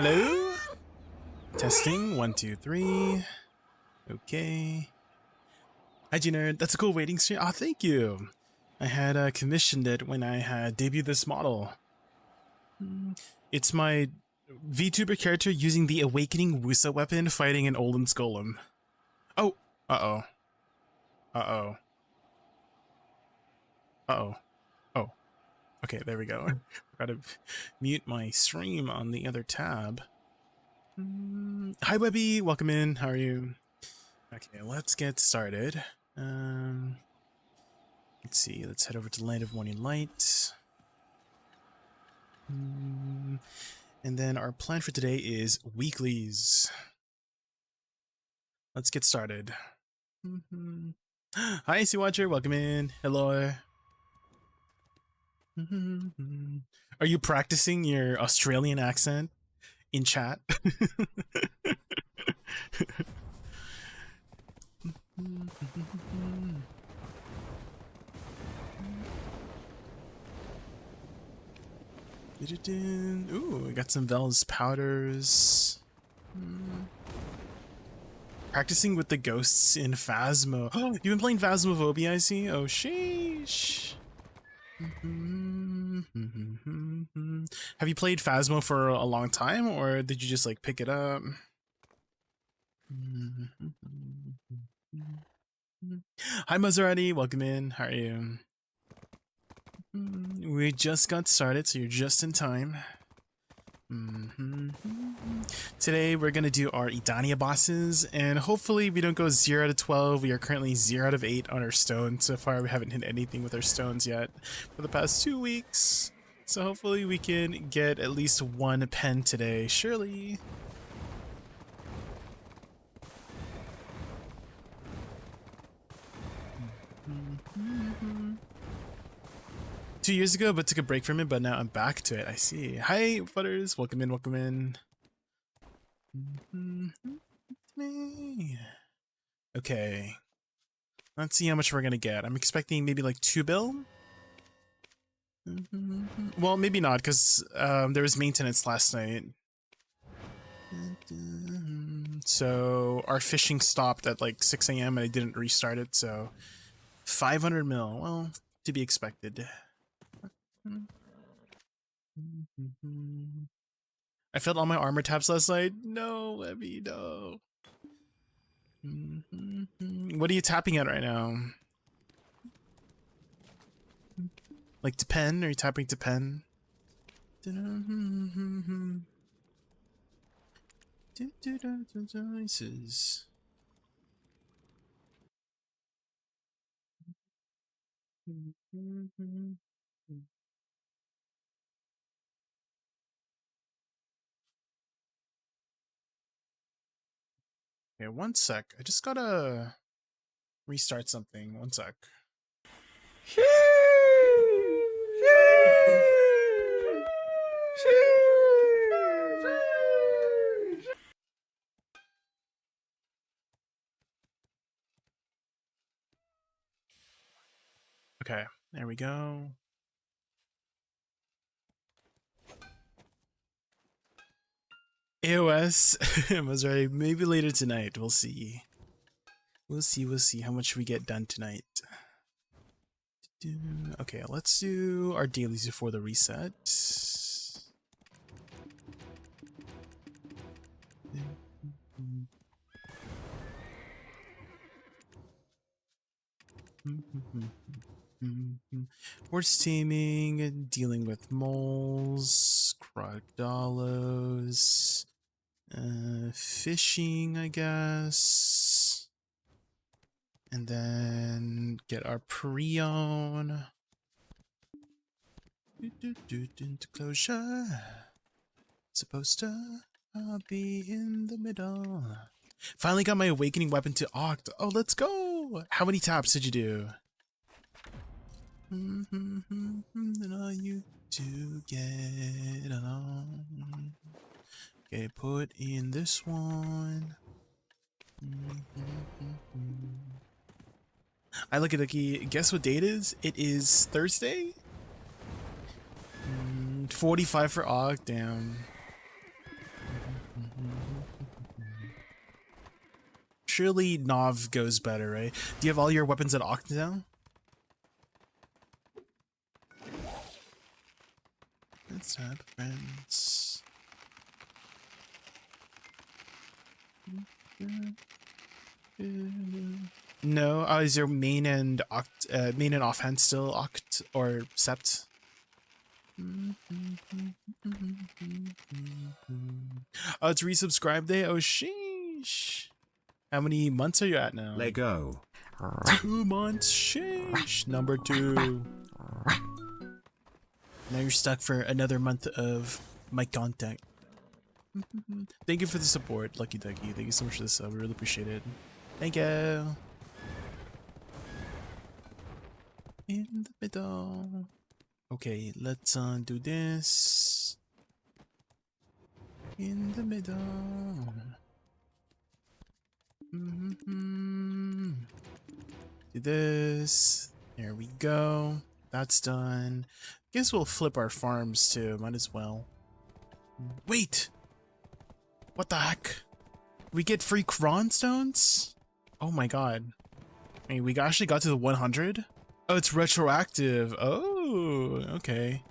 Hello? Testing, 1, 2, 3. Okay. Hi, G-Nerd. That's a cool waiting stream. Oh, thank you. I had commissioned it when I had debuted this model. It's my VTuber character using the Awakening Woosa weapon fighting an Olin's Golem. Oh! Uh-oh. Uh-oh. Uh-oh. Oh. Okay, there we go. Gotta mute my stream on the other tab. Hi, Webby. Welcome in. How are you? Okay, let's get started. Let's see. Let's head over to Land of Morning Light. And then our plan for today is Weeklies. Let's get started. Hi, Sea Watcher. Welcome in. Hello. Are you practicing your Australian accent in chat? Ooh, we got some Vel's powders. Practicing with the ghosts in Phasmo. Oh, you've been playing Phasmophobia, I see. Oh, sheesh. Have you played Phasmo for a long time, or did you just like pick it up? Hi, Maserati. Welcome in. How are you? We just got started, so you're just in time. Today we're gonna do our Idania bosses, and hopefully we don't go 0 out of 12. We are currently 0 out of 8 on our stones. So far we haven't hit anything with our stones yet for the past 2 weeks. So hopefully we can get at least 1 pen today, surely. 2 years ago, but took a break from it, but now I'm back to it. I see. Hi, Butters. Welcome in, welcome in. Okay. Let's see how much we're gonna get. I'm expecting maybe like 2 bill. Well, maybe not, because there was maintenance last night. So our fishing stopped at like 6 a.m. and I didn't restart it, so 500 mil. Well, to be expected. I failed all my armor taps last night. No, Emmy, no. What are you tapping at right now? Like to pen? Are you tapping to pen? Okay, 1 sec. I just gotta restart something. 1 sec. Okay, there we go. AoS was right. Maybe later tonight. We'll see. We'll see how much we get done tonight. Okay, let's do our dailies before the reset. Horse taming, dealing with moles, crocodilos, fishing, I guess. And then get our pre-own. Closure. Supposed to be in the middle. Finally got my awakening weapon to Oct. Oh, let's go! How many taps did you do? And all you to get along. Okay, put in this one. I look at Lucky. Guess what date it is? It is Thursday? 45 for Ogg, damn. surely Nov goes better, right? Do you have all your weapons at Oct now? Let's have friends. No, is your main and main and offhand still Oct or Sept? Oh, it's resubscribe day. Oh, sheesh. How many months are you at now? Lego. 2 months. Sheesh. Number 2. Now you're stuck for another month of my contact. Thank you for the support, Lucky Ducky. Thank you so much for the sub. We really appreciate it. Thank you. In the middle. Okay, let's do this. In the middle. Do this. There we go. That's done. Guess we'll flip our farms too. Might as well. Wait! What the heck? We get free Kron stones? Oh my god. I mean, we actually got to the 100? Oh, it's retroactive. Oh, okay.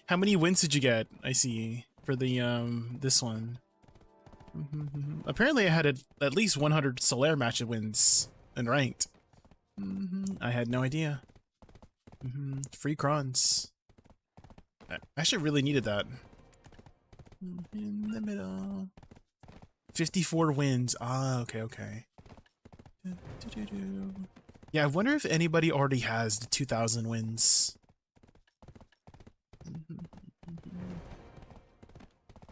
How many wins did you get? I see. For the, this one. Apparently I had at least 100 Solaire match wins in ranked. I had no idea. Free crons. I actually really needed that. In the middle. 54 wins. Ah, okay. Yeah, I wonder if anybody already has the 2,000 wins.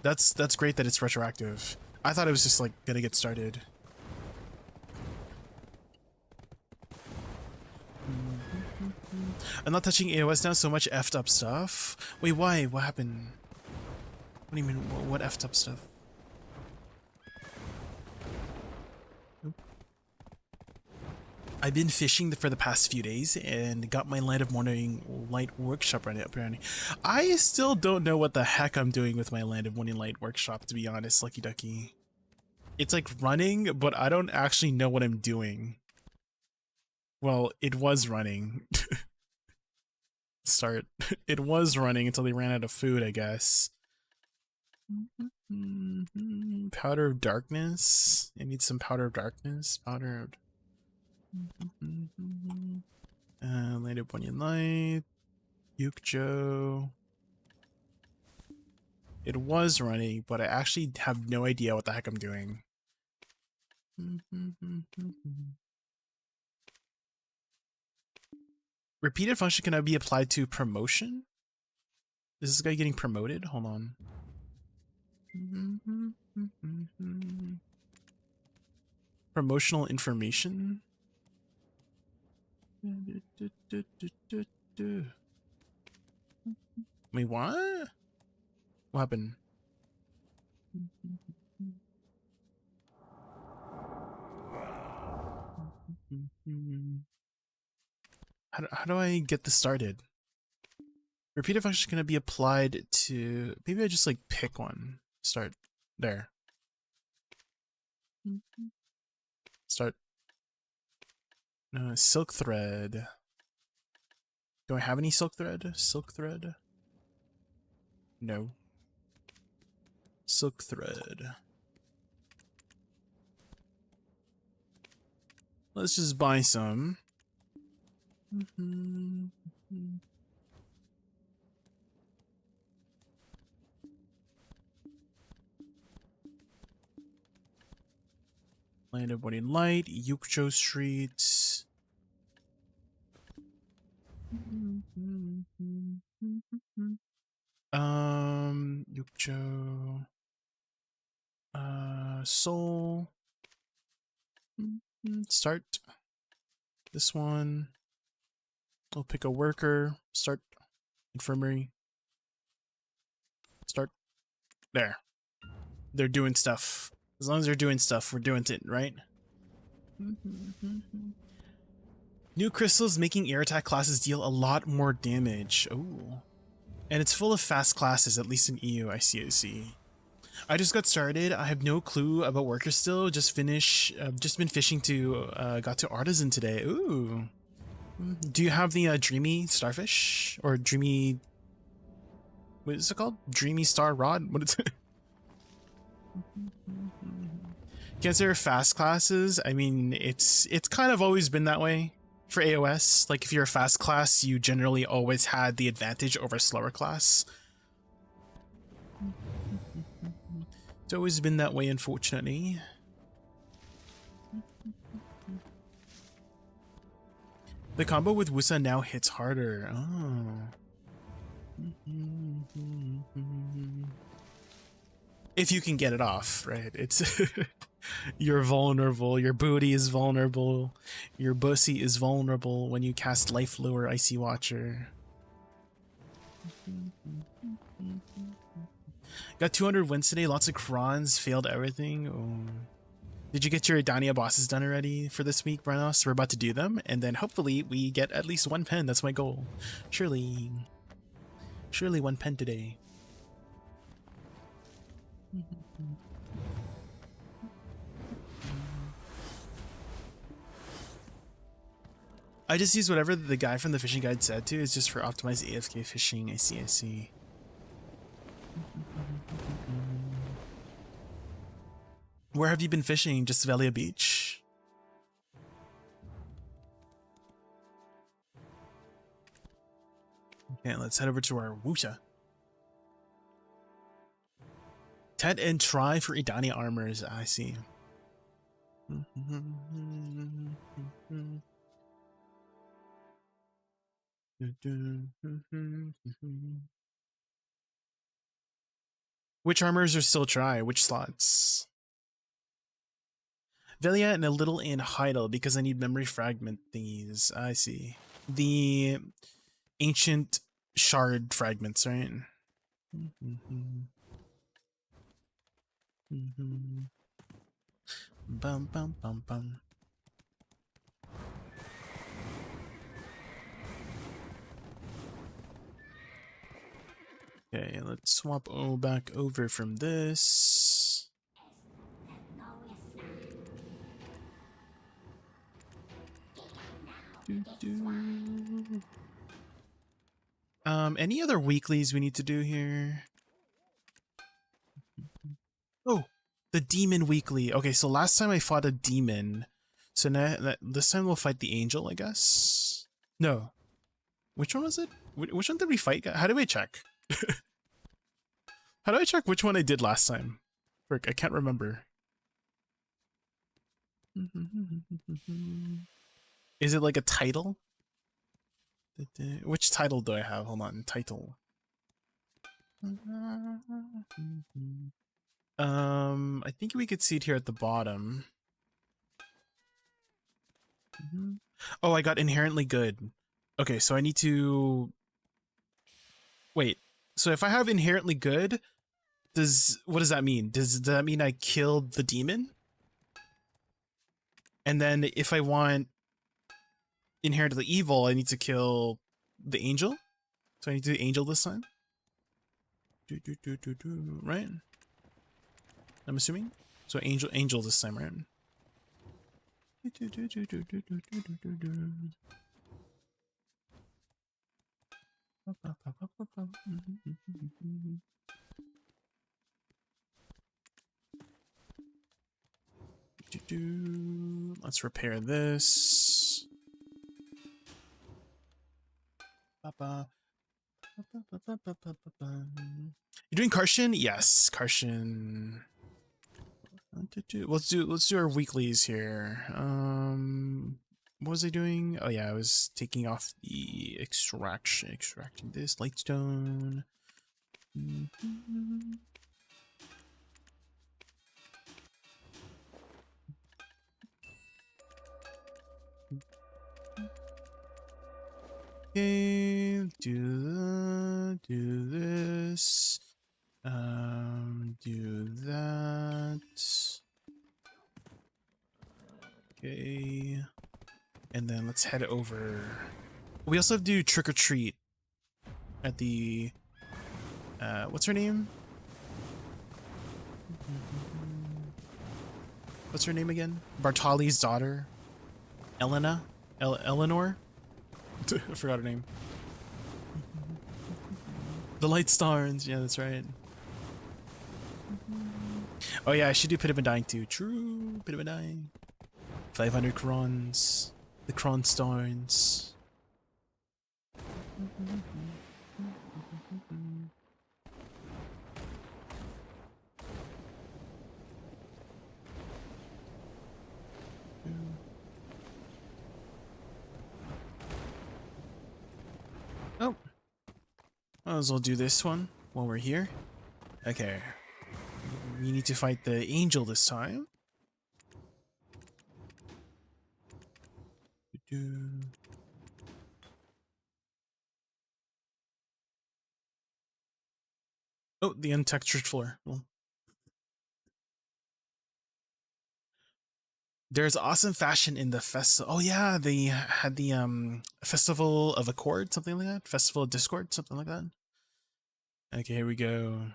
That's great that it's retroactive. I thought it was just like gonna get started. I'm not touching AoS now, so much effed up stuff. Wait, why? What happened? What do you mean, what effed up stuff? I've been fishing for the past few days and got my Land of Morning Light workshop right now, apparently. I still don't know what the heck I'm doing with my Land of Morning Light workshop, to be honest, Lucky Ducky. It's like running, but I don't actually know what I'm doing. Well, it was running. Start. It was running until they ran out of food, I guess. Powder of Darkness. I need some Powder of Darkness. Powder of... Land of Morning Light. Yukjo. It was running, but I actually have no idea what the heck I'm doing. Repeated function can now be applied to promotion? Is this guy getting promoted? Hold on. Promotional information? Wait, what? What happened? How do I get this started? Repeated function can be applied to... Maybe I just like pick one. Start. There. Start. Silk thread. Do I have any silk thread? Silk thread? No. Silk thread. Let's just buy some. Land of Morning Light, Yukjo Street. Yukjo. Soul. Start. This one. We'll pick a worker. Start. Infirmary. Start. There. They're doing stuff. As long as they're doing stuff, we're doing it, right? New crystals making air attack classes deal a lot more damage. Oh. And it's full of fast classes, at least in EU. I see. I just got started. I have no clue about worker still. Just been fishing to got to artisan today. Ooh. Do you have the dreamy starfish or dreamy? What is it called? Dreamy star rod? What is it? Consider fast classes. I mean, it's kind of always been that way for AoS. Like if you're a fast class, you generally always had the advantage over a slower class. It's always been that way, unfortunately. The combo with Woosa now hits harder. Oh. If you can get it off, right? It's you're vulnerable. Your booty is vulnerable. Your bussy is vulnerable when you cast Life Lure Icy Watcher. Got 200 wins today. Lots of crons. Failed everything. Oh. Did you get your Idania bosses done already for this week, Brenos? We're about to do them, and then hopefully we get at least one pen. That's my goal. Surely one pen today. I just use whatever the guy from the fishing guide said to. It's just for optimized AFK fishing. I see. Where have you been fishing? Just Velia Beach? Okay, let's head over to our Woosa. Ted and try for Idania armors. I see. Which armors are still try? Which slots? Velia and a little in Heidel because I need memory fragment thingies. I see. The ancient shard fragments, right? Bum bum bum bum. Okay, let's swap back over from this. Any other weeklies we need to do here? Oh, the demon weekly. Okay, so last time I fought a demon. So now this time we'll fight the angel, I guess. No. Which one was it? Which one did we fight? How do I check? How do I check which one I did last time? Frick, I can't remember. Is it like a title? Which title do I have? Hold on, title. I think we could see it here at the bottom. Oh, I got inherently good. Okay, so I need to... Wait, so if I have inherently good, what does that mean? Does that mean I killed the demon? And then if I want inherently evil, I need to kill the angel? So I need to do angel this time? Right? I'm assuming? So angel this time, right? Let's repair this. You're doing Karshan? Yes, Karshan. Let's do our weeklies here. What was I doing? Oh yeah, I was taking off the extracting this lightstone. Okay, do this. Do that. Okay. And then let's head over. We also have to do trick or treat at the what's her name? What's her name again? Bartali's daughter? Elena? Eleanor? I forgot her name. The Light Stars. Yeah, that's right. Oh yeah, I should do Pit of Undying too. True. Pit of Undying. 500 crons. The Cron Stars. Oh. Might as well do this one while we're here. Okay. We need to fight the angel this time. Oh, the untextured floor. Well, there's awesome fashion in the festival. Oh yeah, they had the Festival of Accord, something like that. Festival of Discord, something like that. Okay, here we go.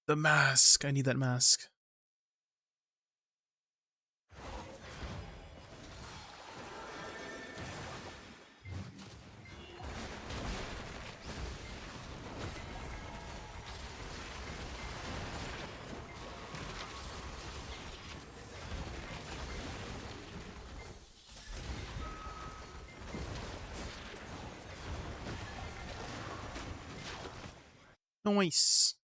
The mask. I need that mask. Nice.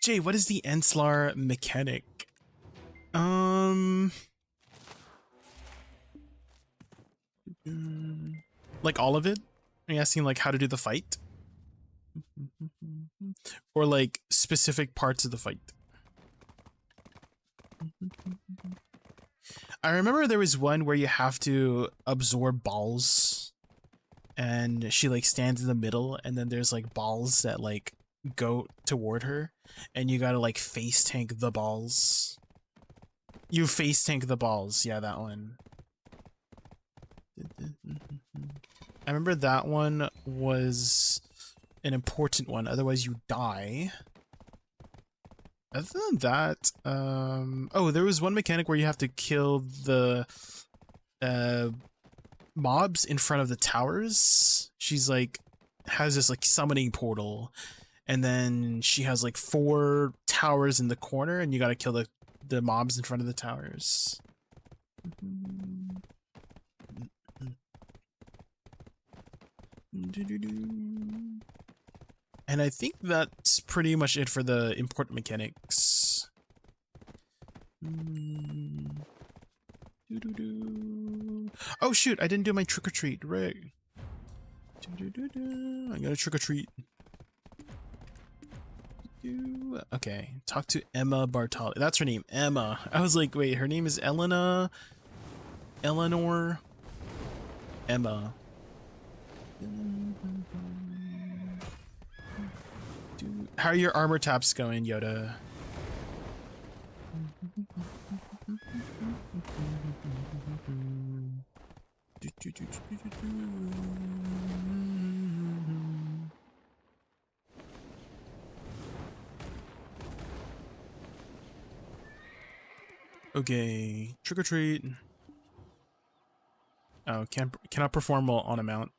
Jay, what is the Enslar mechanic? Like all of it? Are you asking like how to do the fight? Or like specific parts of the fight? I remember there was one where you have to absorb balls and she like stands in the middle and then there's like balls that like go toward her and you gotta like face tank the balls. You face tank the balls, yeah, that one. I remember that one was an important one, otherwise you die. Other than that, oh, there was one mechanic where you have to kill the mobs in front of the towers. She's like has this like summoning portal, and then she has like 4 towers in the corner, and you gotta kill the mobs in front of the towers. And I think that's pretty much it for the important mechanics. Oh shoot, I didn't do my trick or treat, right? I gotta trick or treat. Okay, talk to Emma Bartali. That's her name, Emma. I was like, wait, her name is Elena? Eleanor? Emma. How are your armor taps going, Yoda? Okay, trick or treat. Oh, cannot perform while on a mount.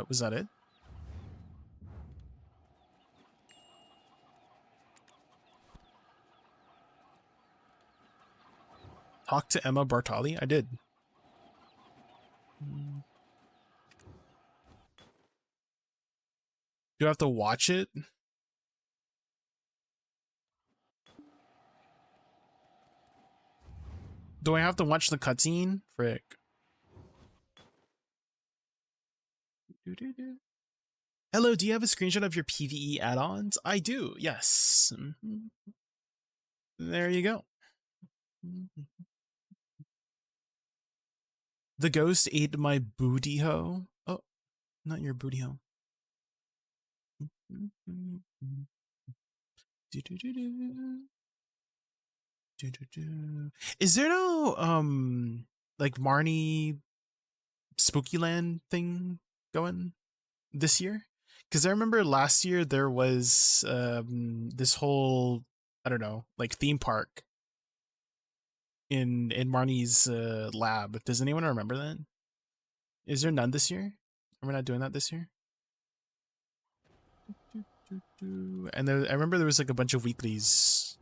Was that it? Talk to Emma Bartali? I did. Do I have to watch it? Do I have to watch the cutscene? Frick. Hello, do you have a screenshot of your PvE add-ons? I do, yes. There you go. The ghost ate my booty hoe. Oh, not your booty hoe. Is there no like Marnie Spookyland thing going this year? Because I remember last year there was this whole, I don't know, like theme park in Marnie's lab. Does anyone remember that? Is there none this year? Are we not doing that this year? And there, I remember there was like a bunch of weeklies.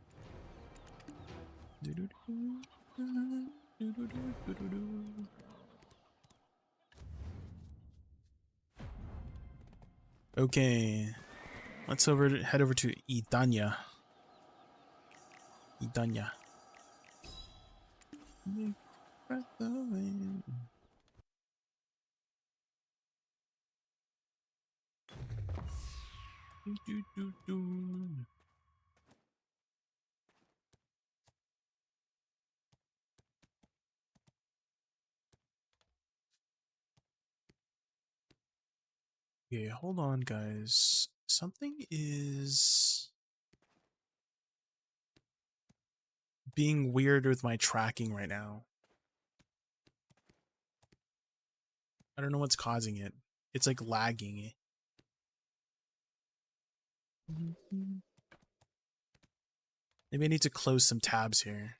Okay, let's head over to Idanya. Idanya. Okay, hold on, guys. Something is being weird with my tracking right now. I don't know what's causing it. It's like lagging. Maybe I need to close some tabs here.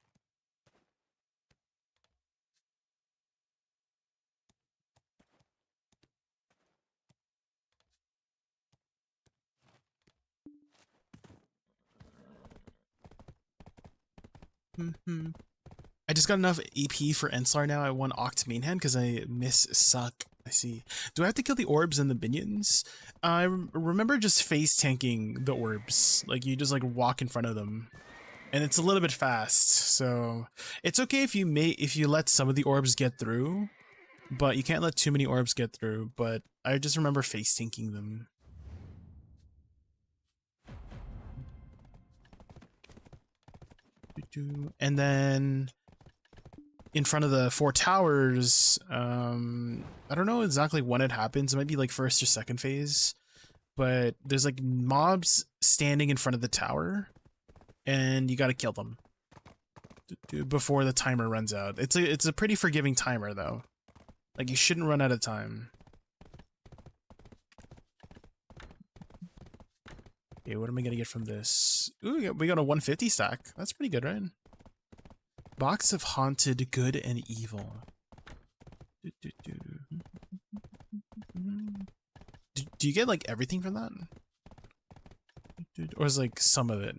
I just got enough AP for Enslar now. I want Oct main hand because I miss Suck. I see. Do I have to kill the orbs and the minions? I remember just face tanking the orbs. Like you just like walk in front of them. And it's a little bit fast, so it's okay if you let some of the orbs get through, but you can't let too many orbs get through. But I just remember face tanking them. And then in front of the 4 towers, I don't know exactly when it happens. It might be like first or second phase, but there's like mobs standing in front of the tower, and you got to kill them before the timer runs out. It's a pretty forgiving timer though. Like you shouldn't run out of time. Okay, what am I gonna get from this? Ooh, we got a 150 stack. That's pretty good, right? Box of Haunted Good and Evil. Do you get like everything from that? Or is like some of it?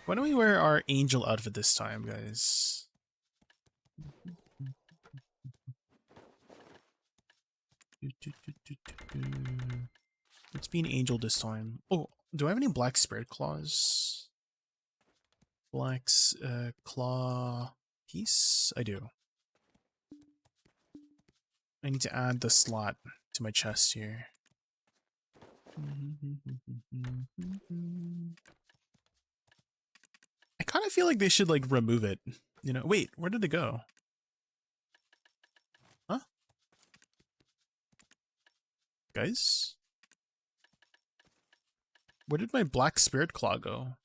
Why don't we wear our angel outfit this time, guys? Let's be an angel this time. Oh, do I have any black spirit claws? Black's claw piece? I do. I need to add the slot to my chest here. I kind of feel like they should like remove it. You know, wait, where did it go? Huh? Guys? Where did my black spirit claw go?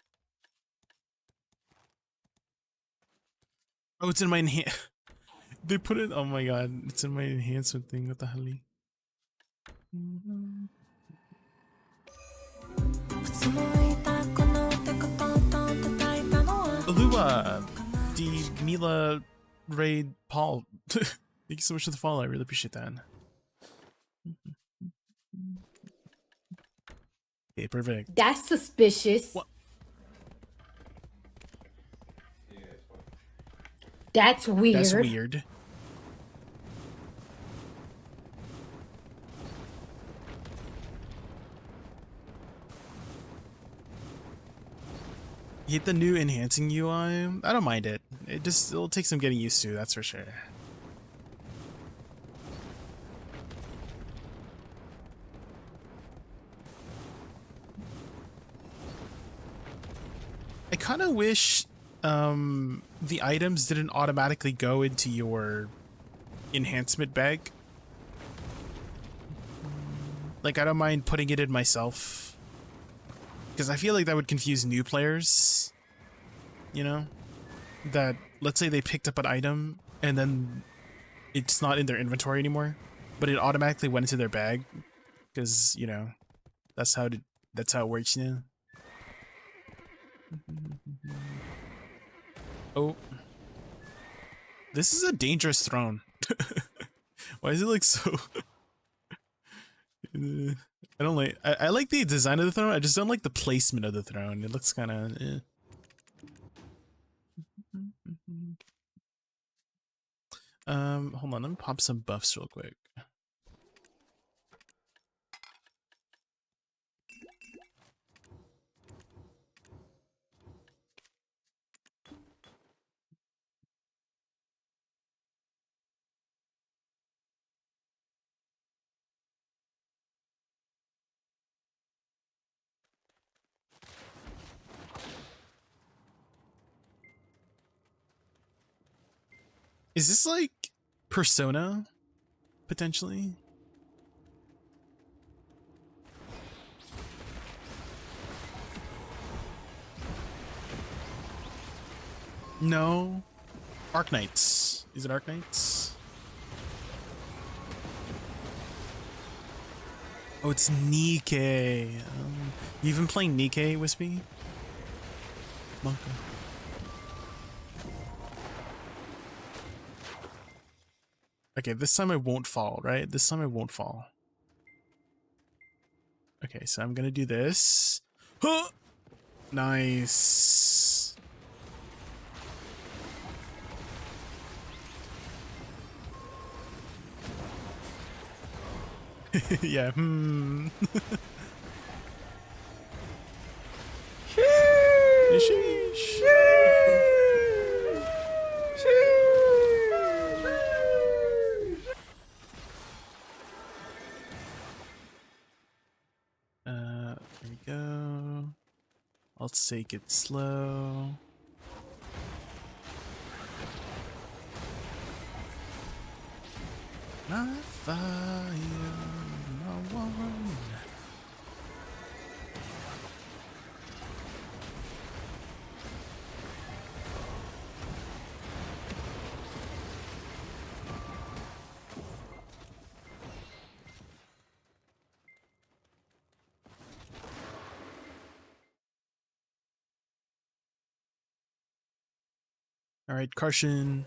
Oh, it's in my They put it, oh my god, it's in my enhancement thing. What the hell? Alua, D. Mila, Raid, Paul. Thank you so much for the follow. I really appreciate that. Okay, perfect. That's suspicious. What? That's weird. That's weird. You hate the new enhancing UI? I don't mind it. It'll take some getting used to, that's for sure. I kind of wish the items didn't automatically go into your enhancement bag. Like, I don't mind putting it in myself. Because I feel like that would confuse new players. You know? That, let's say they picked up an item, and then it's not in their inventory anymore, but it automatically went into their bag. Because, you know, that's how it works, you know? Oh. This is a dangerous throne. Why is it like so... I don't like... I like the design of the throne, I just don't like the placement of the throne. It looks kind of... Hold on, let me pop some buffs real quick. Is this like Persona, potentially? No. Arknights. Is it Arknights? Oh, it's Nikkei. You've been playing Nikkei, Wispy? Monka. Okay, this time I won't fall, right? This time I won't fall. Okay, so I'm gonna do this. Huh! Nice. Yeah, Sheesh. There we go. I'll take it slow. My fire, my one. All right, Karshan.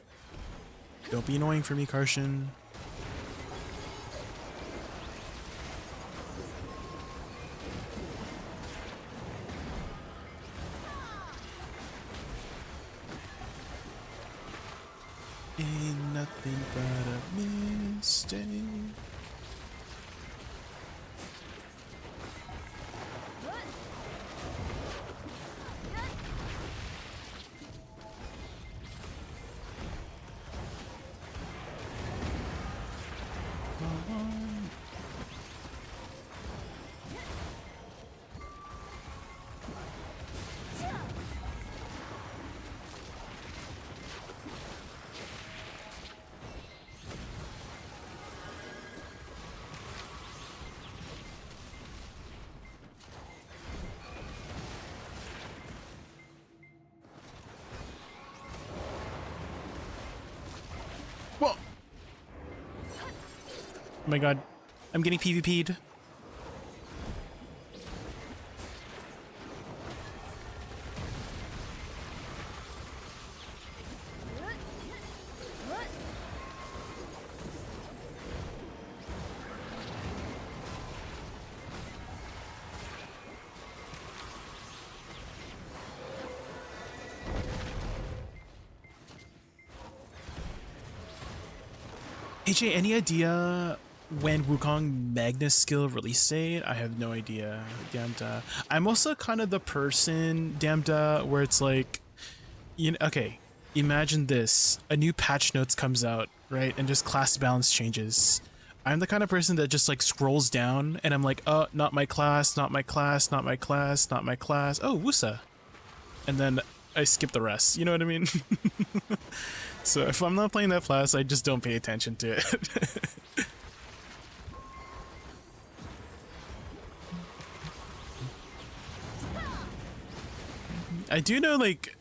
Don't be annoying for me, Karshan. Ain't nothing but a mistake. Whoa! Oh my god, I'm getting PvP'd. AJ, any idea when Wukong Magnus skill release date? I have no idea. Damnda. I'm also kind of the person, Damnda, where it's like, you know, okay, imagine this. A new patch notes comes out, right? And just class balance changes. I'm the kind of person that just like scrolls down and I'm like, oh, not my class, not my class, not my class, not my class. Oh, Woosa. And then I skip the rest. You know what I mean? So if I'm not playing that class, I just don't pay attention to it. I do know like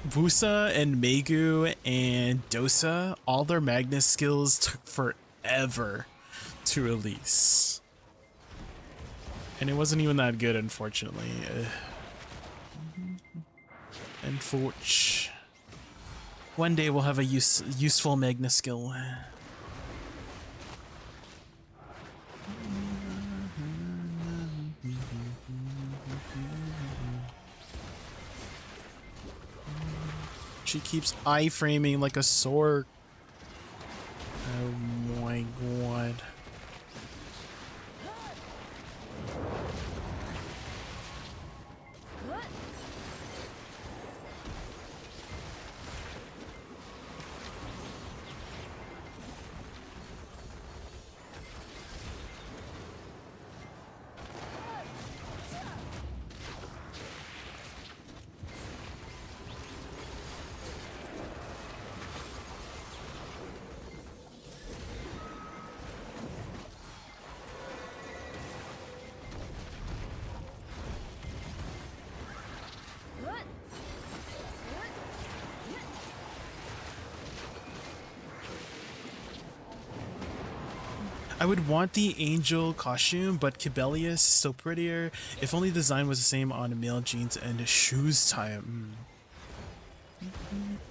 Woosa and Megu and Dosa, all their Magnus skills took forever to release. And it wasn't even that good, unfortunately. Unfortunately. One day we'll have a useful Magnus skill. She keeps iframing like a sword. Oh my god. I would want the angel costume, but Kibelius is still prettier. If only the design was the same on male jeans and shoes time.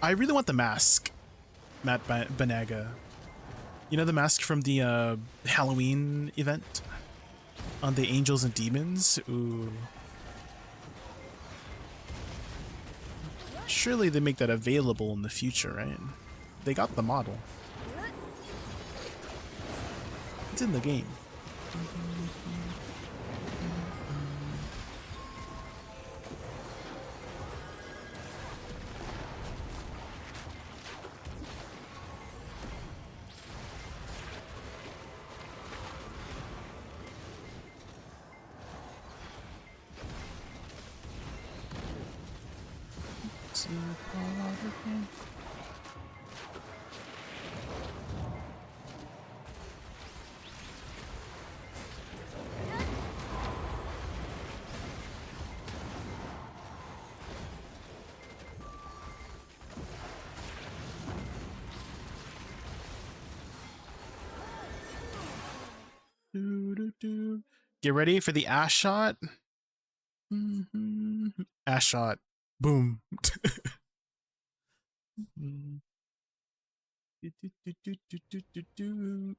I really want the mask, Matt Banaga. You know the mask from the Halloween event on the Angels and Demons? Ooh. Surely they make that available in the future, right? They got the model. It's in the game. Get ready for the ash shot. Ash shot. Boom.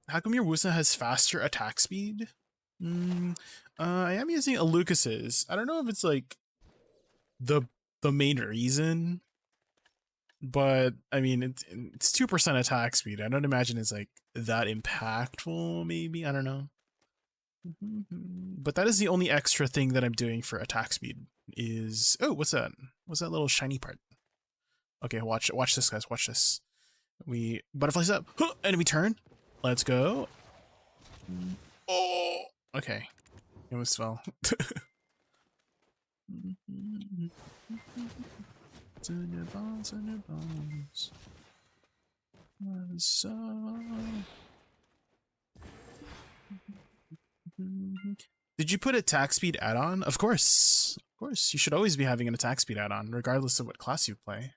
How come your Wusa has faster attack speed? I am using a Lucas's. I don't know if it's like the main reason, but I mean it's 2% attack speed. I don't imagine it's like that impactful. Maybe, I don't know. But that is the only extra thing that I'm doing for attack speed is, oh, what's that? What's that little shiny part? Okay, watch this, guys. Watch this. We butterflies up, enemy turn. Let's go. Oh, okay. It was fell. Did you put attack speed add-on? Of course. Of course. You should always be having an attack speed add-on, regardless of what class you play.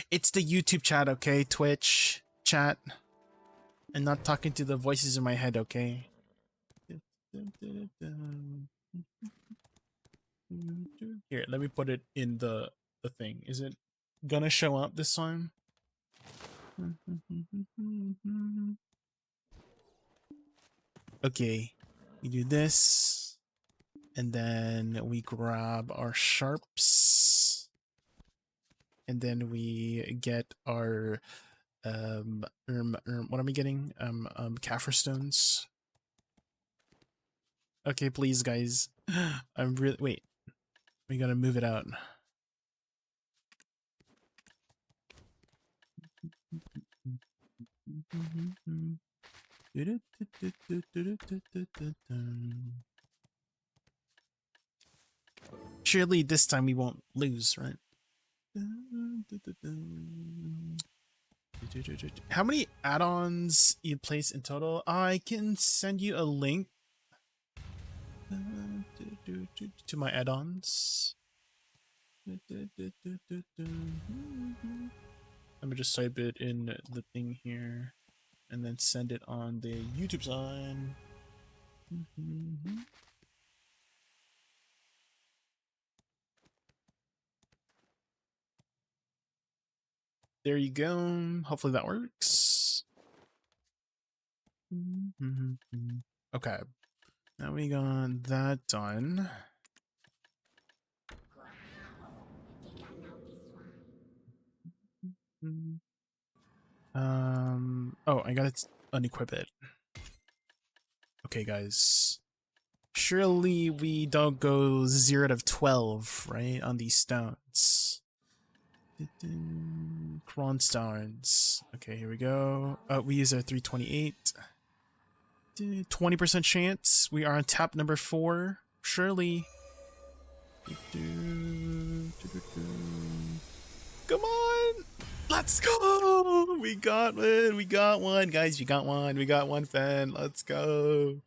It's the YouTube chat, okay? Twitch chat. I'm not talking to the voices in my head, okay? Here, let me put it in the thing. Is it gonna show up this time? Okay, we do this, and then we grab our sharps, and then we get our what am I getting? Kaffir stones. Okay, please, guys. I'm really, wait. We gotta move it out. Surely this time we won't lose, right? How many add-ons you place in total? I can send you a link to my add-ons. Let me just type it in the thing here and then send it on the YouTube side. There you go. Hopefully that works. Okay. Now we got that done. Oh, I gotta unequip it. Okay, guys. Surely we don't go 0 out of 12, right? On these stones. Cron stones. Okay, here we go. We use our 328. 20% chance. We are on tap number 4. Surely. Come on! Let's go! We got one! We got one, guys. We got one. We got one fan. Let's go!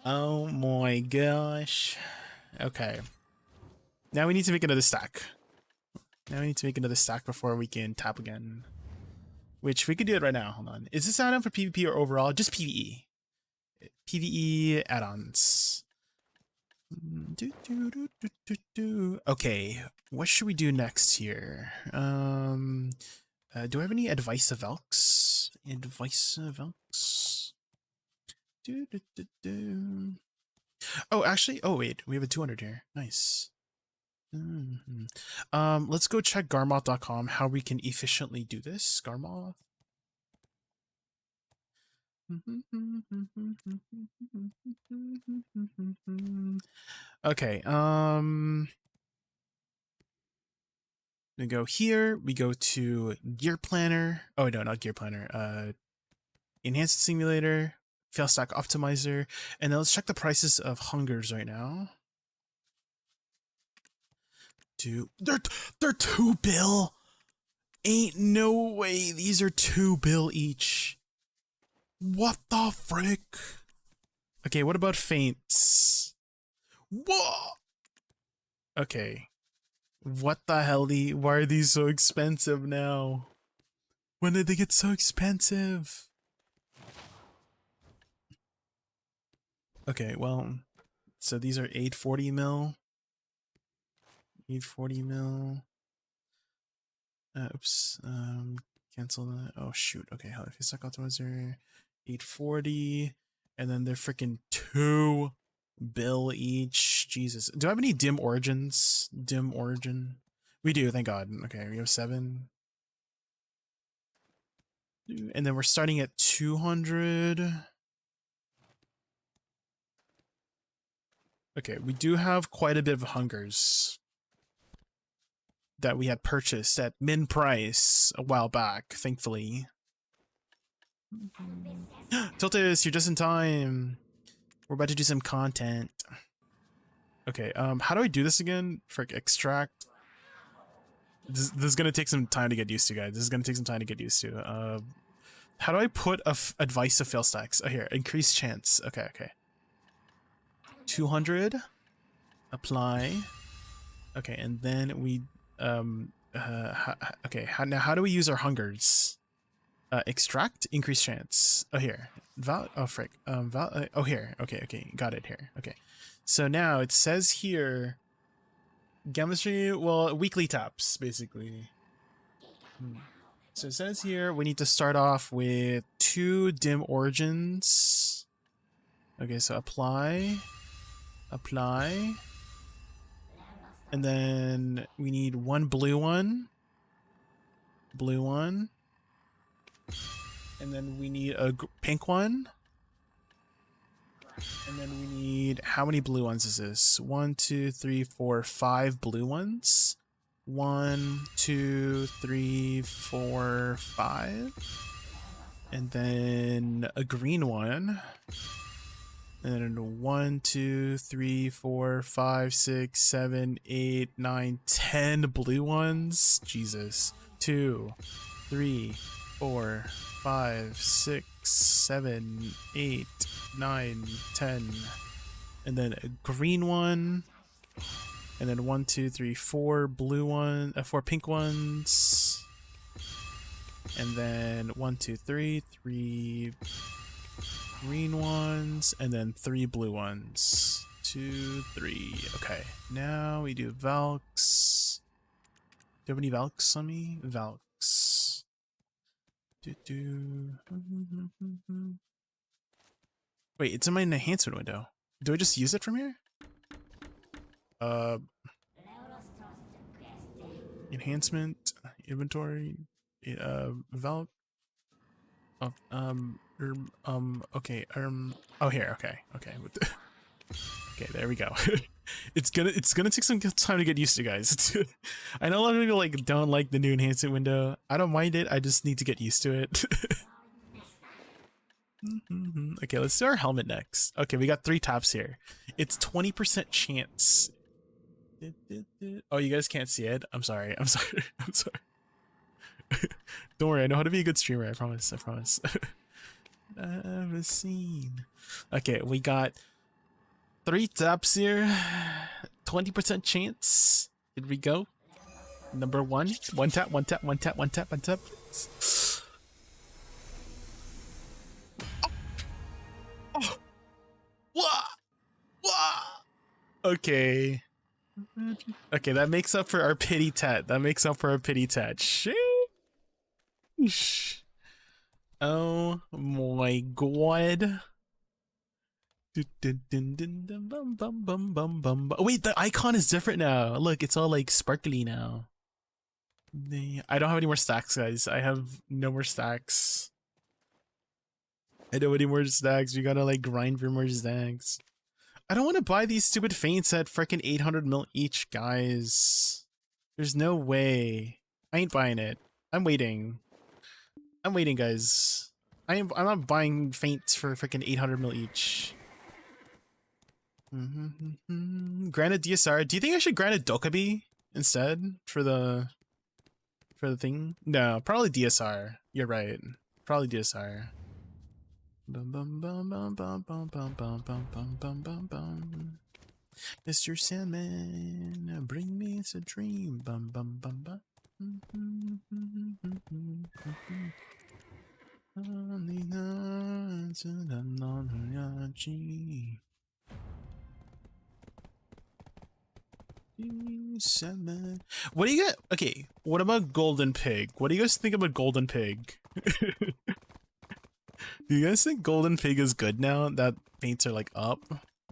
Oh my gosh. Okay. Now we need to make another stack. Now we need to make another stack before we can tap again. Which we could do it right now. Hold on. Is this add-on for PvP or overall? Just PvE. PvE add-ons. Okay, what should we do next here? Do I have any ADVgg Links? Oh, actually, oh wait, we have a 200 here. Nice. Let's go check garmoth.com how we can efficiently do this. Garmoth. Okay, we go here, we go to Gear Planner. Oh no, not Gear Planner. Enhanced Simulator, Fail Stack Optimizer, and then let's check the prices of hungers right now. They're 2 bill. Ain't no way these are 2 bill each. What the frick? Okay, what about feints? Whoa! Okay. What the hell? Why are these so expensive now? When did they get so expensive? Okay, well, so these are 840 mil. 840 mil. Oops. Cancel that. Oh shoot. Okay, how if you suck optimizer 840, and then they're freaking 2 bill each. Jesus. Do I have any dim origins? Dim origin. We do, thank God. Okay, we have 7. And then we're starting at 200. Okay, we do have quite a bit of hungers that we had purchased at min price a while back, thankfully. Tiltus, you're just in time. We're about to do some content. Okay, how do I do this again? Frick, extract. This is gonna take some time to get used to, guys. This is gonna take some time to get used to. How do I put advice of fail stacks? Oh, here, increase chance. Okay, okay. 200. Apply. Okay, and then we, okay, now how do we use our hungers? Extract, increase chance. Oh, here. Oh, frick. Oh, here. Okay, okay, got it here. Okay. So now it says here, chemistry, well, weekly taps, basically. So it says here we need to start off with 2 dim origins. Okay, so apply. Apply. And then we need 1 blue one. Blue one. And then we need a pink one. And then we need, how many blue ones is this? 1, 2, 3, 4, 5 blue ones. 1, 2, 3, 4, 5. And then a green one. And then 1, 2, 3, 4, 5, 6, 7, 8, 9, 10 blue ones. Jesus. 2, 3, 4, 5, 6, 7, 8, 9, 10. And then a green one. And then 1, 2, 3, 4 blue one, 4 pink ones. And then 1, 2, 3, 3 green ones, and then 3 blue ones. 2, 3. Okay, now we do Valks. Do you have any Valks on me? Valks. Wait, it's in my enhancement window. Do I just use it from here? Enhancement, inventory, Valk. Oh, okay, oh here, okay. Okay, there we go. It's gonna take some time to get used to, guys. I know a lot of people like don't like the new enhancement window. I don't mind it. I just need to get used to it. Okay, let's do our helmet next. Okay, we got 3 taps here. It's 20% chance. Oh, you guys can't see it. I'm sorry. I'm sorry. Don't worry. I know how to be a good streamer. I promise. I promise. I've seen. Okay, we got 3 taps here. 20% chance. Here we go. Number 1. 1 tap, 1 tap, 1 tap, 1 tap, 1 tap. Oh. Wah. Okay. Okay, that makes up for our pity tat. Sheesh. Oh my god. Oh, wait, the icon is different now. Look, it's all like sparkly now. I don't have any more stacks, guys. I have no more stacks. We gotta like grind for more stacks. I don't want to buy these stupid feints at freaking 800 mil each, guys. There's no way. I ain't buying it. I'm waiting, guys. I'm not buying feints for freaking 800 mil each. Granted DSR. Do you think I should grant a Dokkaebi instead for the thing? No, probably DSR. You're right. Probably DSR. Mr. Sandman, bring me a dream. What do you get? Okay, what about Golden Pig? What do you guys think about Golden Pig? Do you guys think Golden Pig is good now that paints are like up?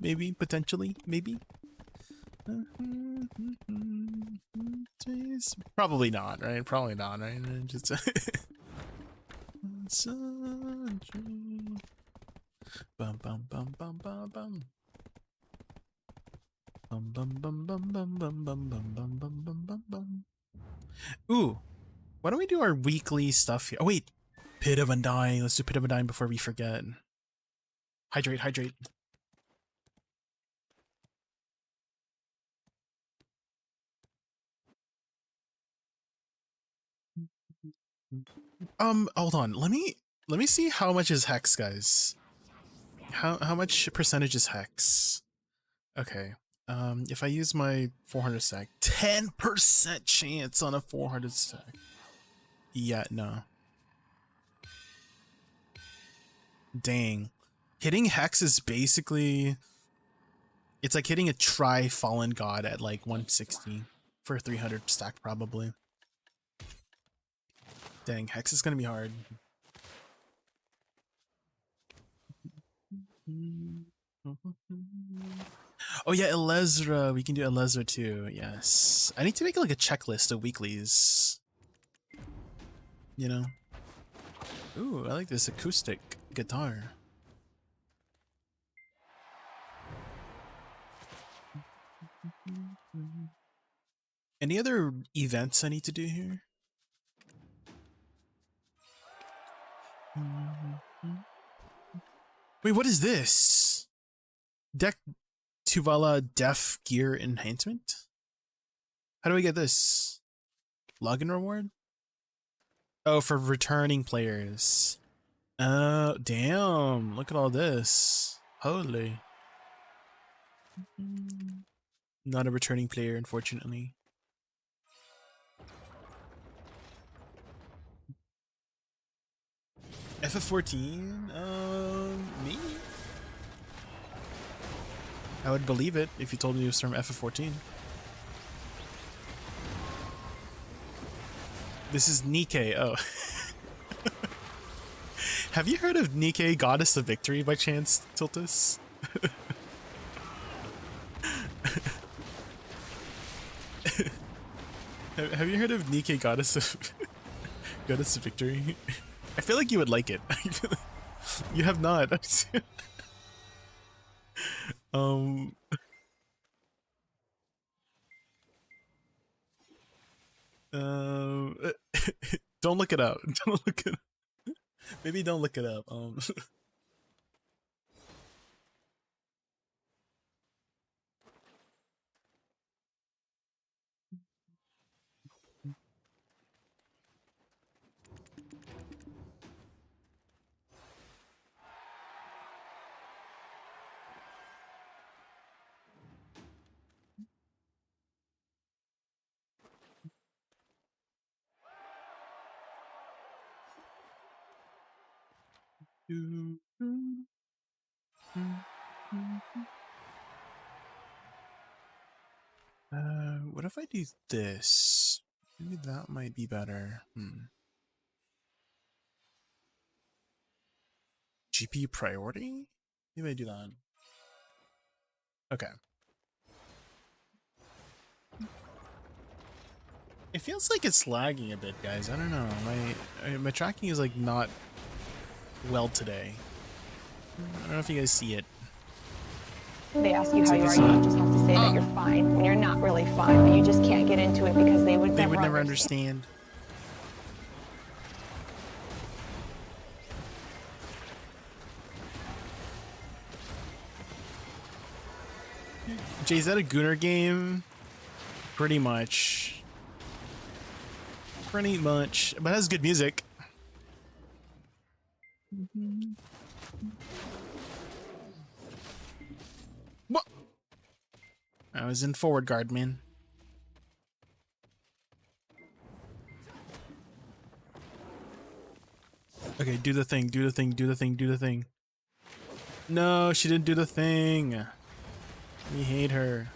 Maybe, potentially, maybe? Probably not, right? Probably not, right? Just bum bum bum bum bum bum. Bum bum bum bum bum bum bum bum bum bum bum bum bum. Ooh, why don't we do our weekly stuff here? Oh wait, Pit of Undying. Let's do Pit of Undying before we forget. Hydrate, hydrate. Hold on. Let me see how much is hex, guys. How much percentage is hex? Okay. If I use my 400 stack, 10% chance on a 400 stack. Yeah, no. Dang. Hitting hex is basically, it's like hitting a Fallen God at like 160 for 300 stack probably. Dang, hex is gonna be hard. Oh yeah, Elezra. We can do Elezra too. Yes. I need to make like a checklist of weeklies. You know? Ooh, I like this acoustic guitar. Any other events I need to do here? Wait, what is this? Deck Tuvala Def Gear Enhancement? How do I get this? Login reward? Oh, for returning players. Oh, damn. Look at all this. Holy. Not a returning player, unfortunately. FF14? Me? I would believe it if you told me it was from FF14. This is Nikke. Oh. Have you heard of Nikke, Goddess of Victory, by chance, Tiltus? Have you heard of Nikke, Goddess of Goddess of Victory? I feel like you would like it. You have not. um. Don't look it up. Don't look it up. Maybe don't look it up. What if I do this? Maybe that might be better. GPU priority? Maybe I do that. Okay. It feels like it's lagging a bit, guys. I don't know. My tracking is like not well today. I don't know if you guys see it. They ask you how you are, you just have to say that you're fine when you're not really fine, but you just can't get into it because they would never understand. Jay, is that a Gunner game? Pretty much. Pretty much. But it has good music. What? I was in forward guard, man. Okay, do the thing, do the thing, do the thing, do the thing. No, she didn't do the thing. We hate her.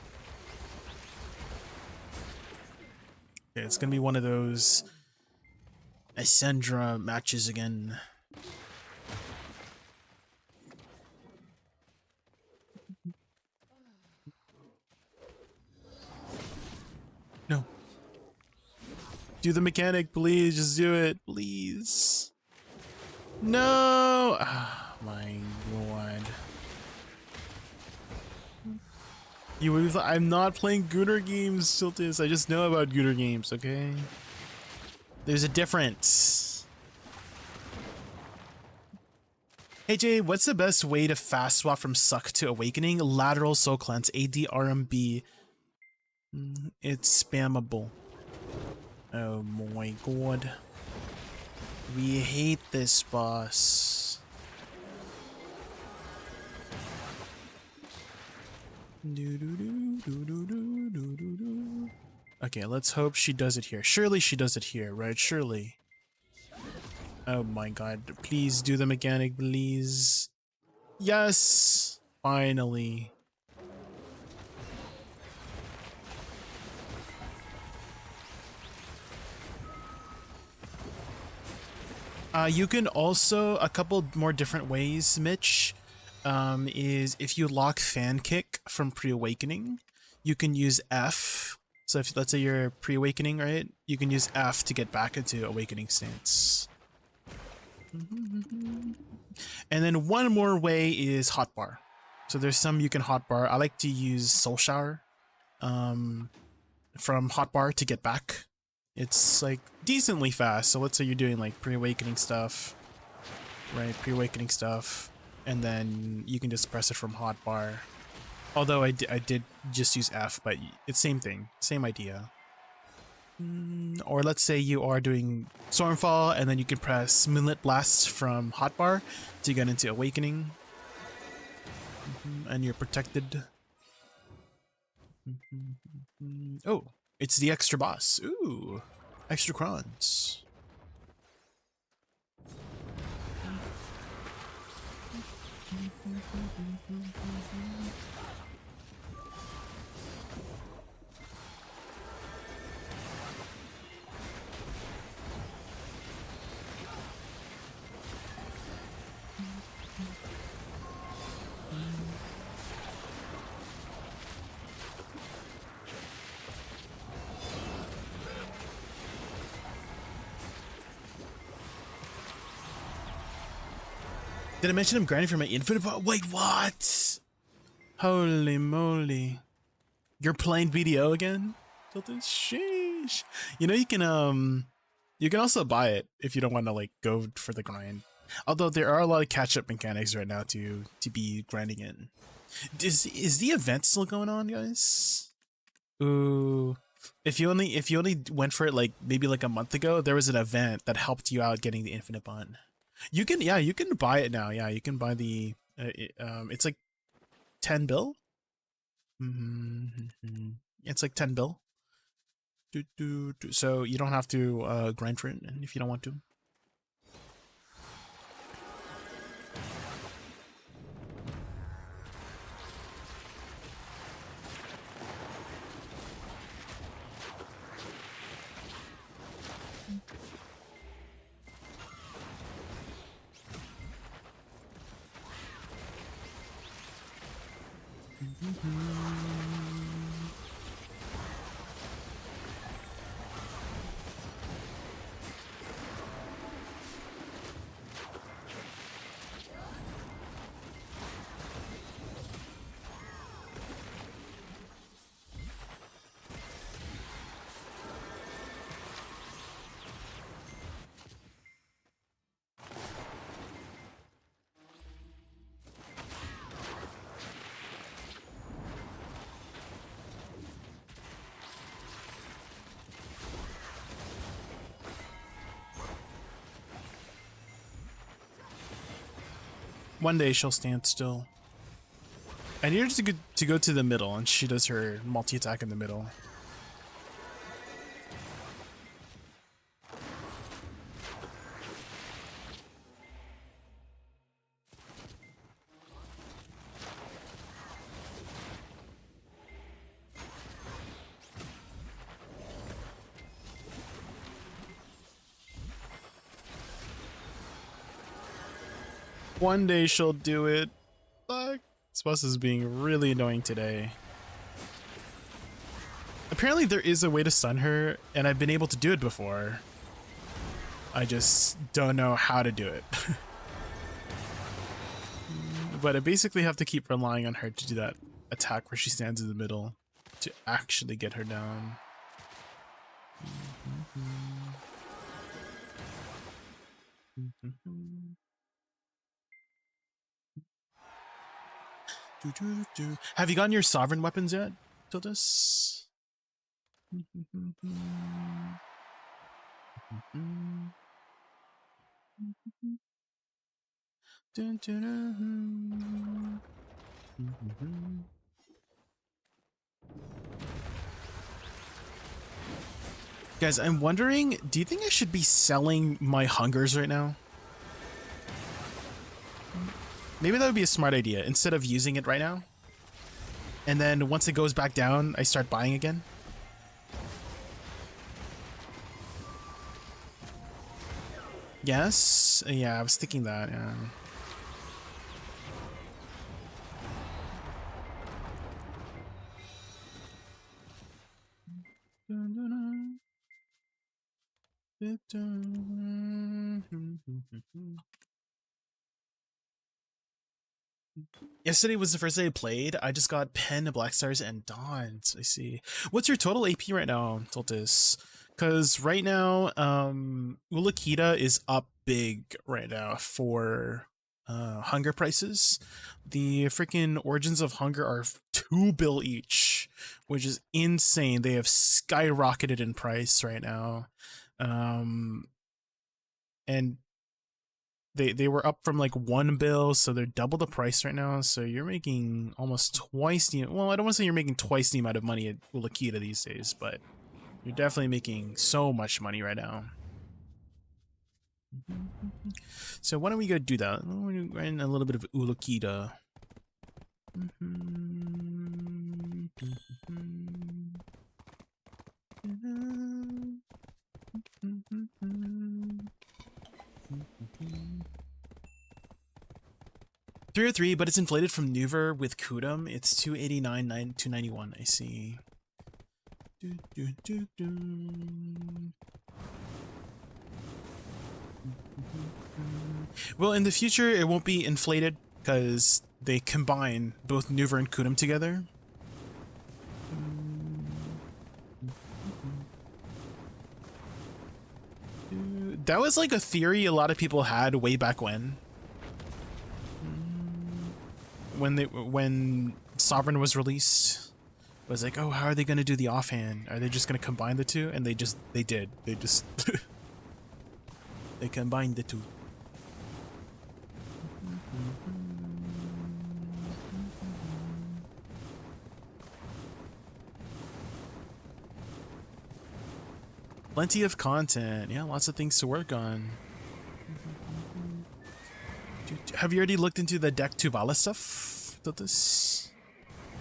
Okay, it's gonna be one of those Ascendra matches again. No. Do the mechanic, please. Just do it, please. No! Oh my god. You would have, I'm not playing Gunner games, Siltus. I just know about Gunner games, okay? There's a difference. Hey Jay, what's the best way to fast swap from Suck to Awakening? Lateral Soul Cleanse, ADRMB. It's spammable. Oh my god. We hate this boss. Okay, let's hope she does it here. Surely she does it here, right? Surely. Oh my god. Please do the mechanic, please. Yes! Finally. You can also, a couple more different ways, Mitch, is if you lock fan kick from pre-awakening, you can use F. So if, let's say you're pre-awakening, right? You can use F to get back into awakening stance. And then one more way is hotbar. So there's some you can hotbar. I like to use Soul Shower from hotbar to get back. It's like decently fast. So let's say you're doing like pre-awakening stuff, right? Pre-awakening stuff, and then you can just press it from hotbar. Although I did just use F, but it's same thing, same idea. Or let's say you are doing Stormfall, and then you can press Moonlit Blast from Hotbar to get into Awakening. And you're protected. Oh, it's the extra boss. Ooh, extra crons. Did I mention I'm grinding for my infinite? Wait, what? Holy moly! You're playing BDO again? Sheesh. You know you can also buy it if you don't want to like go for the grind. Although there are a lot of catch-up mechanics right now to be grinding in. Is the event still going on, guys? Ooh. If you only went for it like maybe like a month ago, there was an event that helped you out getting the infinite bond. You can buy it now. Yeah, you can buy the it's like 10 bill. It's like 10 bill. So you don't have to grind for it if you don't want to. One day she'll stand still. I need her to go to the middle, and she does her multi-attack in the middle. One day she'll do it. Fuck. This boss is being really annoying today. Apparently there is a way to stun her, and I've been able to do it before. I just don't know how to do it. But I basically have to keep relying on her to do that attack where she stands in the middle to actually get her down. Have you gotten your sovereign weapons yet, Tiltus? Guys, I'm wondering, do you think I should be selling my hungers right now? Maybe that would be a smart idea, instead of using it right now. And then once it goes back down, I start buying again. Yes? Yeah, I was thinking that, yeah. Yesterday was the first day I played. I just got Pen, Black Stars, and Dawns. I see. What's your total AP right now, Tiltus? Because right now, Ulakita is up big right now for hunger prices. The freaking Origins of Hunger are 2 bill each. which is insane. They have skyrocketed in price right now. And they were up from like 1 bill, so they're double the price right now. So you're making almost twice the, well, I don't want to say you're making twice the amount of money at Ulakita these days, but you're definitely making so much money right now. So why don't we go do that? We're in a little bit of Ulakita. $303, but it's inflated from Nuver with Kudum. It's 289, 291. I see. Well, in the future, it won't be inflated because they combine both Nuver and Kudum together. That was like a theory a lot of people had way back when Sovereign was released. It was like, oh, how are they going to do the offhand? Are they just going to combine the two? And they did. They just they combined the two. Plenty of content. Yeah, lots of things to work on. Have you already looked into the Deck Tuvala stuff? This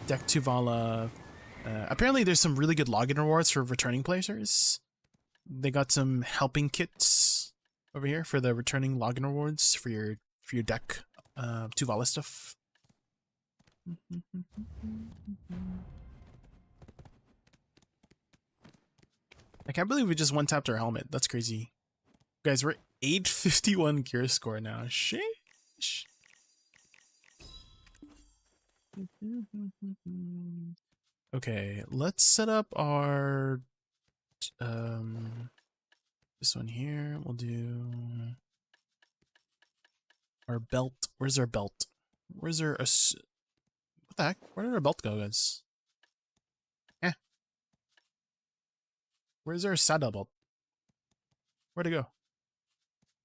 Deck Tuvala. Apparently, there's some really good login rewards for returning players. They got some helping kits over here for the returning login rewards for your deck Tuvala stuff. I can't believe we just one-tapped our helmet. That's crazy. Guys, we're 851 gear score now. Sheesh. Okay, let's set up our this one here. We'll do our belt. Where's our belt? Where's our what the heck? Where did our belt go, guys? Where's our saddle belt? Where'd it go?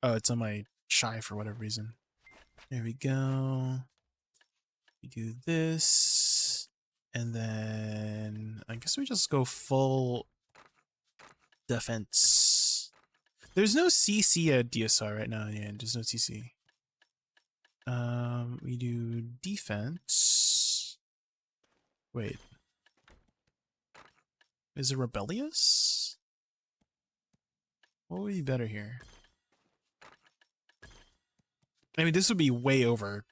Oh, it's on my shy for whatever reason. There we go. We do this. And then I guess we just go full defense. There's no CC at DSR right now. Yeah, there's no CC. We do defense. Wait. Is it rebellious? What would be better here? I mean, this would be way over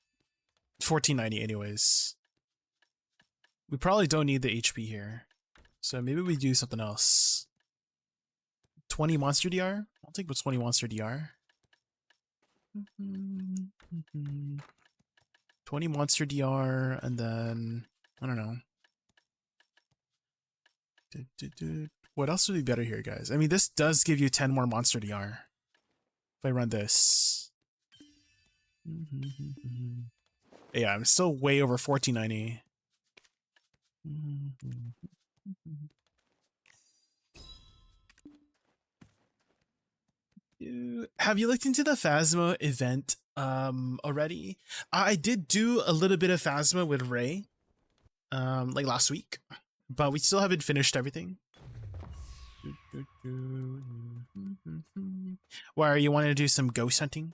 1490 anyways. We probably don't need the HP here. So maybe we do something else. 20 monster DR? I'll take the 20 monster DR. 20 monster DR, and then, I don't know. What else would be better here, guys? I mean, this does give you 10 more monster DR. If I run this. Yeah, I'm still way over 1490. Have you looked into the Phasma event already? I did do a little bit of Phasma with Ray like last week, but we still haven't finished everything. Why, are you wanting to do some ghost hunting?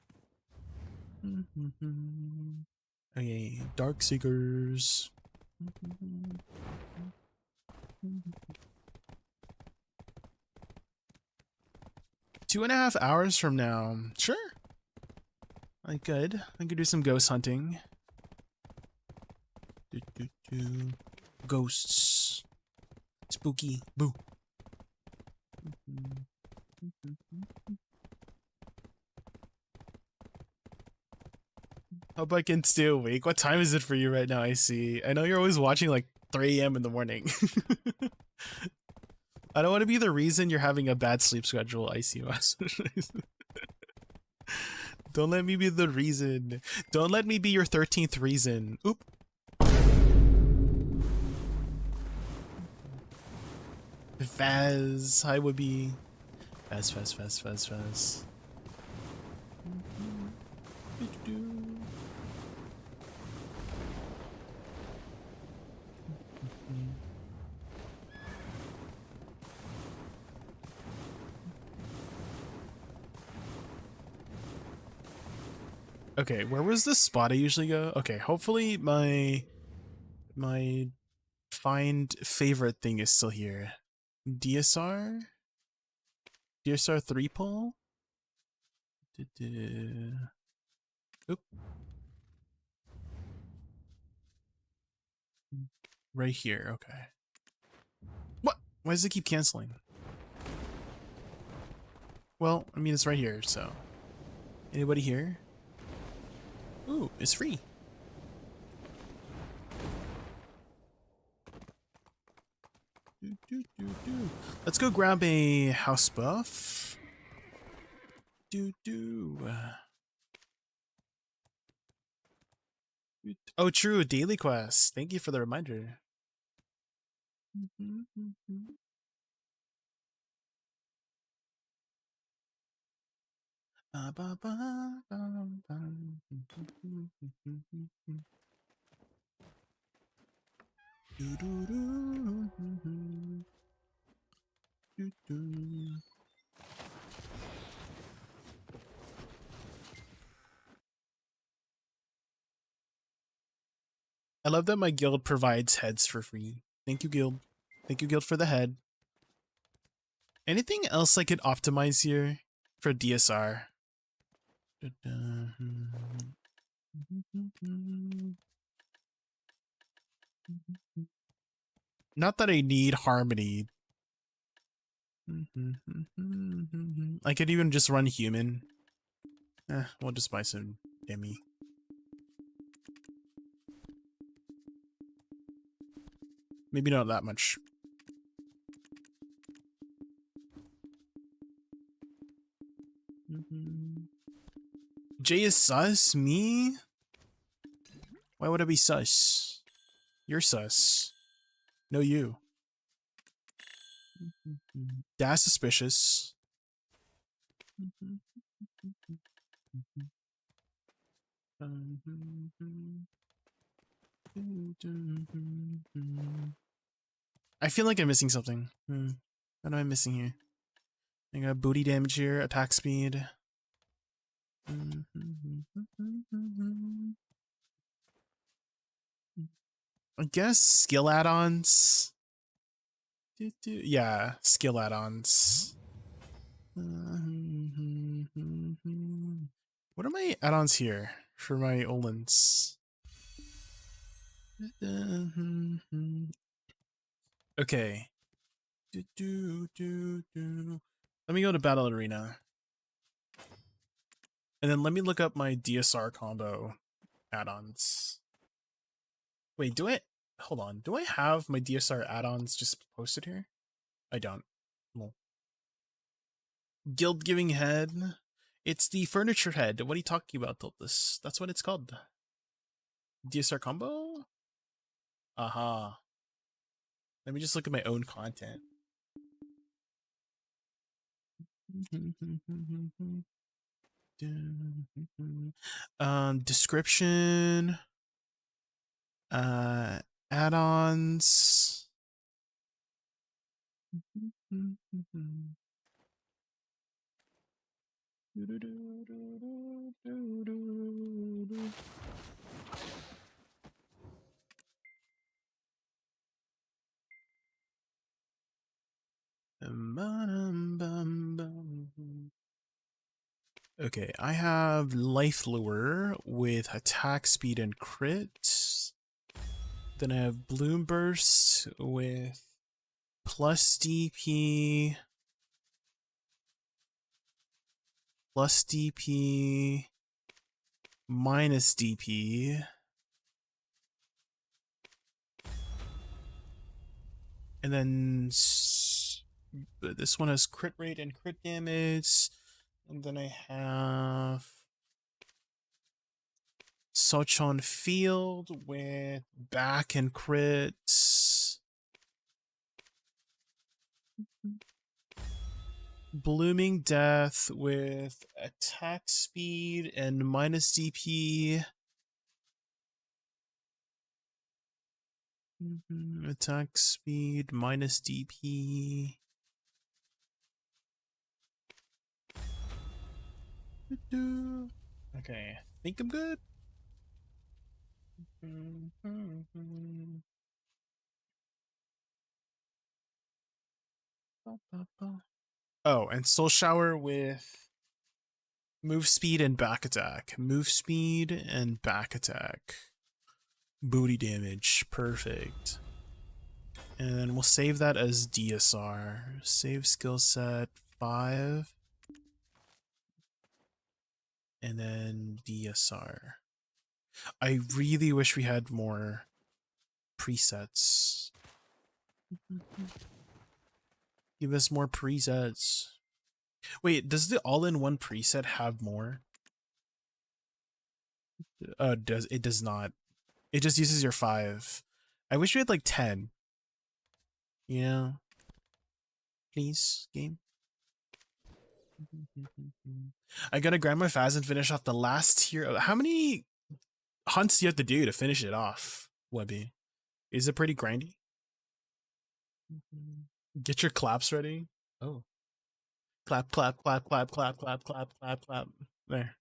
Okay, Dark Seekers. 2.5 hours from now. Sure. I could do some ghost hunting. Ghosts. Spooky. Boo. Hope I can stay awake. What time is it for you right now? I see. I know you're always watching like 3 AM in the morning. I don't want to be the reason you're having a bad sleep schedule, I see. Don't let me be the reason. Don't let me be your 13th reason. Oop. Faz. Hi, Would-be. Faz, Faz, Faz, Faz, Faz. Okay, where was the spot I usually go? Okay, hopefully my find favorite thing is still here. DSR? DSR 3 pull? Oop. Right here, okay. What? Why does it keep canceling? Well, I mean, it's right here, so. Anybody here? Ooh, it's free. Let's go grab a house buff. Oh, true, daily quest. Thank you for the reminder. I love that my guild provides heads for free. Thank you, guild. Thank you, guild, for the head. Anything else I could optimize here for DSR? Not that I need harmony. I could even just run human. We'll just buy some demi. Maybe not that much. Jay is sus? Me? Why would I be sus? You're sus. No, you. That's suspicious. I feel like I'm missing something. What am I missing here? I got booty damage here, attack speed. I guess skill add-ons. Yeah, skill add-ons. What are my add-ons here for my Olins? Okay. Let me go to Battle Arena. And then let me look up my DSR combo add-ons. Wait, do I? Hold on. Do I have my DSR add-ons just posted here? I don't. Well. Guild giving head. It's the furniture head. What are you talking about, Tiltus? That's what it's called. DSR combo? Aha. Let me just look at my own content. Description. Add-ons. Okay, I have Life Lure with attack speed and crit. Then I have Bloom Burst with plus DP, minus DP. And then this one has crit rate and crit damage. And then I have Sochon Field with back and crit. Blooming Death with attack speed and minus DP. Attack speed minus DP. Okay, I think I'm good. Oh, and Soul Shower with move speed and back attack. Move speed and back attack. Booty damage. Perfect. And then we'll save that as DSR. Save skill set 5. And then DSR. I really wish we had more presets. Give us more presets. Wait, does the all-in-one preset have more? It does not. It just uses your 5. I wish we had like 10. Yeah. Please, game. I gotta grab my Faz and finish off the last tier. How many hunts do you have to do to finish it off, Webby? Is it pretty grindy? Get your claps ready. Oh. Clap, clap, clap, clap, clap, clap, clap, clap, clap. There.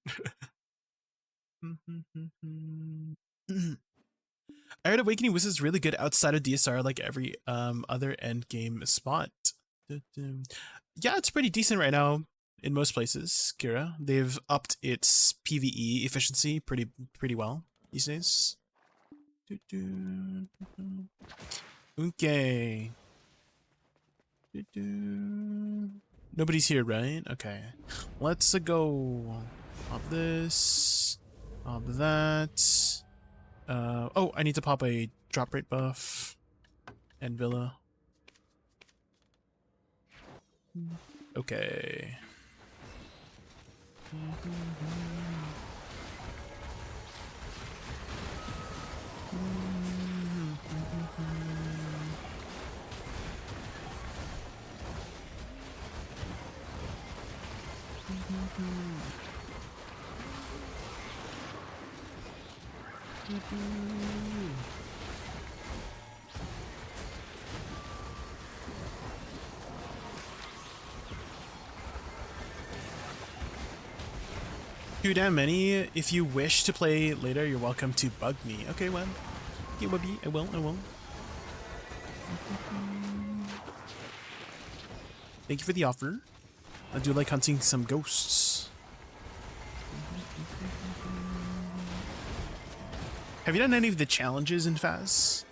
I heard Awakening Woosa is really good outside of DSR, like every other end game spot. Yeah, it's pretty decent right now in most places, Kira. They've upped its PvE efficiency pretty well these days. Okay. Nobody's here, right? Okay. Let's go. Pop this. Pop that. Oh, I need to pop a drop rate buff. And Villa. Okay. Too damn many. If you wish to play later, you're welcome to bug me. Okay, well. Yeah, Webby, I will. Thank you for the offer. I do like hunting some ghosts. Have you done any of the challenges in Faz?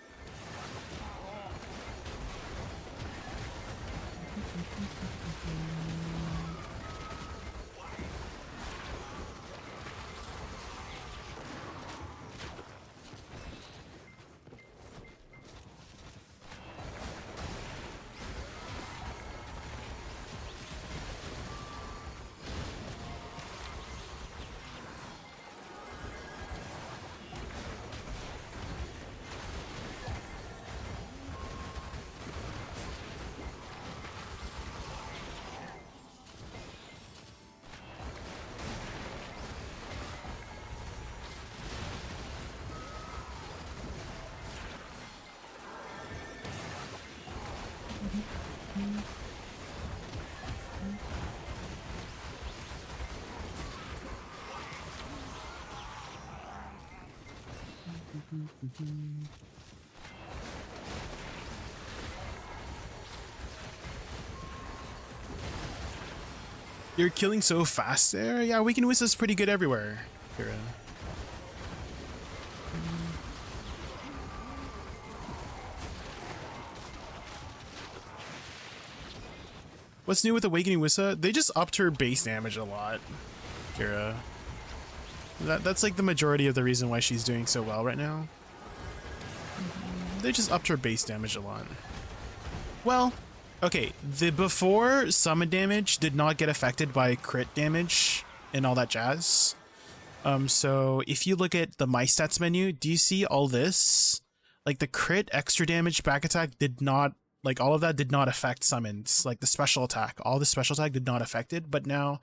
You're killing so fast there? Yeah, Weekend Woosa is pretty good everywhere, Kira. What's new with Awakening Woosa? They just upped her base damage a lot, Kira. That's like the majority of the reason why she's doing so well right now. They just upped her base damage a lot. Well, okay, the before summon damage did not get affected by crit damage and all that jazz. So if you look at the My Stats menu, do you see all this? Like the crit, extra damage, back attack did not Like all of that did not affect summons, like the special attack. All the special attack did not affect it, but now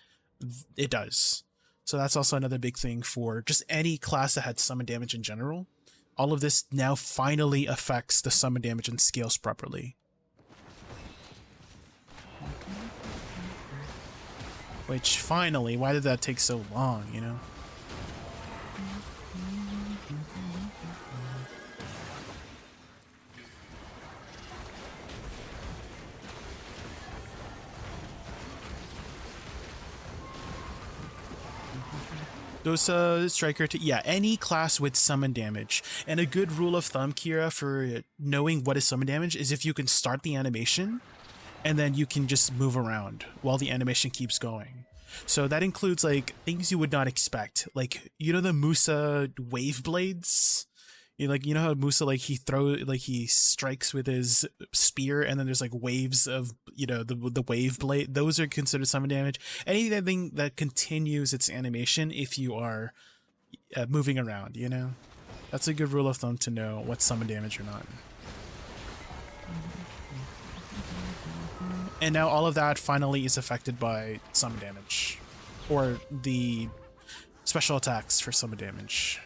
it does. So that's also another big thing for just any class that had summon damage in general. All of this now finally affects the summon damage and scales properly. Which finally, why did that take so long, you know? Dosa, Striker, yeah, any class with summon damage. And a good rule of thumb, Kira, for knowing what is summon damage is if you can start the animation and then you can just move around while the animation keeps going. So that includes like things you would not expect. Like, you know the Musa wave blades? You know how Musa, like he strikes with his spear and then there's like waves of, you know, the wave blade. Those are considered summon damage. Anything that continues its animation if you are moving around, you know? That's a good rule of thumb to know what's summon damage or not. And now all of that finally is affected by summon damage. Or the special attacks for summon damage.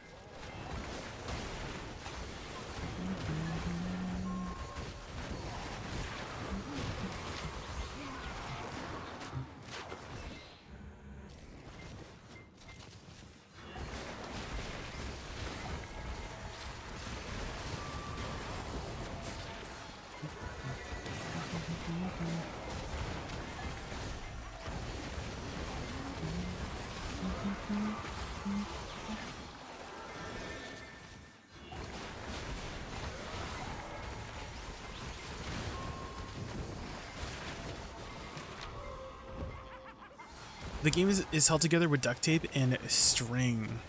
The game is held together with duct tape and string.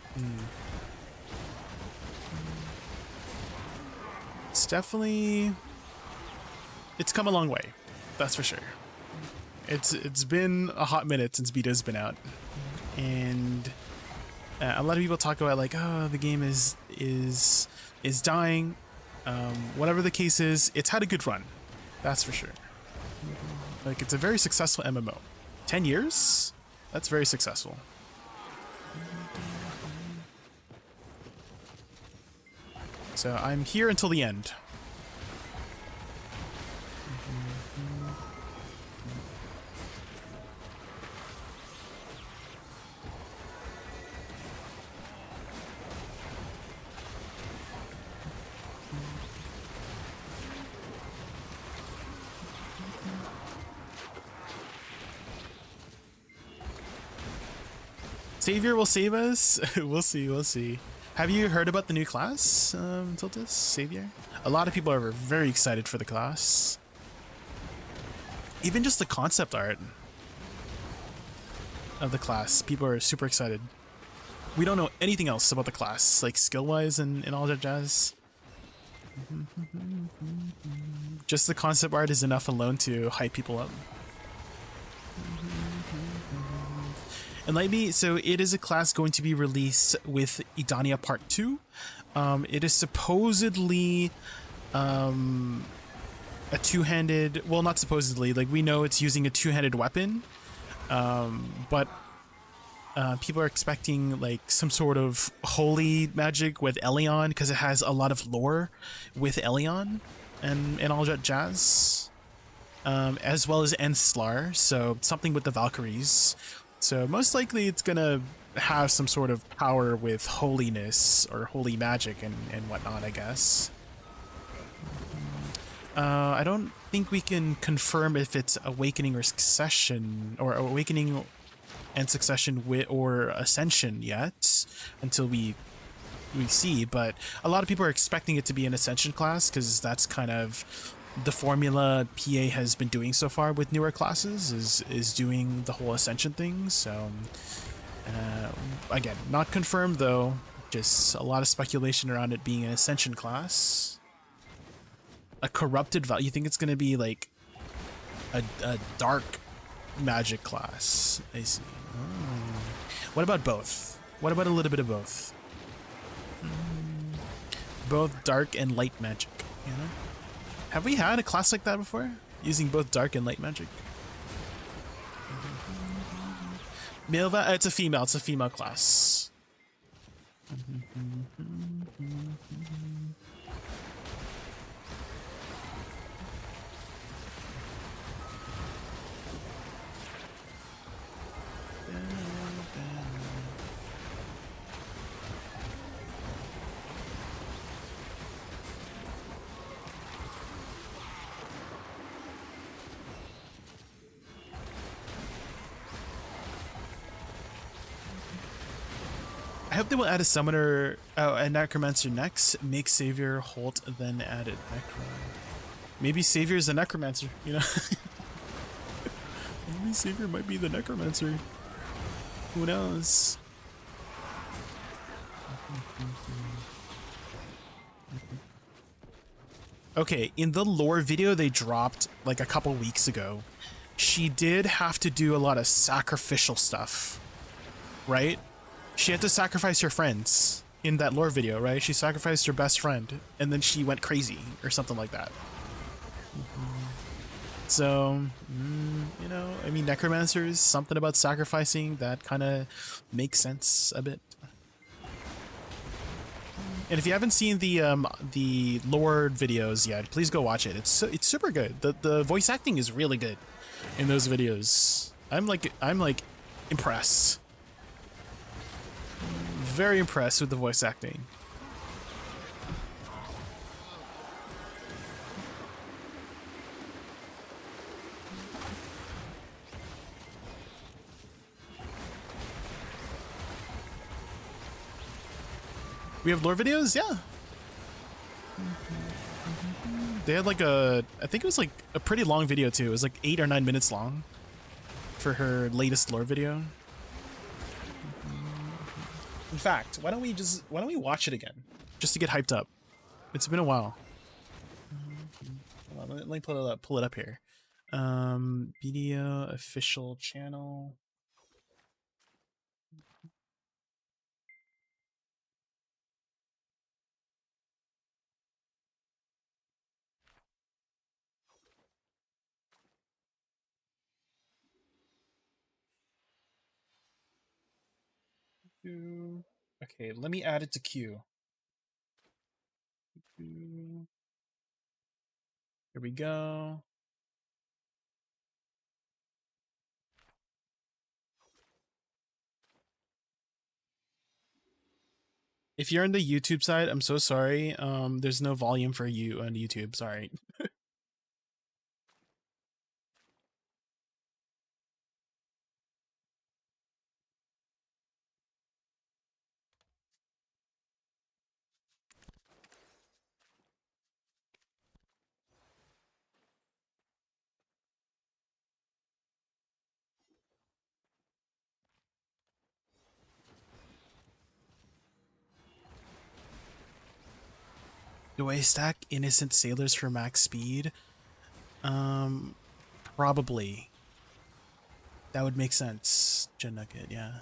It's definitely... It's come a long way. That's for sure. It's been a hot minute since beta's been out. And a lot of people talk about like, oh, the game is dying. Whatever the case is, it's had a good run. That's for sure. Like, it's a very successful MMO. 10 years? That's very successful. So I'm here until the end. Savior will save us. We'll see. We'll see. Have you heard about the new class, Tiltus? Savior? A lot of people are very excited for the class. Even just the concept art of the class, people are super excited. We don't know anything else about the class, like skill-wise and all that jazz. Just the concept art is enough alone to hype people up. Enlighten me, so it is a class going to be released with Idania Part 2. It is supposedly a two-handed, well, not supposedly, like we know it's using a two-handed weapon, but people are expecting like some sort of holy magic with Elion because it has a lot of lore with Elion and all that jazz, as well as Enslar, so something with the Valkyries. So most likely it's gonna have some sort of power with holiness or holy magic and whatnot, I guess. I don't think we can confirm if it's awakening or succession, or awakening and succession or ascension yet until we see, but a lot of people are expecting it to be an ascension class because that's kind of the formula PA has been doing so far with newer classes, is doing the whole ascension thing. So again, not confirmed though, just a lot of speculation around it being an ascension class. A corrupted you think it's going to be like a dark magic class? I see. What about both? What about a little bit of both? Both dark and light magic, you know? Have we had a class like that before? Using both dark and light magic? Milva, it's a female class. I hope they will add a summoner, a necromancer next. Make Savior Holt, then add it necro. Maybe Savior is a necromancer, you know? Maybe Savior might be the necromancer. Who knows? Okay, in the lore video they dropped like a couple weeks ago, she did have to do a lot of sacrificial stuff, right? She had to sacrifice her friends in that lore video, right? She sacrificed her best friend, and then she went crazy, or something like that. So, you know, I mean, necromancers, something about sacrificing that kind of makes sense a bit. And if you haven't seen the lore videos yet, please go watch it. It's super good. The voice acting is really good in those videos. I'm like impressed. Very impressed with the voice acting. We have lore videos? Yeah. They had like I think it was like a pretty long video too. It was like 8 or 9 minutes long for her latest lore video. In fact, why don't we watch it again? Just to get hyped up. It's been a while. Hold on, let me pull it up here. Video official channel. Okay, let me add it to queue. Here we go. If you're on the YouTube side, I'm so sorry. There's no volume for you on YouTube. Sorry. Do I stack innocent sailors for max speed? Probably. That would make sense. Gen Nugget, yeah.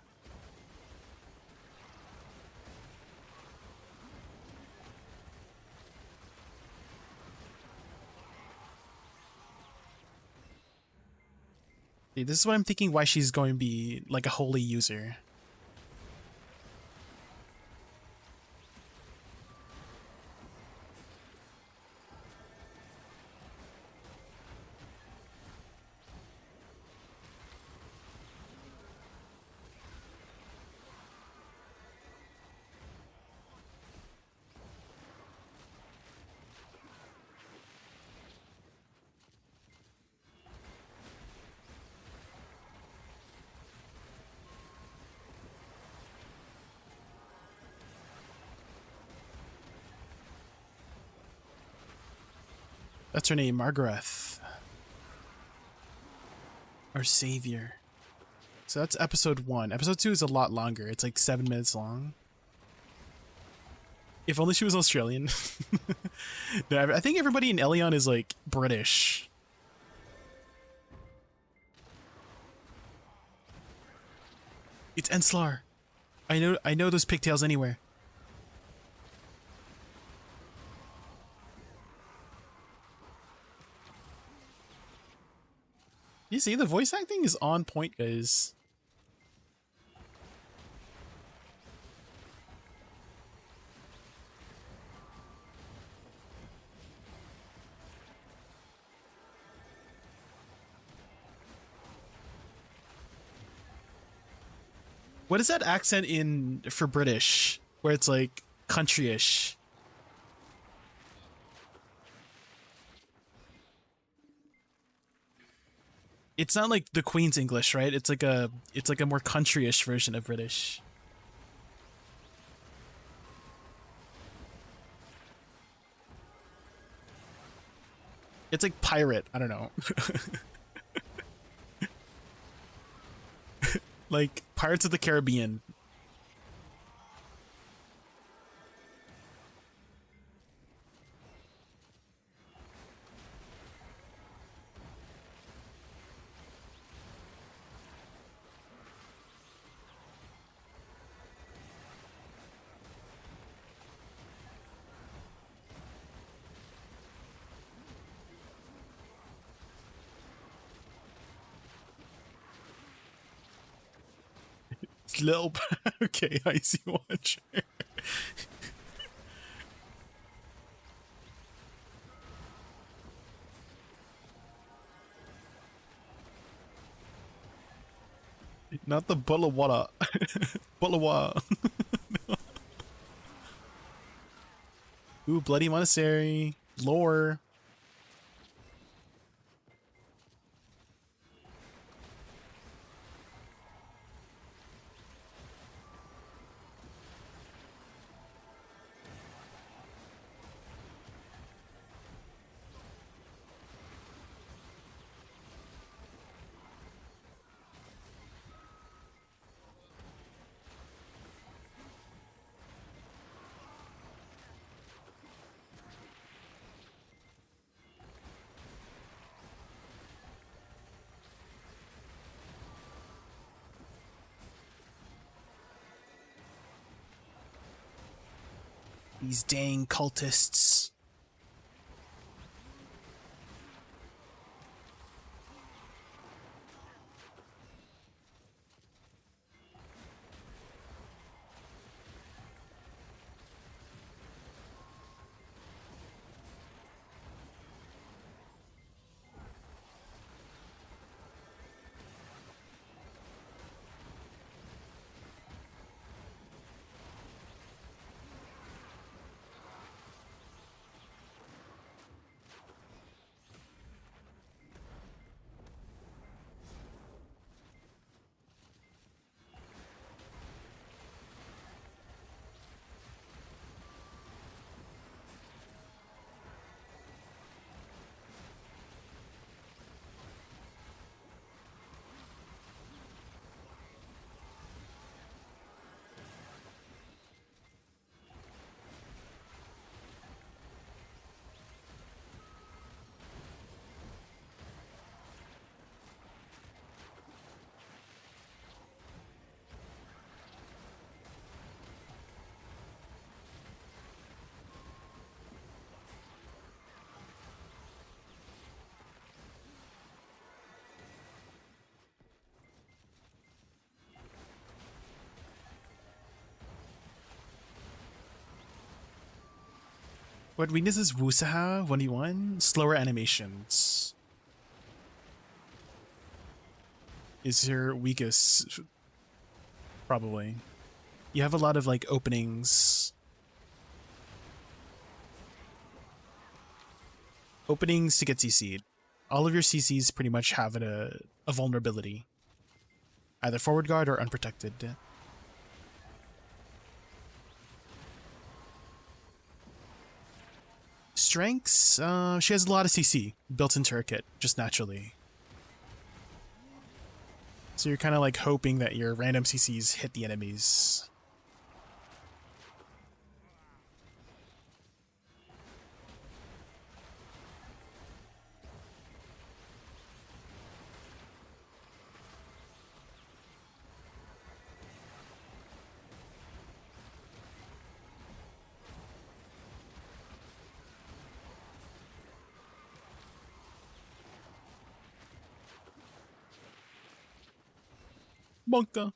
See, this is what I'm thinking why she's going to be like a holy user. That's her name, Margaret. Our savior. So that's episode 1. Episode 2 is a lot longer. It's like 7 minutes long. If only she was Australian. No, I think everybody in Elion is like British. It's Enslar. I know those pigtails anywhere. You see, the voice acting is on point, guys. What is that accent in for British, where it's like country-ish? It's not like the Queen's English, right? It's like a more country-ish version of British. It's like pirate, I don't know. Like Pirates of the Caribbean. Little okay, I see watch. Not the bottle of water. Bottle of water. Ooh, bloody monastery. Lore. These dang cultists. What weaknesses Woosa have? 1v1? Slower animations. Is your weakest, probably. You have a lot of like openings. Openings to get CC'd. All of your CCs pretty much have a vulnerability. Either forward guard or unprotected. Strengths? She has a lot of CC built into her kit, just naturally. So you're kind of like hoping that your random CCs hit the enemies. Bunker.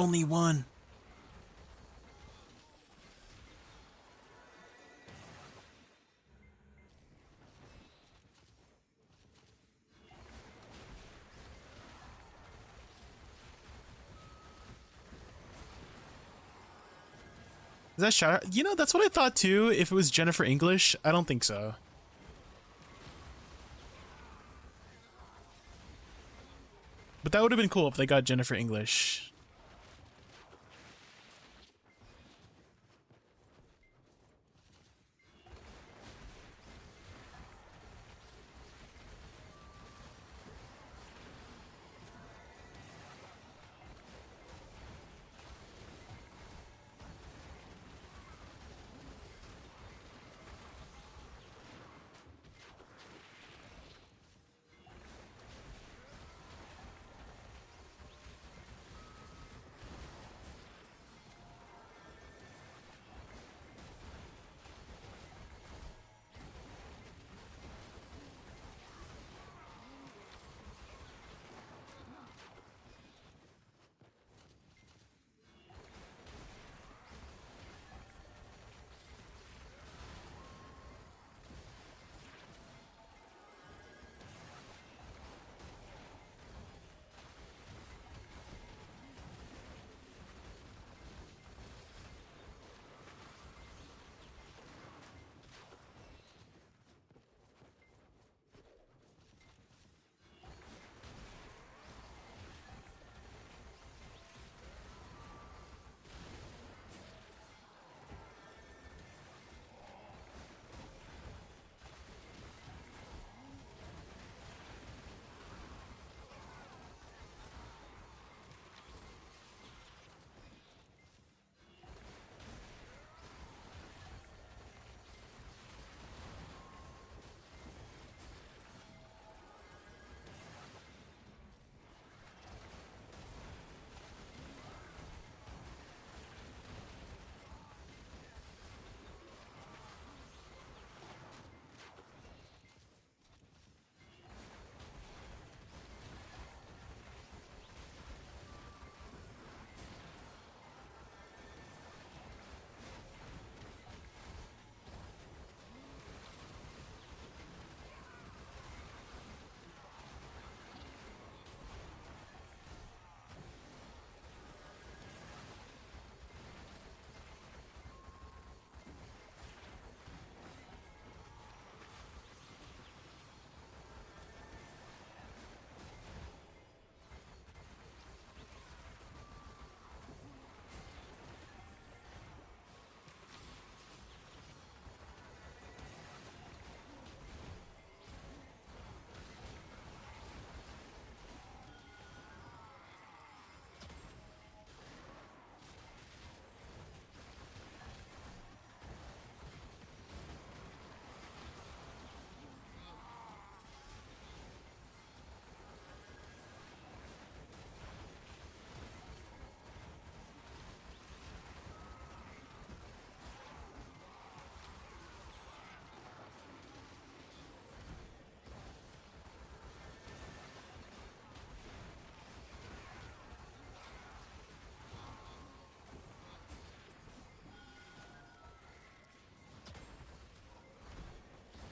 Only one. Is that shout out? You know, that's what I thought too. If it was Jennifer English, I don't think so. But that would have been cool if they got Jennifer English.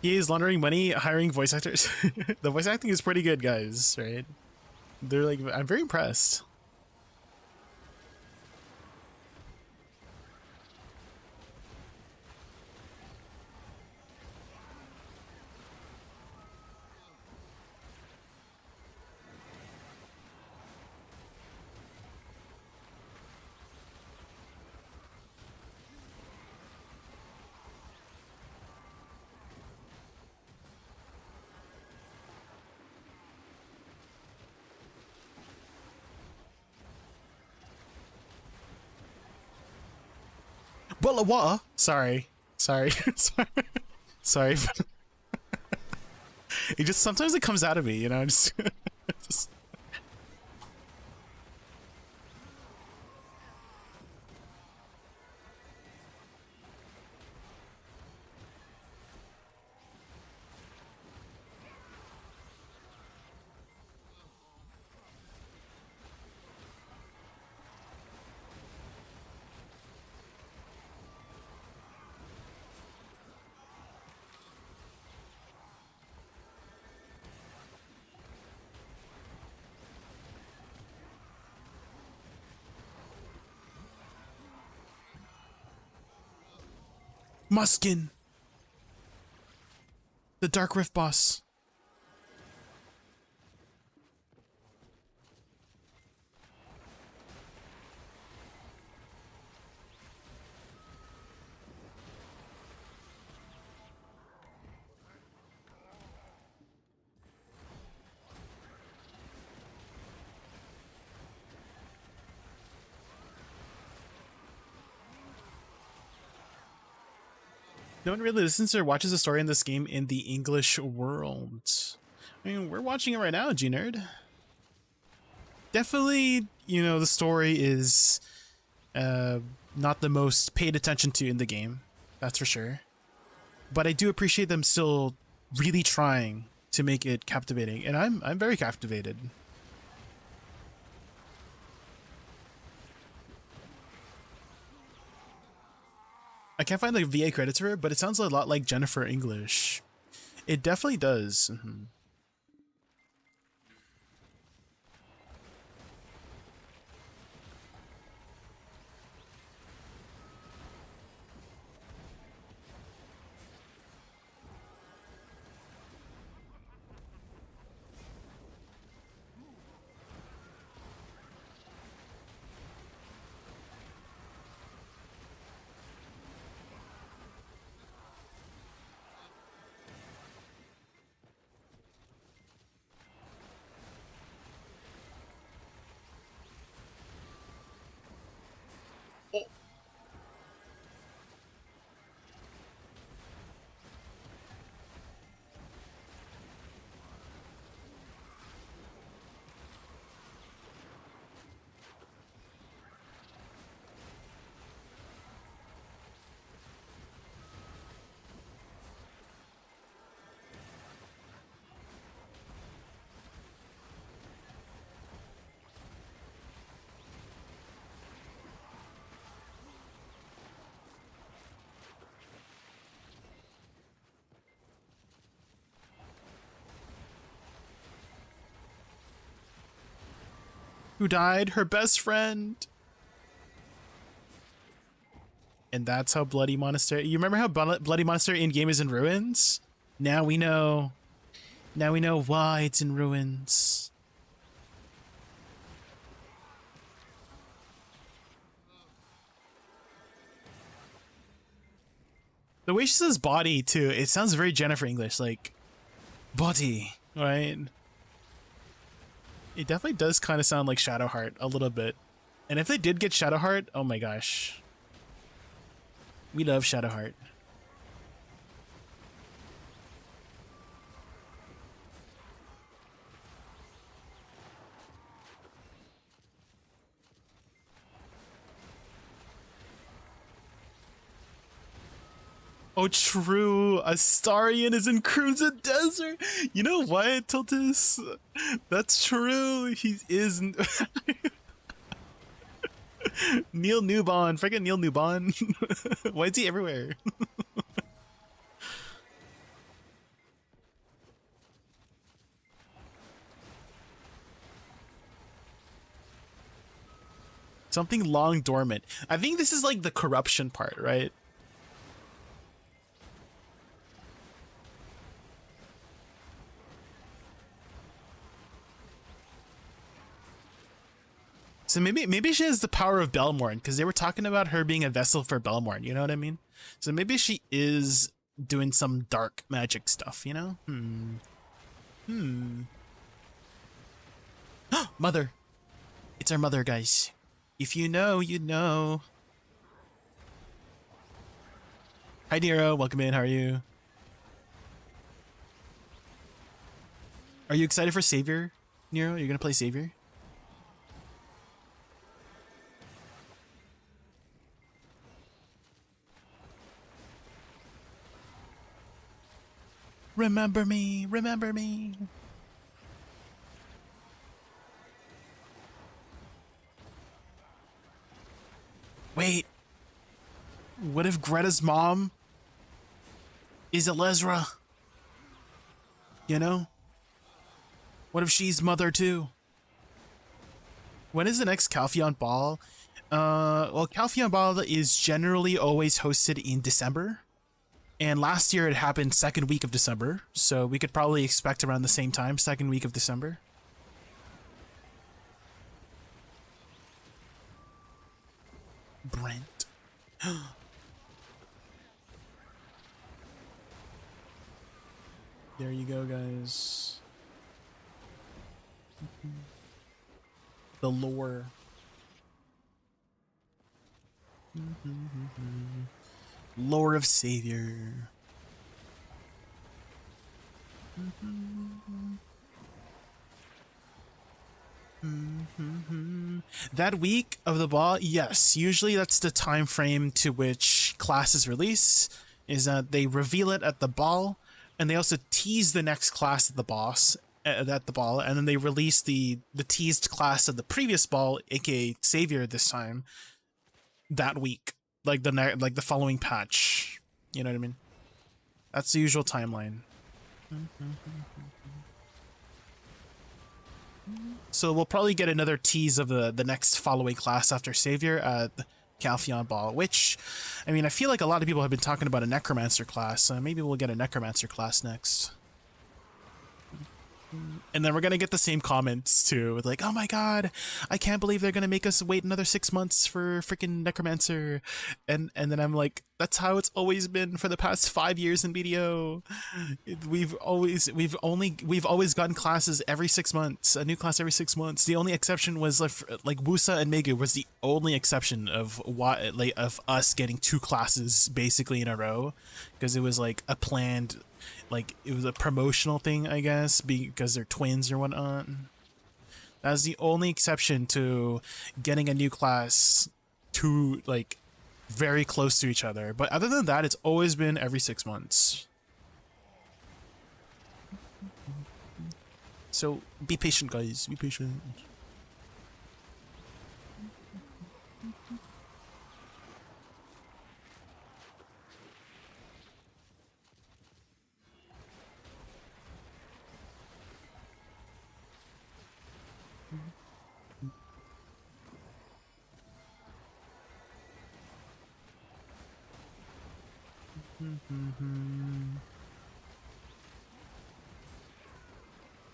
He is laundering money, hiring voice actors. The voice acting is pretty good, guys, right? They're like, I'm very impressed. Well, what? Sorry. Sorry. Sorry. It just, sometimes it comes out of me, you know? Just Muskin, the Dark Rift boss. No one really listens or watches the story in this game in the English world. I mean, we're watching it right now, G-Nerd. Definitely, you know, the story is not the most paid attention to in the game. That's for sure. But I do appreciate them still really trying to make it captivating, and I'm very captivated. I can't find the VA credits for it, but it sounds a lot like Jennifer English. It definitely does. Who died? Her best friend. And that's how Bloody Monastery... You remember how Bloody Monastery in-game is in ruins? Now we know. Now we know why it's in ruins. The way she says body, too, it sounds very Jennifer English, like... Body, right? It definitely does kind of sound like Shadowheart a little bit. And if they did get Shadowheart, oh my gosh. We love Shadowheart. Oh, true. Astarion is in Cruza Desert. You know what, Tiltus? That's true. He is. Neil Newbon. Freaking Neil Newbon. Why is he everywhere? Something long dormant. I think this is like the corruption part, right? So maybe she has the power of Belmorn, because they were talking about her being a vessel for Belmorn, you know what I mean? So maybe she is doing some dark magic stuff, you know? Mother. It's our mother, guys. If you know, you know. Hi, Nero. Welcome in. How are you? Are you excited for Savior, Nero? You're gonna play Savior? Remember me, remember me. Wait. What if Greta's mom is Elezra? You know? What if she's mother too? When is the next Calpheon Ball? Well, Calpheon Ball is generally always hosted in December. And last year it happened second week of December, so we could probably expect around the same time, second week of December. Brent. There you go, guys. The lore. Lore of Savior. That week of the ball, yes, usually that's the time frame to which classes release, is that they reveal it at the ball, and they also tease the next class at the boss at the ball, and then they release the teased class of the previous ball, aka Savior this time, that week. Like the following patch, you know what I mean? That's the usual timeline. So we'll probably get another tease of the next following class after Savior at Calpheon Ball, which, I mean, I feel like a lot of people have been talking about a Necromancer class, so maybe we'll get a Necromancer class next. And then we're gonna get the same comments too, with like, oh my god, I can't believe they're gonna make us wait another 6 months for freaking Necromancer, and then I'm like, that's how it's always been for the past 5 years in BDO. We've always gotten classes every 6 months, a new class every 6 months. The only exception was like Woosa and Megu was the only exception of of us getting 2 classes basically in a row, because it was like a planned. Like, it was a promotional thing, I guess, because they're twins or whatnot. That's the only exception to getting a new class to, like, very close to each other. But other than that, it's always been every 6 months. So, be patient, guys. Be patient.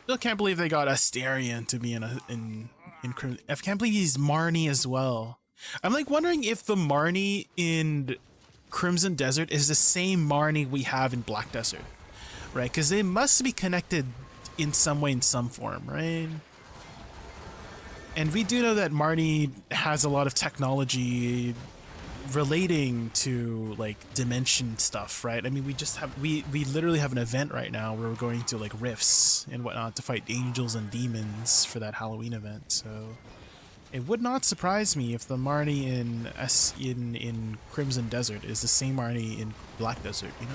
Still can't believe they got Asterion to be in I can't believe he's Marnie as well. I'm like wondering if the Marnie in Crimson Desert is the same Marnie we have in Black Desert, right? Because they must be connected in some way, in some form, right? And we do know that Marnie has a lot of technology relating to like dimension stuff, right? I mean, we literally have an event right now where we're going to like rifts and whatnot to fight angels and demons for that Halloween event. So it would not surprise me if the Marnie in Crimson Desert is the same Marnie in Black Desert, you know?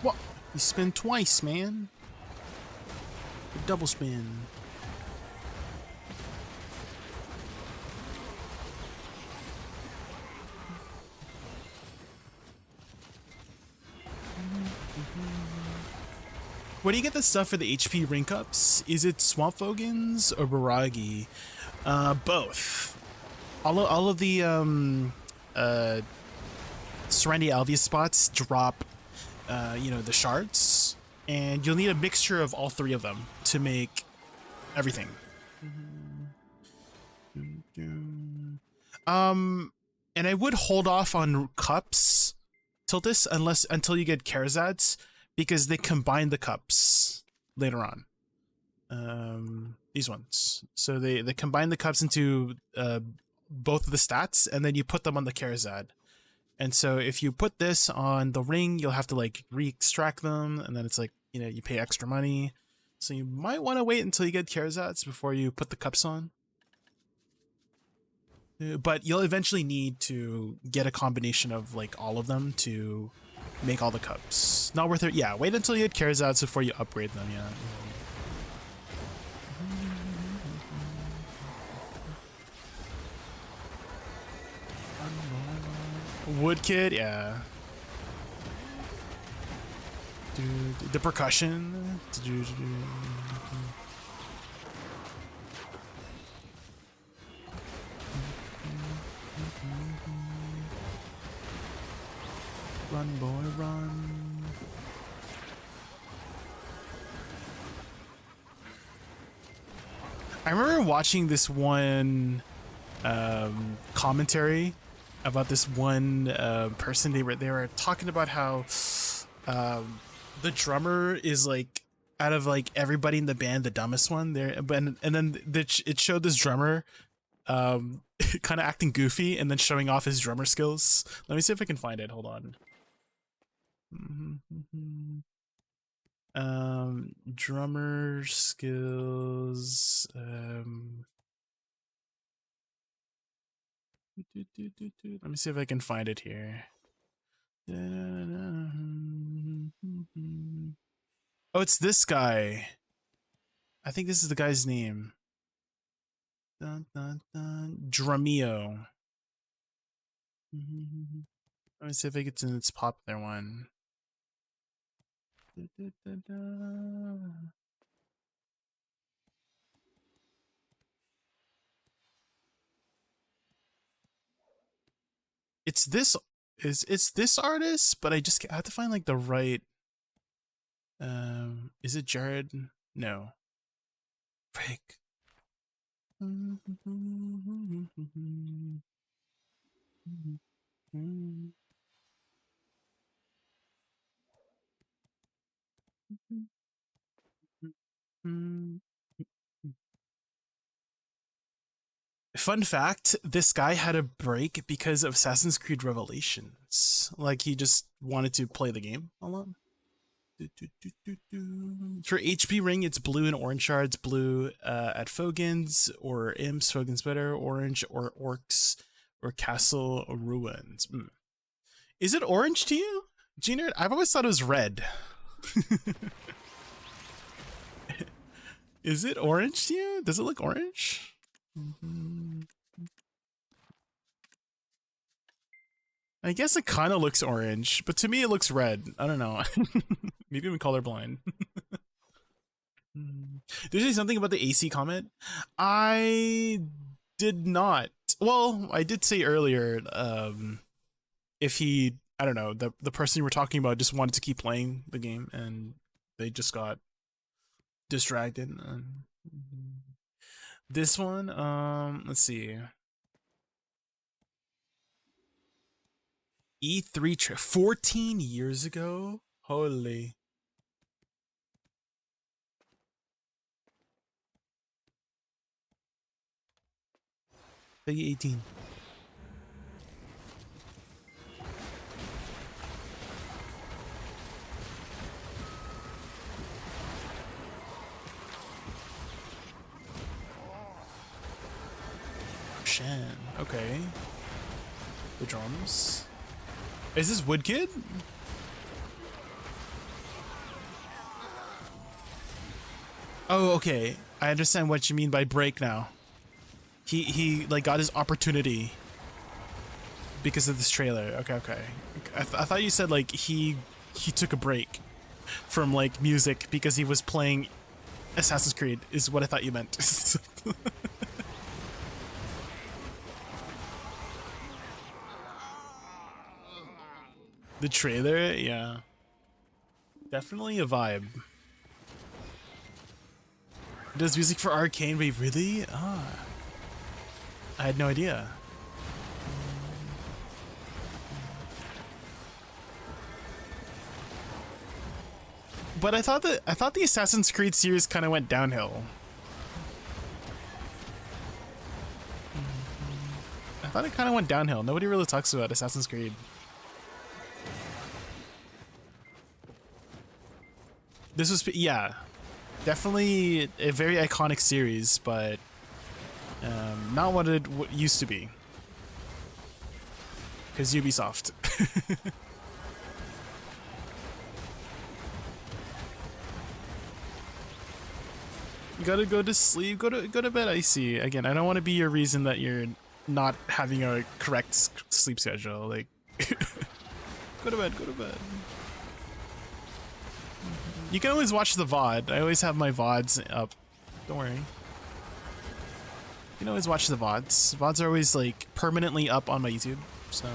What? You spin twice, man. Double spin. Where do you get the stuff for the HP rank ups? Is it Swamp Fogans or Baragi? Both. All of the Serenity Alveus spots drop you know, the shards, and you'll need a mixture of all three of them to make everything. And I would hold off on cups Tiltis until you get Karazads, because they combine the cups later on. These ones. So they combine the cups into both of the stats, and then you put them on the Karazad. And so if you put this on the ring, you'll have to like re-extract them, and then it's like, you know, you pay extra money. So you might want to wait until you get Karazats before you put the cups on. But you'll eventually need to get a combination of like all of them to make all the cups. Not worth it. Yeah, wait until you get Karazats before you upgrade them, yeah. Wood Kid, yeah. Dude, the percussion. Run, boy, run. I remember watching this one commentary about this one person. They were talking about how the drummer is like, out of like everybody in the band, the dumbest one there, and then it showed this drummer kind of acting goofy and then showing off his drummer skills. Let me see if I can find it. Hold on. Drummer skills. Let me see if I can find it here. Oh, it's this guy. I think this is the guy's name. Drumeo. Let me see if it's in its popular one. It's this artist, but I have to find like the right. Is it Jared? No. break. Fun fact, this guy had a break because of Assassin's Creed Revelations. Like, he just wanted to play the game a lot. For HP ring, it's blue and orange shards. Blue at Fogan's or Imps. Fogan's better. Orange or Orcs or Castle Ruins. Is it orange to you, Gina? I've always thought it was red. Is it orange to you? Does it look orange? I guess it kind of looks orange, but to me it looks red. I don't know. Maybe I'm colorblind. Did you say something about the AC comment? I did not. Well, I did say earlier, if he, I don't know, the person you were talking about just wanted to keep playing the game and they just got distracted. This one, let's see. E3 14 years ago? Holy. Peggy 18. Shan. Okay. The drums. Is this Wood Kid? Oh, okay. I understand what you mean by break now. He like got his opportunity because of this trailer. Okay. I thought you said like he took a break from like music because he was playing Assassin's Creed is what I thought you meant. The trailer, yeah. Definitely a vibe. Does music for Arcane? Wait, really? Ah. I had no idea. But I thought the Assassin's Creed series kind of went downhill. I thought it kind of went downhill. Nobody really talks about Assassin's Creed. This was, yeah, definitely a very iconic series, but not what it used to be. Because Ubisoft. You gotta go to sleep. Go to bed, Icy. Again, I don't want to be your reason that you're not having a correct sleep schedule. Like, go to bed. Go to bed. You can always watch the VOD. I always have my VODs up. Don't worry. You can always watch the VODs. VODs are always like permanently up on my YouTube, so.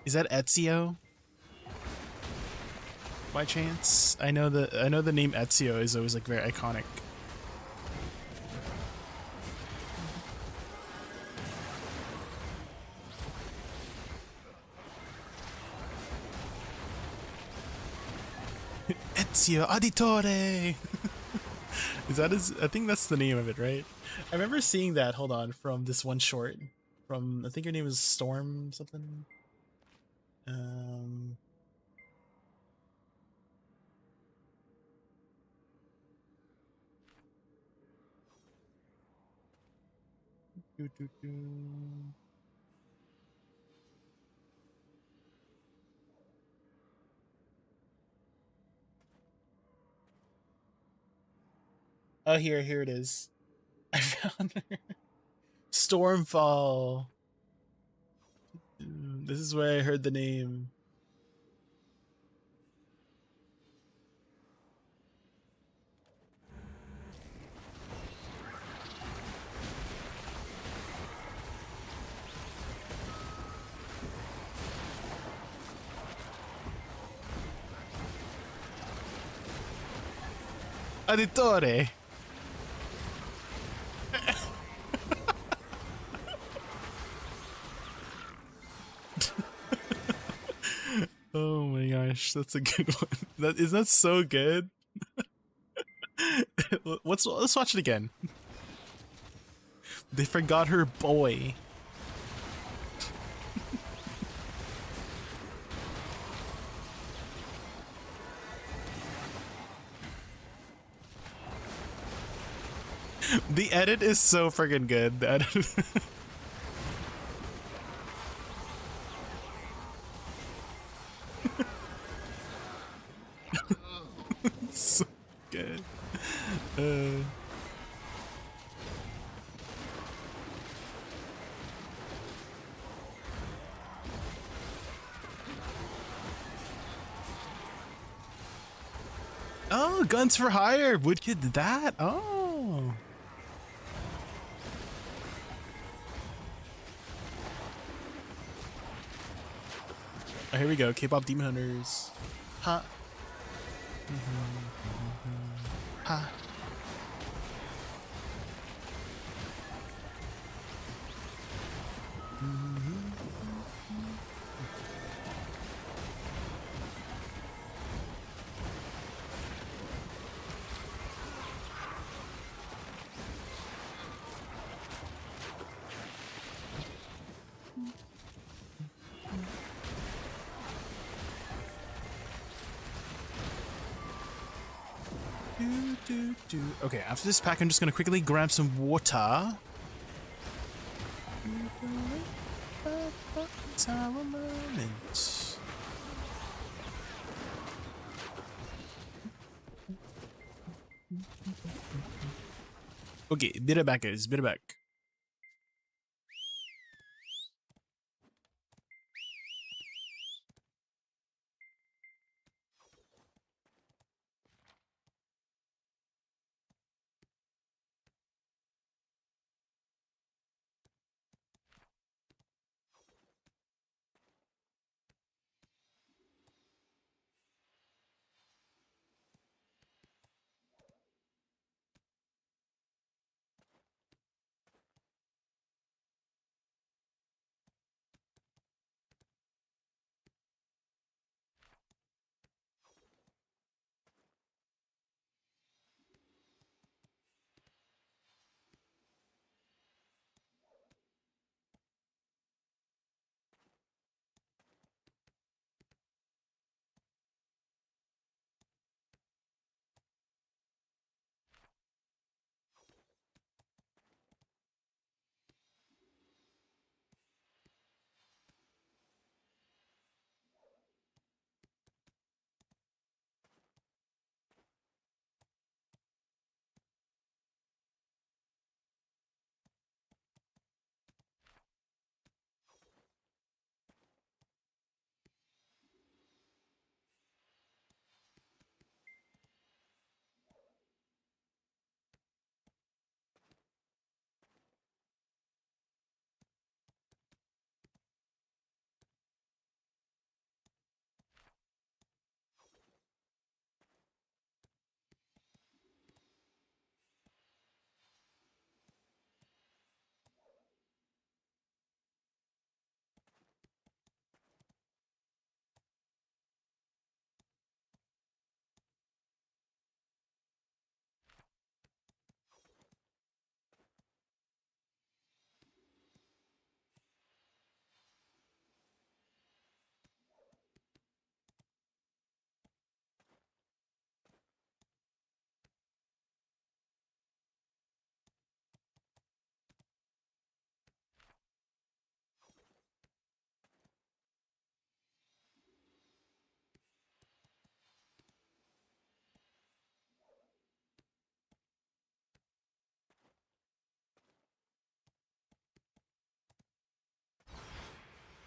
Is that Ezio? By chance? I know the name Ezio is always like very iconic. Ezio Auditore. Is that his? I think that's the name of it, right? I remember seeing that. Hold on, from this one short. From I think her name was Storm something. Oh, here it is. I found her. Stormfall. This is where I heard the name. Aditore. Oh my gosh, that's a good one. That so good. Let's watch it again. They forgot her boy. The edit is so freaking good. The edit. So good. Oh, Guns for Hire. Woodkid did that. Oh. Oh, here we go. K-pop Demon Hunters. Ha. Ha. Okay, after this pack, I'm just gonna quickly grab some water. It's our moment. Okay, bit it back, guys. Bit it back.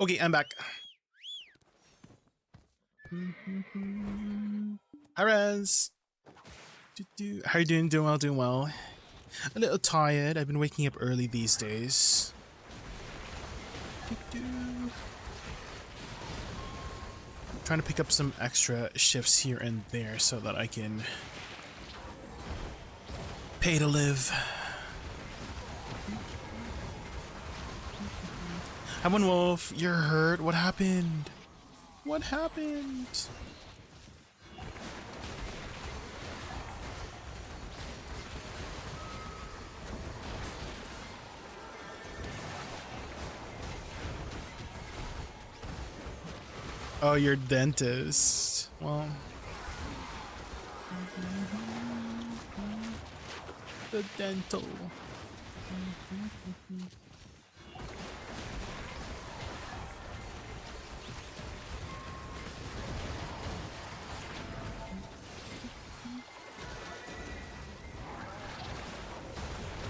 Okay, I'm back. Hi, Rez. How you doing? Doing well, doing well. A little tired. I've been waking up early these days. Trying to pick up some extra shifts here and there so that I can pay to live. Hi, One Wolf. You're hurt. What happened? What happened? Oh, your dentist. Well, the dental.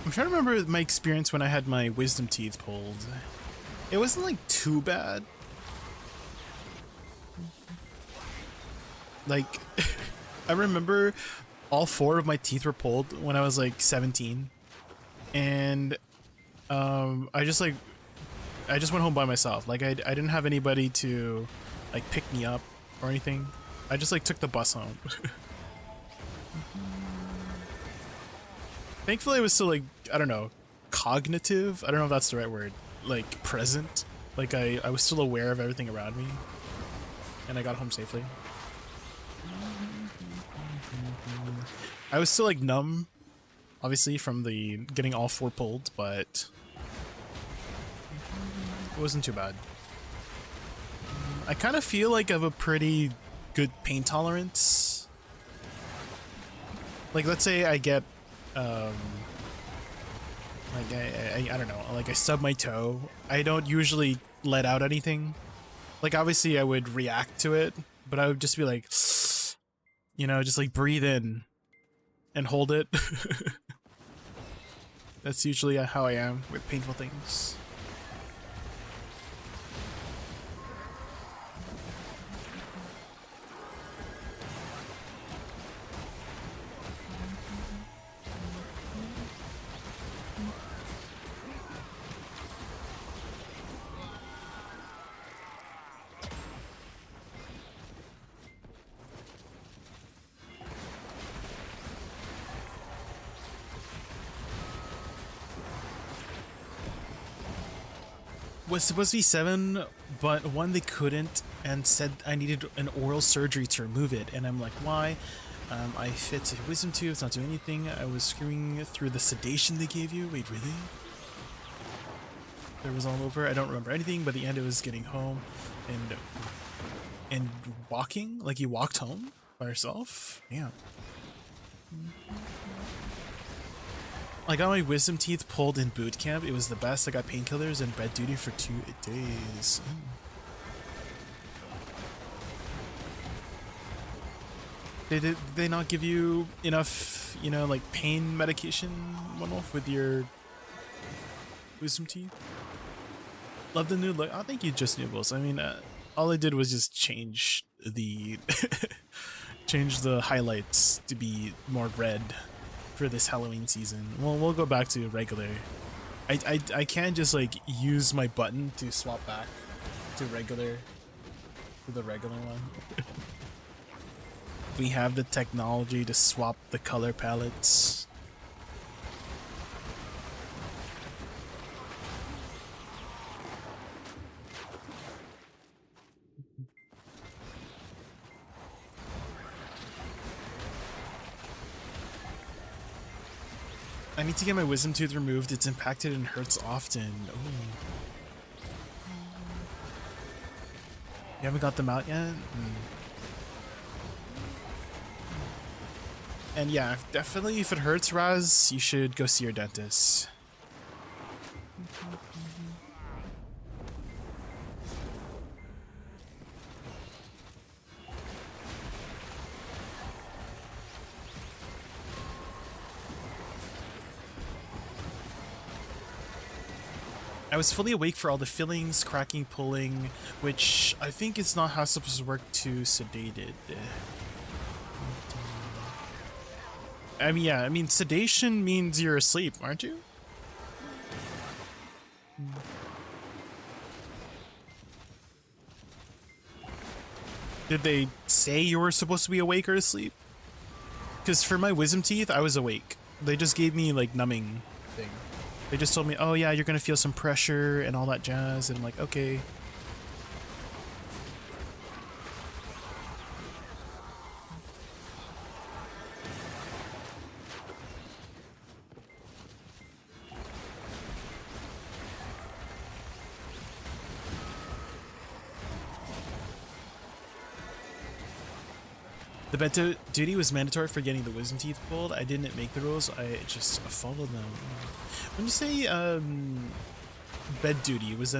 I'm trying to remember my experience when I had my wisdom teeth pulled. It wasn't like too bad. Like, I remember all 4 of my teeth were pulled when I was like 17, and I just went home by myself. Like I didn't have anybody to like pick me up or anything. I just like took the bus home. Thankfully, I was still like, I don't know, cognitive. I don't know if that's the right word. Like present. Like I was still aware of everything around me, and I got home safely. I was still like numb, obviously, from the getting all 4 pulled, but it wasn't too bad. I kind of feel like I have a pretty good pain tolerance. Like, let's say I get, like I don't know, like I stub my toe. I don't usually let out anything. Like, obviously I would react to it, but I would just be like, you know, just like breathe in and hold it. That's usually how I am with painful things. Was supposed to be 7, but one they couldn't and said I needed an oral surgery to remove it, and I'm like, why? I fit a wisdom tooth, it's not doing anything. I was screaming through the sedation they gave you. Wait, really? It was all over. I don't remember anything, but at the end it was getting home and walking. Like, you walked home by yourself? Yeah. I got my wisdom teeth pulled in boot camp. It was the best. I got painkillers and bed duty for 2 days. Did they not give you enough, you know, like pain medication, One Wolf, with your wisdom teeth? Love the new look. I think you just noodles. I mean, all I did was just change the change the highlights to be more red for this Halloween season. Well, we'll go back to regular. I can't just like use my button to swap back to regular, to the regular one. We have the technology to swap the color palettes. I need to get my wisdom tooth removed. It's impacted and hurts often. Ooh. You haven't got them out yet? And yeah, definitely if it hurts, Raz, you should go see your dentist. I was fully awake for all the fillings, cracking, pulling, which I think is not how it's supposed to work to sedated. I mean, yeah, I mean, sedation means you're asleep, aren't you? Did they say you were supposed to be awake or asleep? Because for my wisdom teeth, I was awake. They just gave me, like, numbing thing. They just told me, oh yeah, you're gonna feel some pressure and all that jazz, and I'm like, okay. The bed duty was mandatory for getting the wisdom teeth pulled. I didn't make the rules, I just followed them. When you say bed duty, what does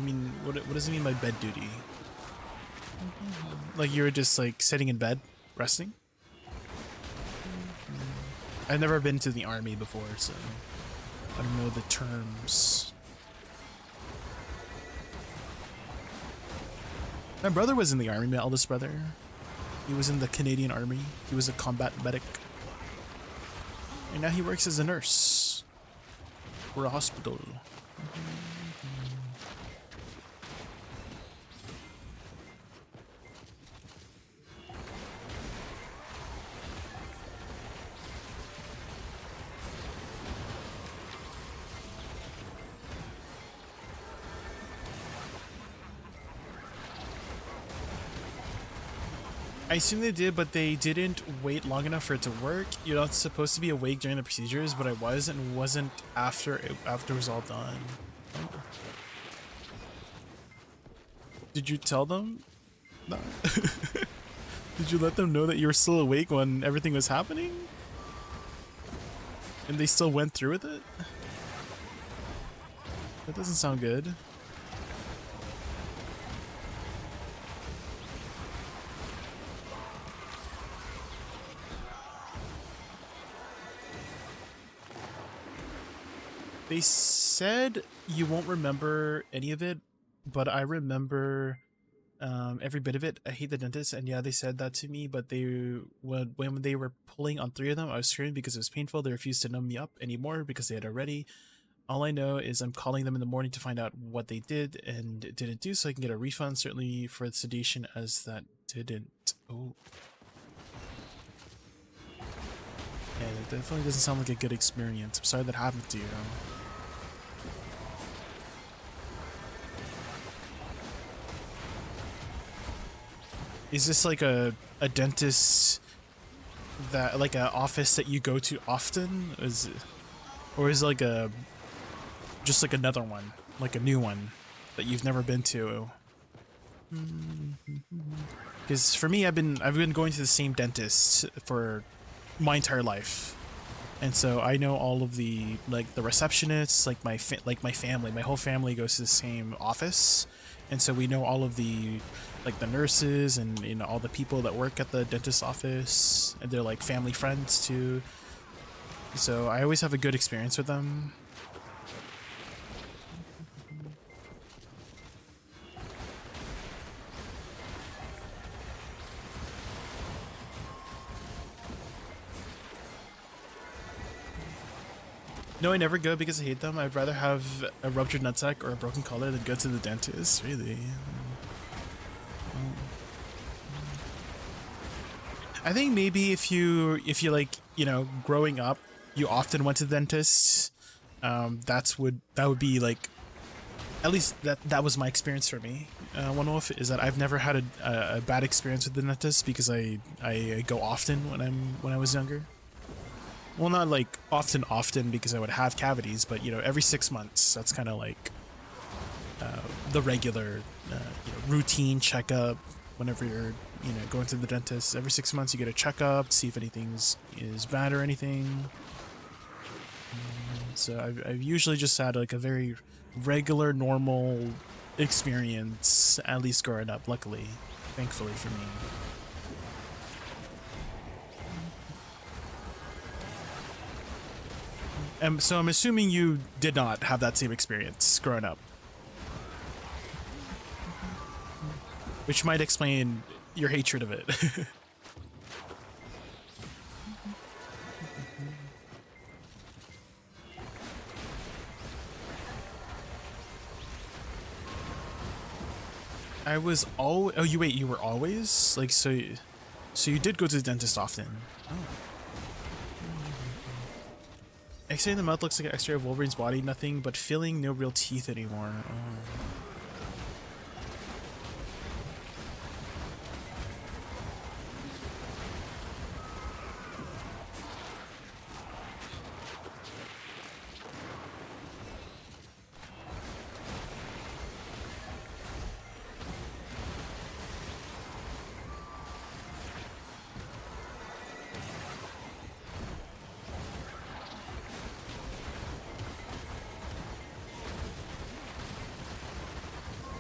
it mean by bed duty? Like you were just like sitting in bed, resting? I've never been to the army before, so I don't know the terms. My brother was in the army, my eldest brother. He was in the Canadian Army. He was a combat medic. And now he works as a nurse for a hospital. I assume they did, but they didn't wait long enough for it to work. You're not supposed to be awake during the procedures, but I was, and wasn't after it was all done. Oh. Did you tell them? No. Did you let them know that you were still awake when everything was happening? And they still went through with it? That doesn't sound good. They said you won't remember any of it, but I remember every bit of it. I hate the dentist, and yeah, they said that to me, but when they were pulling on 3 of them, I was screaming because it was painful. They refused to numb me up anymore because they had already. All I know is I'm calling them in the morning to find out what they did and didn't do so I can get a refund, certainly for the sedation, as that didn't. Oh. Yeah, it definitely doesn't sound like a good experience. I'm sorry that happened to you. Is this like a dentist that, like an office that you go to often? Or is it like just like another one, like a new one that you've never been to? Because for me, I've been going to the same dentist for my entire life, and so I know all of the the receptionists, my family, my whole family goes to the same office, and so we know all of the the nurses and all the people that work at the dentist's office, and they're like family friends too. So I always have a good experience with them. No, I never go because I hate them. I'd rather have a ruptured nutsack or a broken collar than go to the dentist, really. I think maybe if you growing up, you often went to the dentist, that would be like, at least that was my experience for me. One off is that I've never had a bad experience with the dentist because I go often when I was younger. Well, not like often because I would have cavities, but every 6 months. That's kind of like the regular routine checkup. Whenever you're going to the dentist, every 6 months you get a checkup to see if anything's is bad or anything. So I've usually just had like a very regular, normal experience, at least growing up. Luckily, thankfully for me. So I'm assuming you did not have that same experience growing up. which might explain your hatred of it. I was oh you were always like so you did go to the dentist often. Oh. X-ray in the mouth looks like an X-ray of Wolverine's body, nothing but filling, no real teeth anymore. Oh.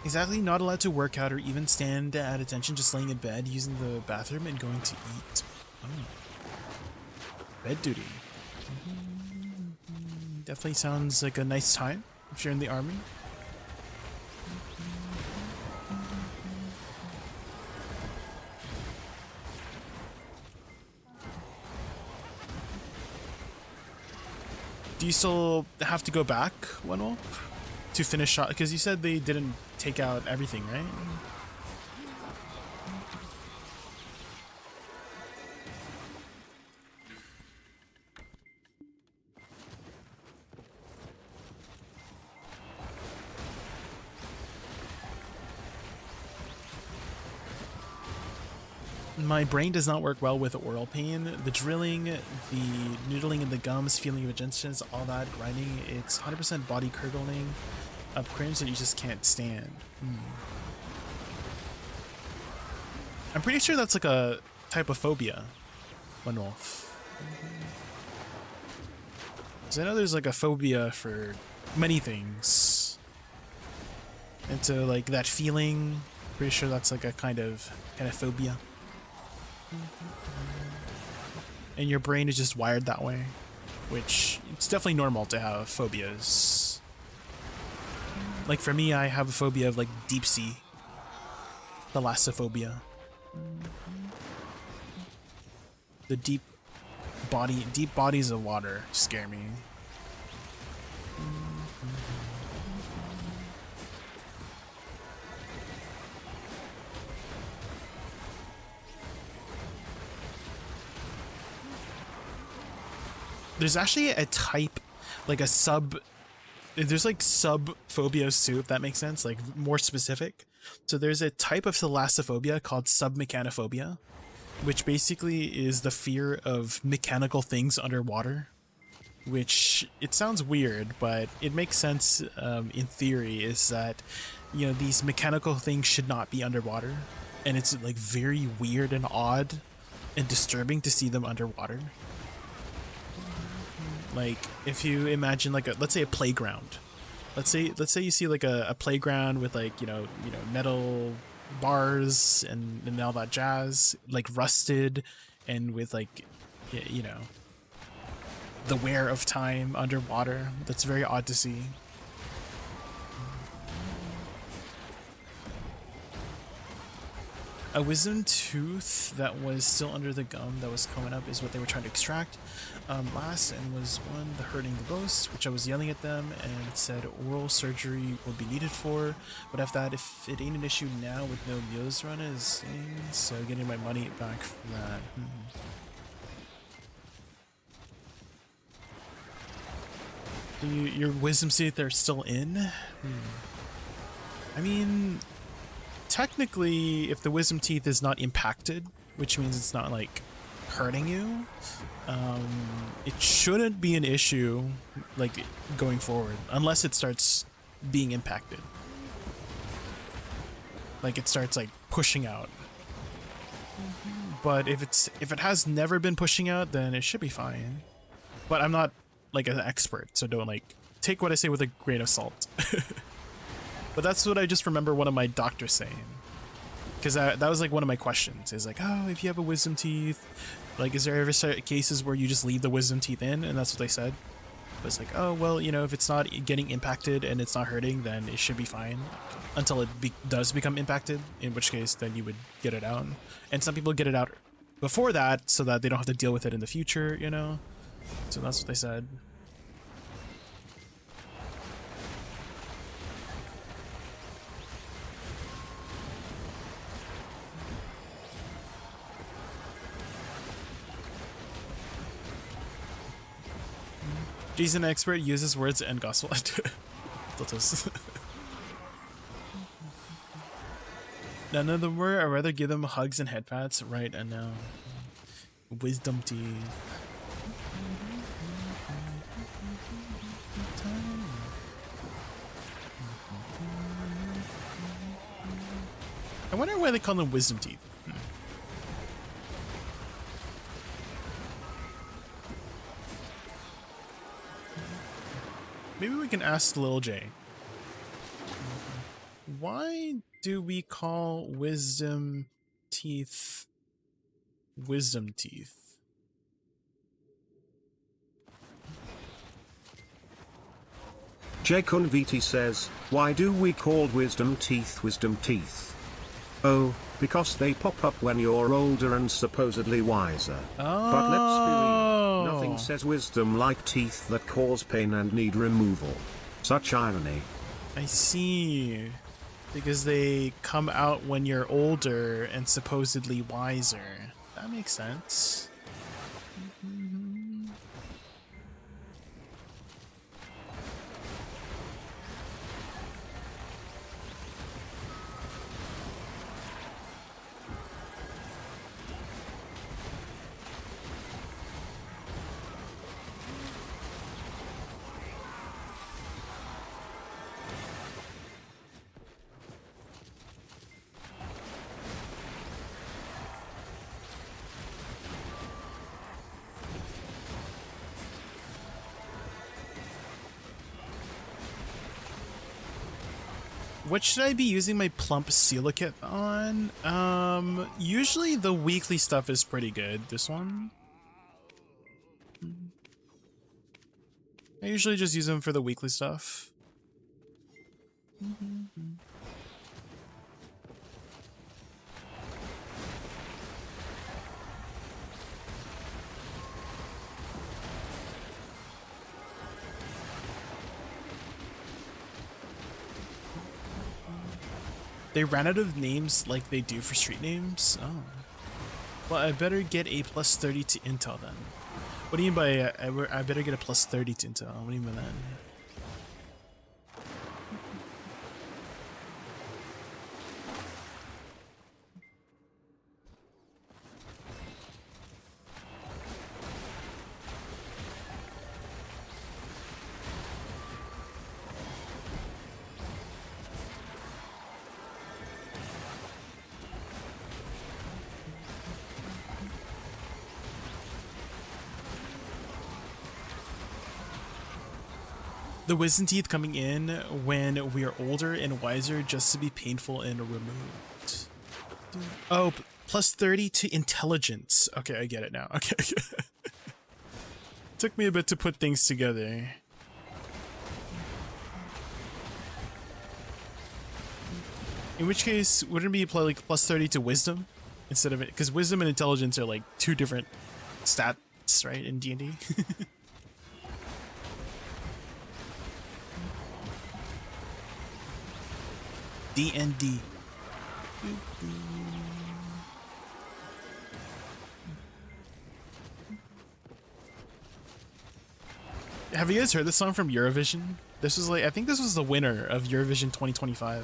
Exactly, not allowed to work out or even stand at attention, just laying in bed, using the bathroom, and going to eat. Oh. Bed duty. Definitely sounds like a nice time if you're in the army. Do you still have to go back, One Wolf, to finish shot? Because you said they didn't take out everything, right? My brain does not work well with oral pain. The drilling, the noodling in the gums, feeling of ingestions, all that grinding, it's 100% body curdling up cringe that you just can't stand. I'm pretty sure that's like a type of phobia, One Wolf. Because I know there's like a phobia for many things. And so like that feeling, pretty sure that's like a kind of phobia. And your brain is just wired that way, which it's definitely normal to have phobias. Like for me, I have a phobia of like deep sea, thalassophobia. The deep bodies of water scare me. There's actually a type, like a sub, there's like sub phobias too, if that makes sense, like more specific. So there's a type of thalassophobia called submechanophobia, which basically is the fear of mechanical things underwater, which it sounds weird, but it makes sense in theory, is that, you know, these mechanical things should not be underwater. And it's like very weird and odd and disturbing to see them underwater. Like if you imagine like let's say a playground. Let's say you see like a playground with like, you know, metal bars and all that jazz, like rusted and with like, you know, the wear of time underwater. That's very odd to see. A wisdom tooth that was still under the gum that was coming up is what they were trying to extract last, and was one the hurting the most, which I was yelling at them and it said oral surgery will be needed for, but if it ain't an issue now with no meals run is so getting my money back from that. So your wisdom teeth are still in? I mean, technically, if the wisdom teeth is not impacted, which means it's not like hurting you, it shouldn't be an issue like going forward, unless it starts being impacted. Like it starts like pushing out. But if it has never been pushing out, then it should be fine. But I'm not like an expert, so don't like take what I say with a grain of salt. But that's what I just remember one of my doctors saying. Because that was like one of my questions. Is like, oh, if you have a wisdom teeth, like, is there ever cases where you just leave the wisdom teeth in? And that's what they said. But it's like, oh, well, you know, if it's not getting impacted and it's not hurting, then it should be fine until it does become impacted, in which case then you would get it out. And some people get it out before that so that they don't have to deal with it in the future, you know? So that's what they said. Jason Expert uses words and gospel. None of them were. I'd rather give them hugs and head pats. Right, and now. Wisdom teeth. I wonder why they call them wisdom teeth. Maybe we can ask Lil J. Why do we call wisdom teeth wisdom teeth? JaykunVT says, why do we call wisdom teeth? Oh, because they pop up when you're older and supposedly wiser. Oh. But let's be real, nothing says wisdom like teeth that cause pain and need removal. Such irony. I see. Because they come out when you're older and supposedly wiser. That makes sense. What should I be using my plump silicate on? Usually the weekly stuff is pretty good. This one? I usually just use them for the weekly stuff. They ran out of names like they do for street names? Oh. Well, I better get a plus 30 to Intel then. What do you mean by I better get a plus 30 to Intel? What do you mean by that? The wisdom teeth coming in when we are older and wiser just to be painful and removed. Oh, plus 30 to intelligence. Okay, I get it now. Okay. Took me a bit to put things together. In which case, wouldn't it be like plus 30 to wisdom instead of it? Because wisdom and intelligence are like two different stats, right, in D&D? D&D. Have you guys heard this song from Eurovision? This was like, I think this was the winner of Eurovision 2025.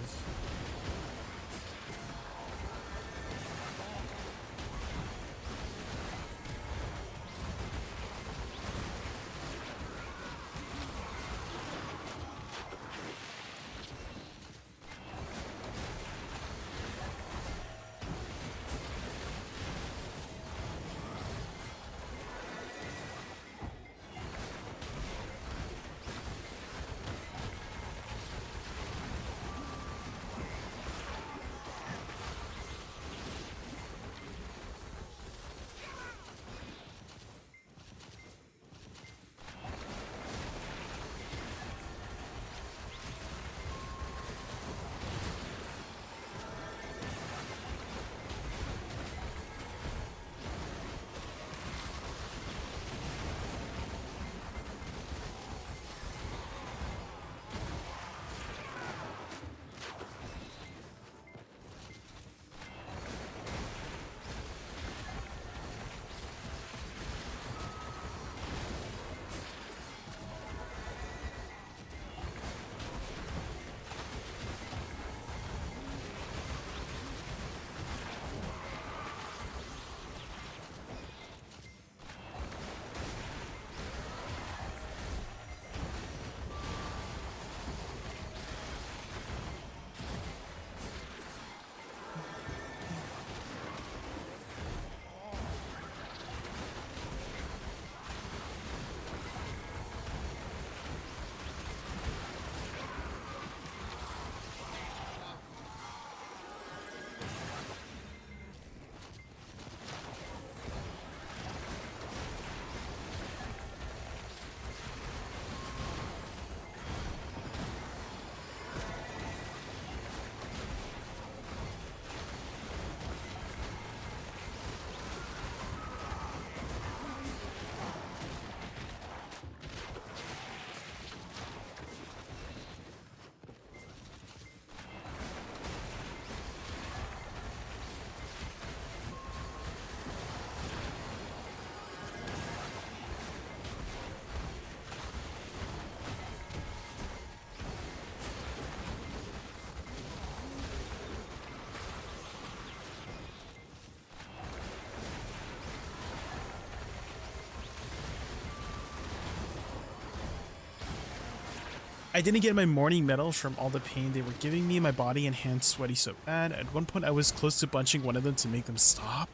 I didn't get my morning medal from all the pain they were giving me. My body and hands sweaty so bad. At one point, I was close to punching one of them to make them stop.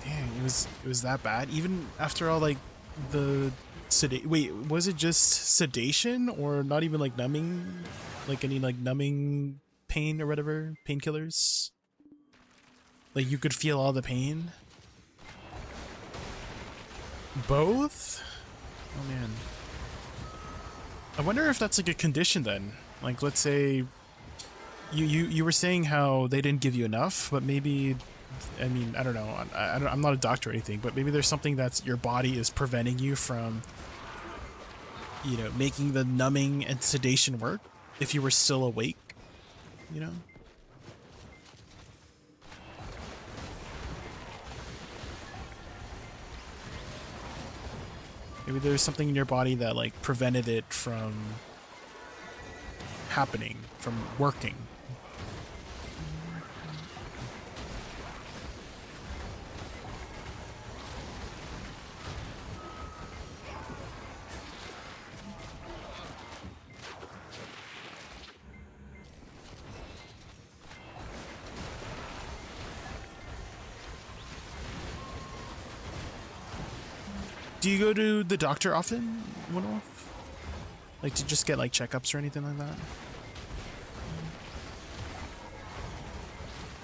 Dang, it was that bad. Even after all, like, the wait, was it just sedation or not even like numbing, like any like numbing pain or whatever, painkillers? Like you could feel all the pain. Both? Oh man. I wonder if that's like a condition then. Like, let's say you were saying how they didn't give you enough, but maybe, I mean, I don't know. I'm not a doctor or anything, but maybe there's something that's your body is preventing you from, you know, making the numbing and sedation work if you were still awake, you know? Maybe there's something in your body that like prevented it from happening, from working. Do you go to the doctor often, Winolf? Like to just get like checkups or anything like that?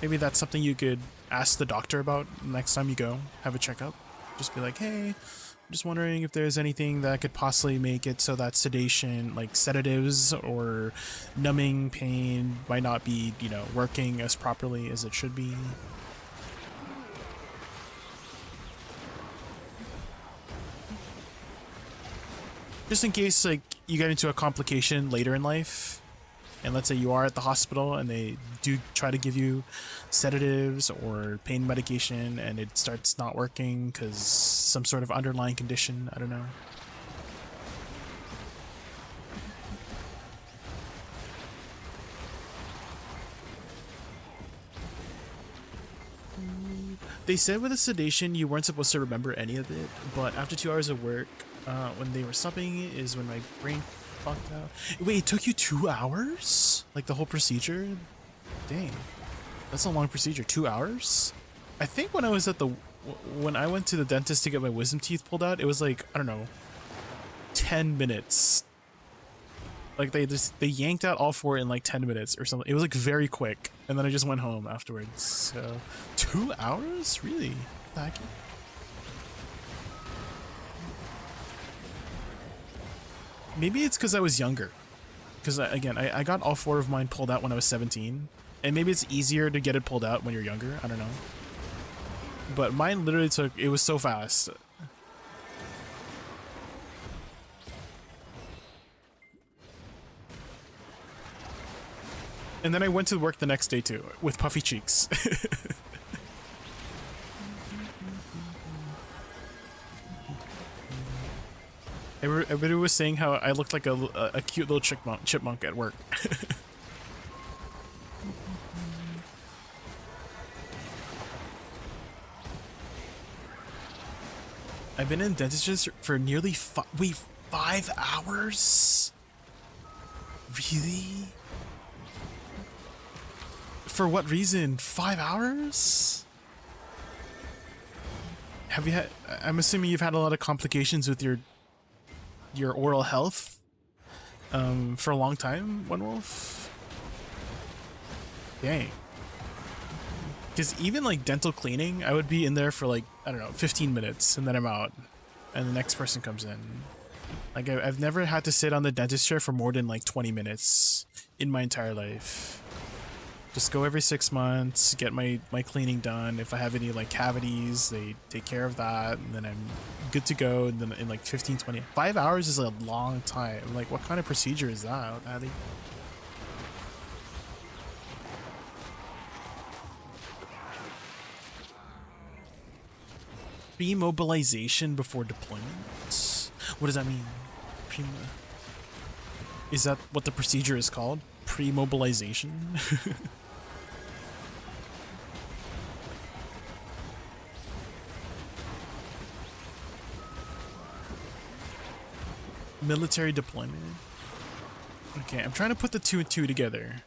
Maybe that's something you could ask the doctor about next time you go have a checkup. Just be like, hey, I'm just wondering if there's anything that could possibly make it so that sedation, like sedatives or numbing pain might not be, you know, working as properly as it should be. Just in case, like, you get into a complication later in life, and let's say you are at the hospital and they do try to give you sedatives or pain medication and it starts not working because some sort of underlying condition, I don't know. They said with a sedation you weren't supposed to remember any of it, but after 2 hours of work, when they were stopping is when my brain fucked out. Wait, it took you 2 hours? Like the whole procedure? Dang. That's a long procedure. 2 hours? I think when I was at when I went to the dentist to get my wisdom teeth pulled out, it was like, I don't know, 10 minutes. Like they yanked out all four in like 10 minutes or something. It was like very quick. And then I just went home afterwards. So 2 hours? Really? Tacky? Maybe it's because I was younger. Because, again, I got all four of mine pulled out when I was 17. And maybe it's easier to get it pulled out when you're younger. I don't know. But mine literally took... It was so fast. And then I went to work the next day, too. With puffy cheeks. Everybody was saying how I looked like a cute little chipmunk at work. I've been in dentistry for nearly 5 hours? Really? For what reason? 5 hours? Have you had... I'm assuming you've had a lot of complications with your oral health for a long time, One Wolf? Dang. Because even like dental cleaning, I would be in there for like, I don't know, 15 minutes and then I'm out and the next person comes in. Like I've never had to sit on the dentist chair for more than like 20 minutes in my entire life. Just go every 6 months, get my cleaning done. If I have any like cavities, they take care of that, and then I'm good to go. And then in like 15, 20, 5 hours is a long time. Like, what kind of procedure is that, Addy? Pre-mobilization before deployment? What does that mean? Is that what the procedure is called? Pre-mobilization? Military deployment. Okay, I'm trying to put the 2 and 2 together.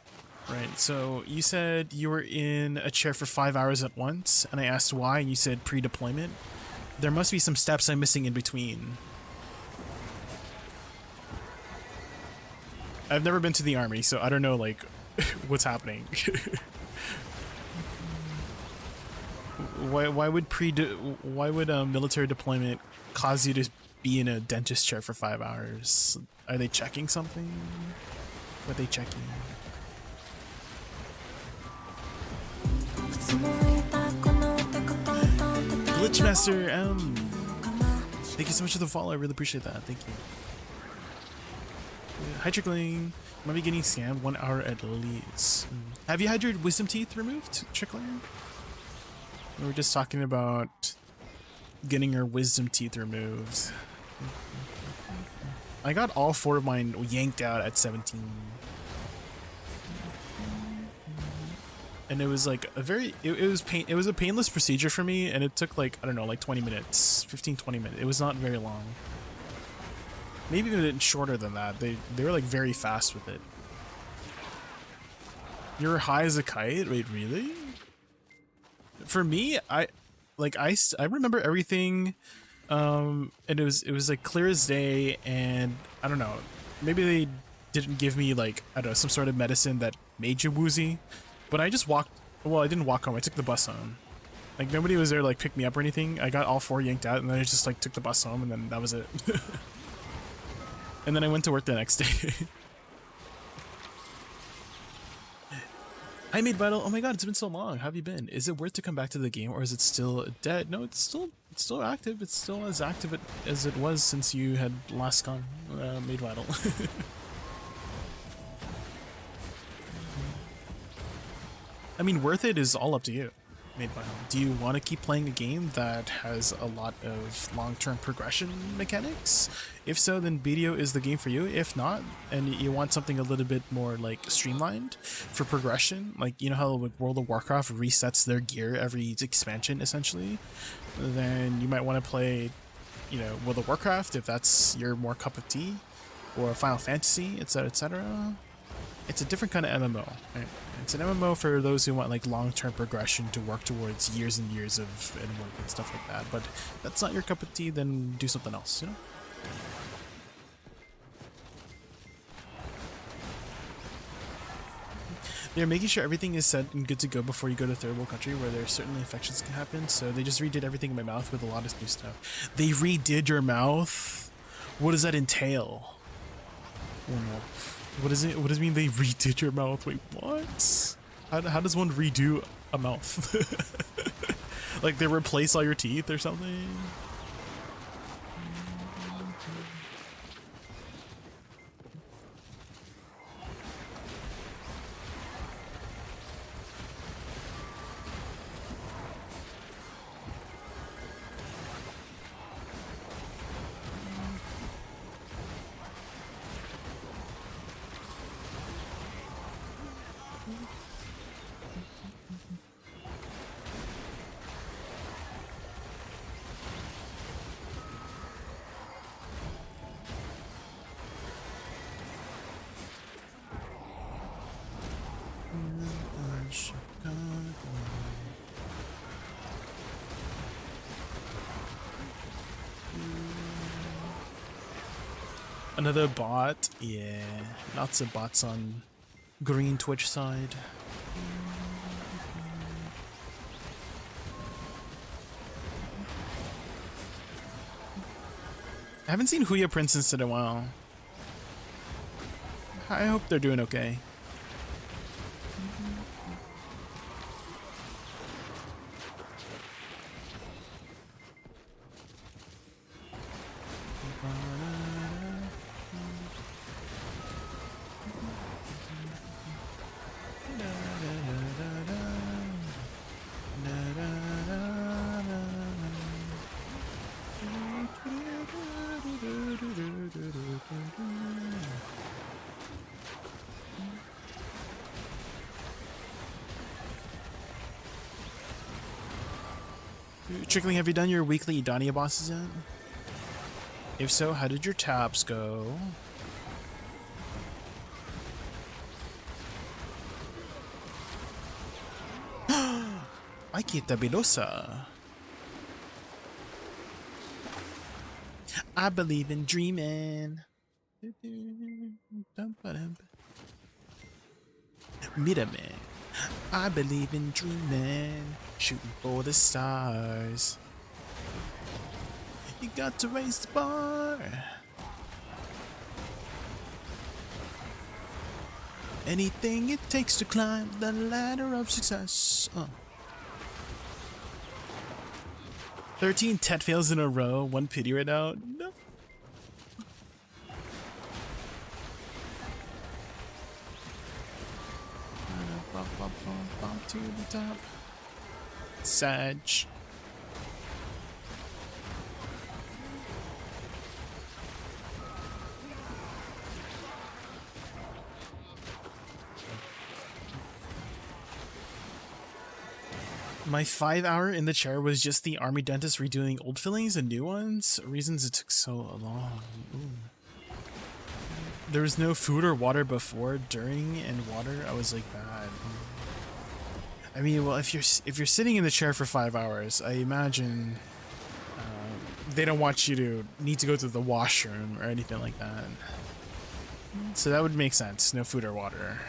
Right, so you said you were in a chair for 5 hours at once, and I asked why, and you said pre-deployment. There must be some steps I'm missing in between. I've never been to the army, so I don't know, like, what's happening. Why would military deployment cause you to be in a dentist chair for 5 hours? Are they checking something? What are they checking? Glitchmaster M. Thank you so much for the follow. I really appreciate that. Thank you. Hi Trickling. Might be getting scammed 1 hour at least. Have you had your wisdom teeth removed, Trickling? We were just talking about getting your wisdom teeth removed. I got all 4 of mine yanked out at 17. And it was like a very, it was a painless procedure for me, and it took like, I don't know, like 20 minutes, 15-20 minutes. It was not very long. Maybe even shorter than that. They were like very fast with it. You're high as a kite? Wait, really? For me, I remember everything, and it was like clear as day, and I don't know, maybe they didn't give me like, I don't know, some sort of medicine that made you woozy, but I just walked, well, I didn't walk home, I took the bus home. Like nobody was there to like pick me up or anything. I got all 4 yanked out, and then I just like took the bus home, and then that was it. And then I went to work the next day. Hi Made Vital, oh my god, it's been so long. How have you been? Is it worth to come back to the game, or is it still dead? No, it's still active. It's still as active as it was since you had last come, Made Vital. I mean, worth it is all up to you, Made Vital. Do you want to keep playing a game that has a lot of long-term progression mechanics? If so, then BDO is the game for you. If not, and you want something a little bit more like streamlined for progression, like you know how like World of Warcraft resets their gear every expansion essentially, then you might want to play, you know, World of Warcraft if that's your more cup of tea, or Final Fantasy, etc., etc. It's a different kind of MMO. Right? It's an MMO for those who want like long-term progression to work towards years and years of work and stuff like that. But if that's not your cup of tea, then do something else, you know? They're making sure everything is set and good to go before you go to third world country where there certainly infections can happen. So they just redid everything in my mouth with a lot of new stuff. They redid your mouth? What does that entail? What does it mean they redid your mouth? Wait, what? How does one redo a mouth? Like they replace all your teeth or something? Another bot? Yeah, lots of bots on green Twitch side. I haven't seen Huya Princess in a while. I hope they're doing okay. Trickling, have you done your weekly Idania bosses yet? If so, how did your taps go? I get the Dosa. I believe in dreaming. Midman. I believe in dreaming. Shooting for the stars. You got to raise the bar. Anything it takes to climb the ladder of success. 13 Tet fails in a row. One pity right now. No. Bump to the top. Sag. My 5 hour in the chair was just the army dentist redoing old fillings and new ones. Reasons it took so long. Ooh. There was no food or water before, during, and water. I was like bad. I mean, well, if you're sitting in the chair for 5 hours, I imagine they don't want you to need to go to the washroom or anything like that. So that would make sense. No food or water.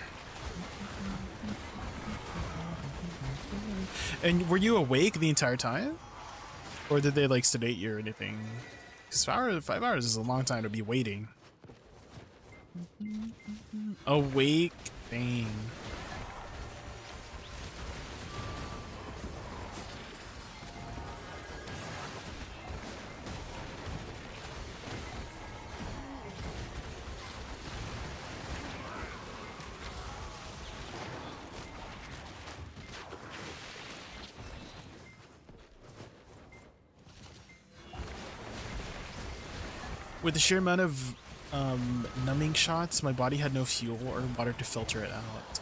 And were you awake the entire time? Or did they like sedate you or anything? Because 5 hours is a long time to be waiting. Awake? Dang. With the sheer amount of numbing shots, my body had no fuel or water to filter it out.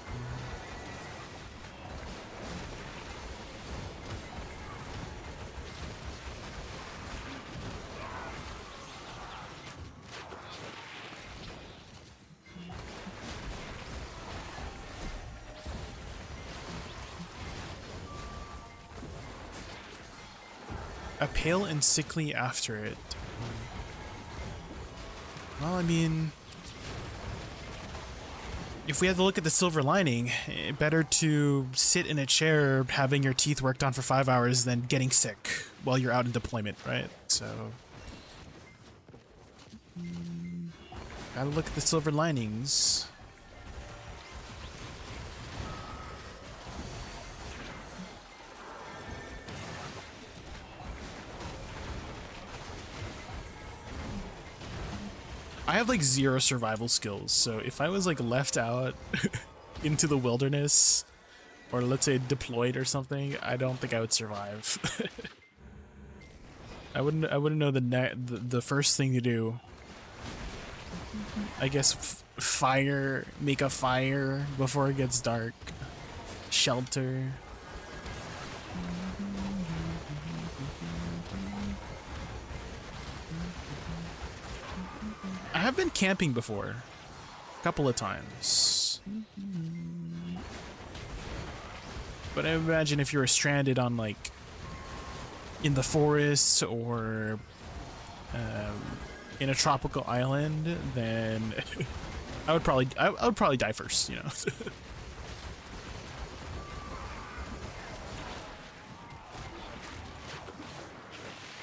A pale and sickly after it. Well, I mean, if we had to look at the silver lining, better to sit in a chair having your teeth worked on for 5 hours than getting sick while you're out in deployment, right? So, gotta look at the silver linings. I have like 0 survival skills, so if I was like left out into the wilderness, or let's say deployed or something, I don't think I would survive. I wouldn't know the first thing to do. I guess make a fire before it gets dark. Shelter. I have been camping before, a couple of times. But I imagine if you were stranded on like in the forest or in a tropical island, then I would probably die first, you know.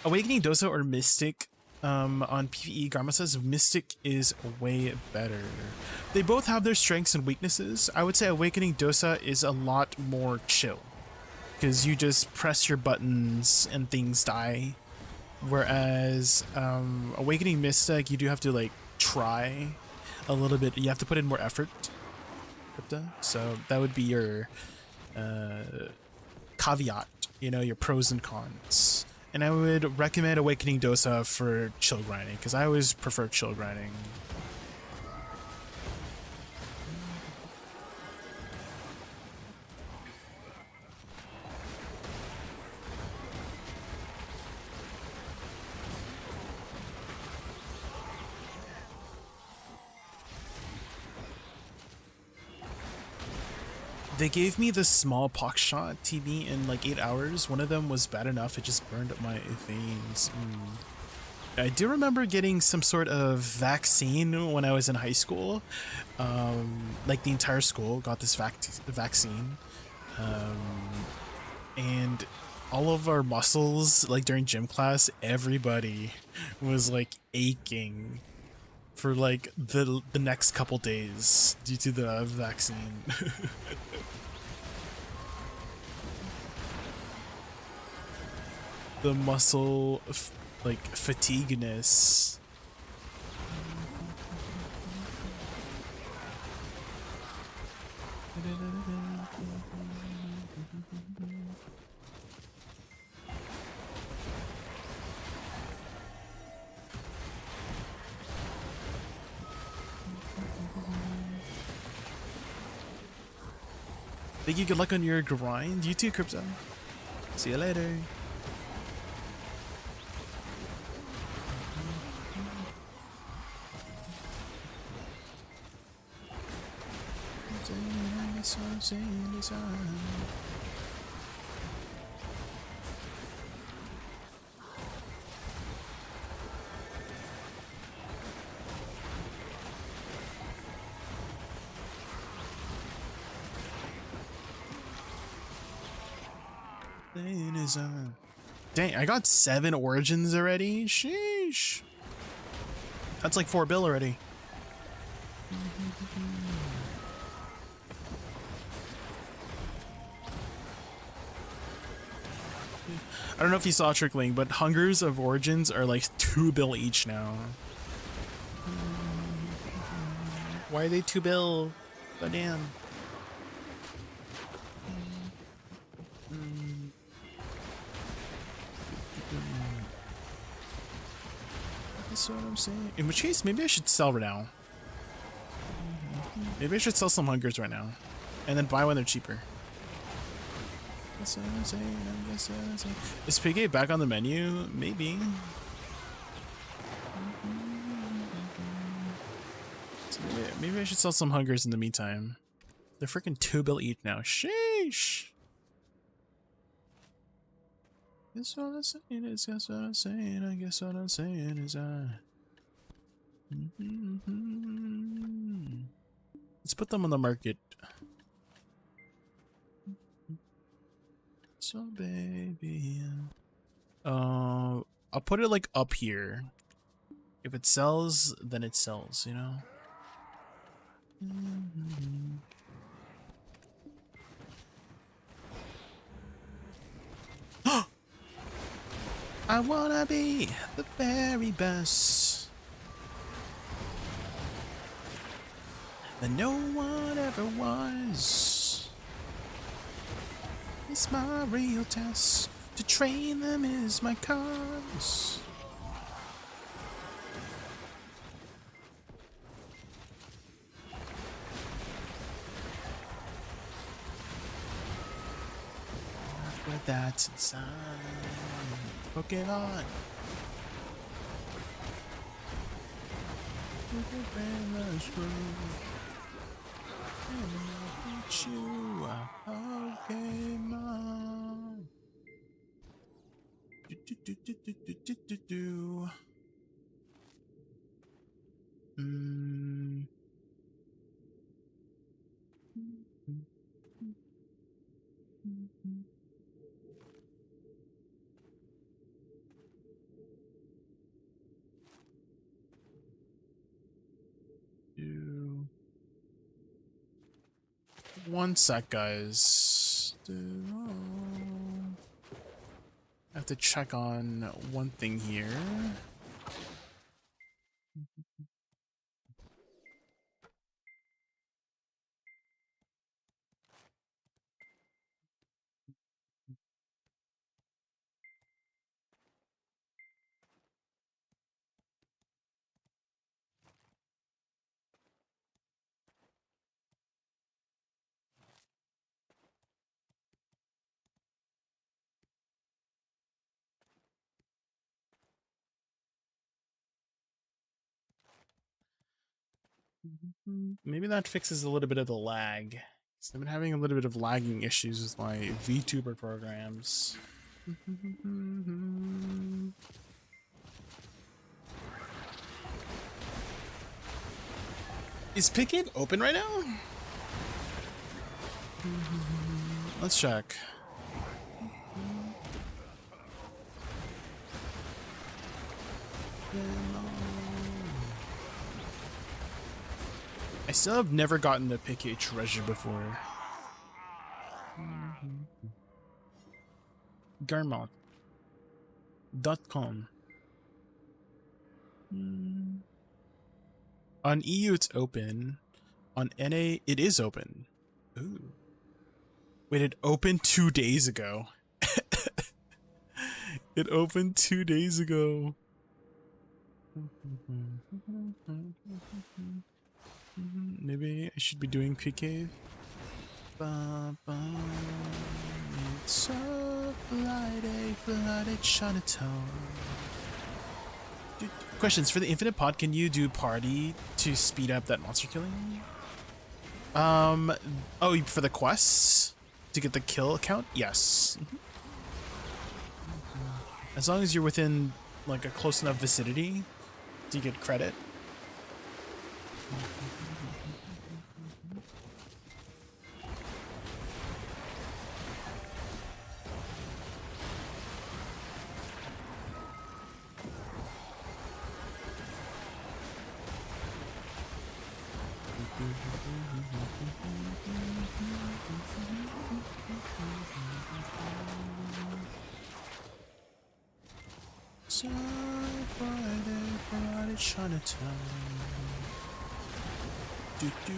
Awakening Dosa or Mystic? On PvE, Garma says Mystic is way better. They both have their strengths and weaknesses. I would say Awakening Dosa is a lot more chill, because you just press your buttons and things die. Whereas Awakening Mystic, you do have to like try a little bit. You have to put in more effort. So that would be your caveat, you know, your pros and cons. And I would recommend Awakening Dosa for chill grinding, because I always prefer chill grinding. They gave me the small pox-shot TB in like 8 hours. One of them was bad enough, it just burned up my veins. I do remember getting some sort of vaccine when I was in high school. Like the entire school got this vaccine. And all of our muscles, like during gym class, everybody was like aching for like the next couple days due to the vaccine. The muscle like fatigueness. Thank you, good luck on your grind. You too, Crypto. See you later. Dang, I got 7 origins already? Sheesh. That's like 4 bill already. I don't know if you saw Trickling, but hungers of origins are like 2 bill each now. Why are they 2 bill? Oh damn. That's what I'm saying. In which case, maybe I should sell right now. Maybe I should sell some hungers right now. And then buy when they're cheaper. That's what I'm saying. That's what I'm saying. Is Piggy back on the menu? Maybe. So maybe I should sell some hungers in the meantime. They're freaking 2 bill each now. Sheesh. That's what I'm saying. Is that's what I'm saying. I guess what I'm saying is Let's put them on the market. So baby, I'll put it like up here. If it sells, then it sells, you know. I wanna be the very best that no one ever was. It's my real test. To train them is my cause. With that inside. Pokemon. Pokemon. One sec, guys. I have to check on one thing here. Maybe that fixes a little bit of the lag. So I've been having a little bit of lagging issues with my VTuber programs. Is Picket open right now? Let's check. I still have never gotten the Picket treasure before. Garmont.com. On EU it's open. On NA it is open. Ooh. Wait, it opened 2 days ago. It opened 2 days ago. Maybe I should be doing PK. It's a Friday Chinatown. Questions for the Infinite Pod. Can you do party to speed up that monster killing? Oh, for the quests to get the kill count? Yes. As long as you're within like a close enough vicinity, do you get credit? Friday Chinatown. It's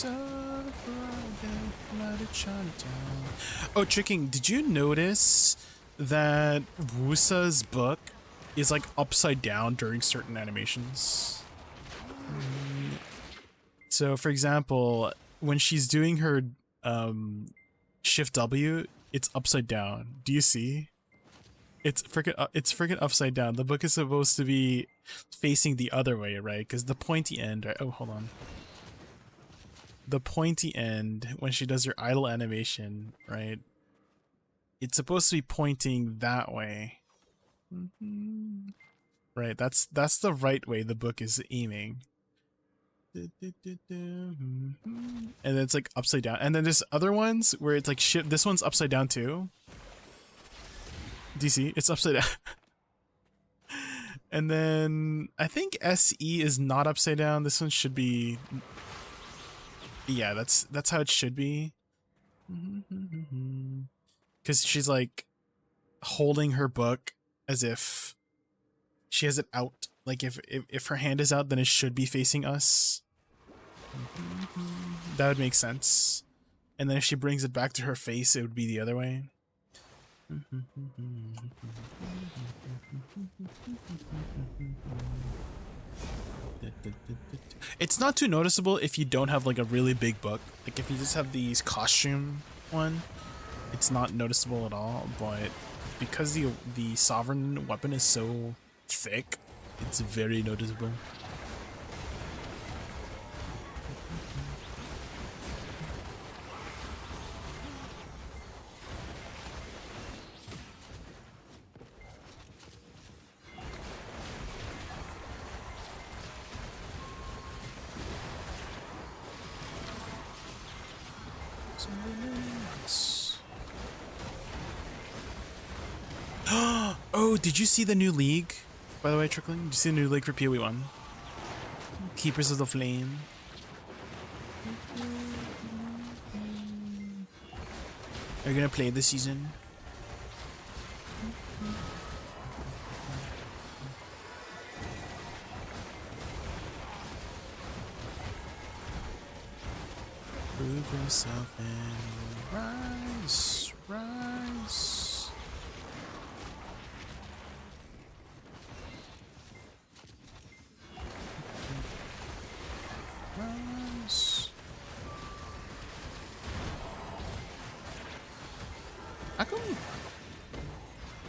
a Friday Chinatown. Oh, Tricking, did you notice that Woosa's book is like upside down during certain animations? So, for example, when she's doing her Shift W, it's upside down. Do you see? It's freaking upside down. The book is supposed to be facing the other way, right? Because the pointy end, right? Oh, hold on. The pointy end, when she does her idle animation, right? It's supposed to be pointing that way. Right, that's the right way the book is aiming. And then it's like upside down. And then there's other ones where it's like shit. This one's upside down too. DC, it's upside down. And then I think SE is not upside down. This one should be. Yeah, that's how it should be. Because she's like holding her book as if she has it out. Like if her hand is out, then it should be facing us. That would make sense. And then if she brings it back to her face, it would be the other way. It's not too noticeable if you don't have like a really big book. Like if you just have these costume one, it's not noticeable at all. But because the sovereign weapon is so thick, it's very noticeable. Oh, did you see the new league? By the way, Trickling, did you see the new league for PoE 1? Keepers of the Flame. Are you gonna play this season? Prove yourself and rise, rise. How come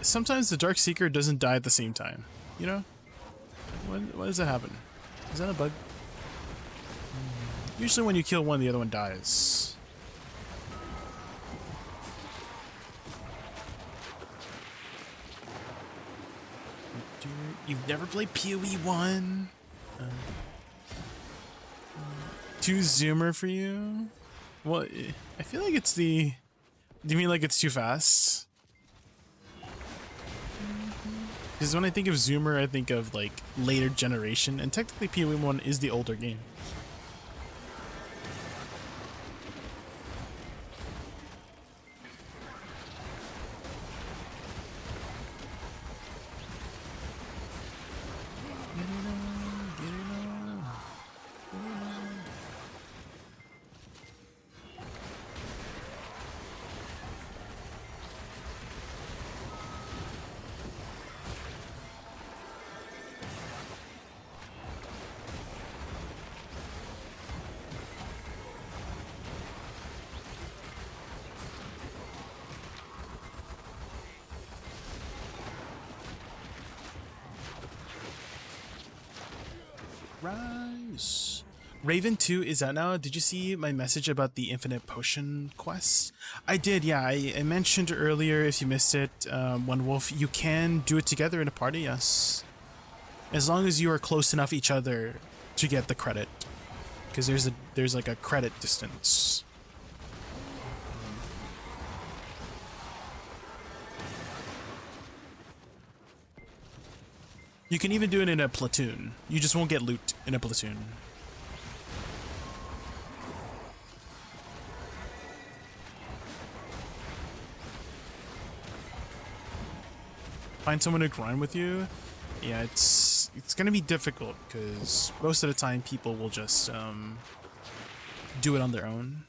sometimes the Dark Seeker doesn't die at the same time? You know? Why does that happen? Is that a bug? Usually when you kill one, the other one dies. You've never played PoE 1? 2 zoomer for you? Well, I feel like it's the... Do you mean like it's too fast? Because when I think of zoomer, I think of like later generation, and technically PoE 1 is the older game. Rise. Raven 2 is out now. Did you see my message about the Infinite Potion quest? I did, yeah. I mentioned earlier, if you missed it, One Wolf, you can do it together in a party, yes. As long as you are close enough each other to get the credit. Because there's like a credit distance. You can even do it in a platoon. You just won't get loot in a platoon. Find someone to grind with you. Yeah, it's gonna be difficult because most of the time people will just do it on their own.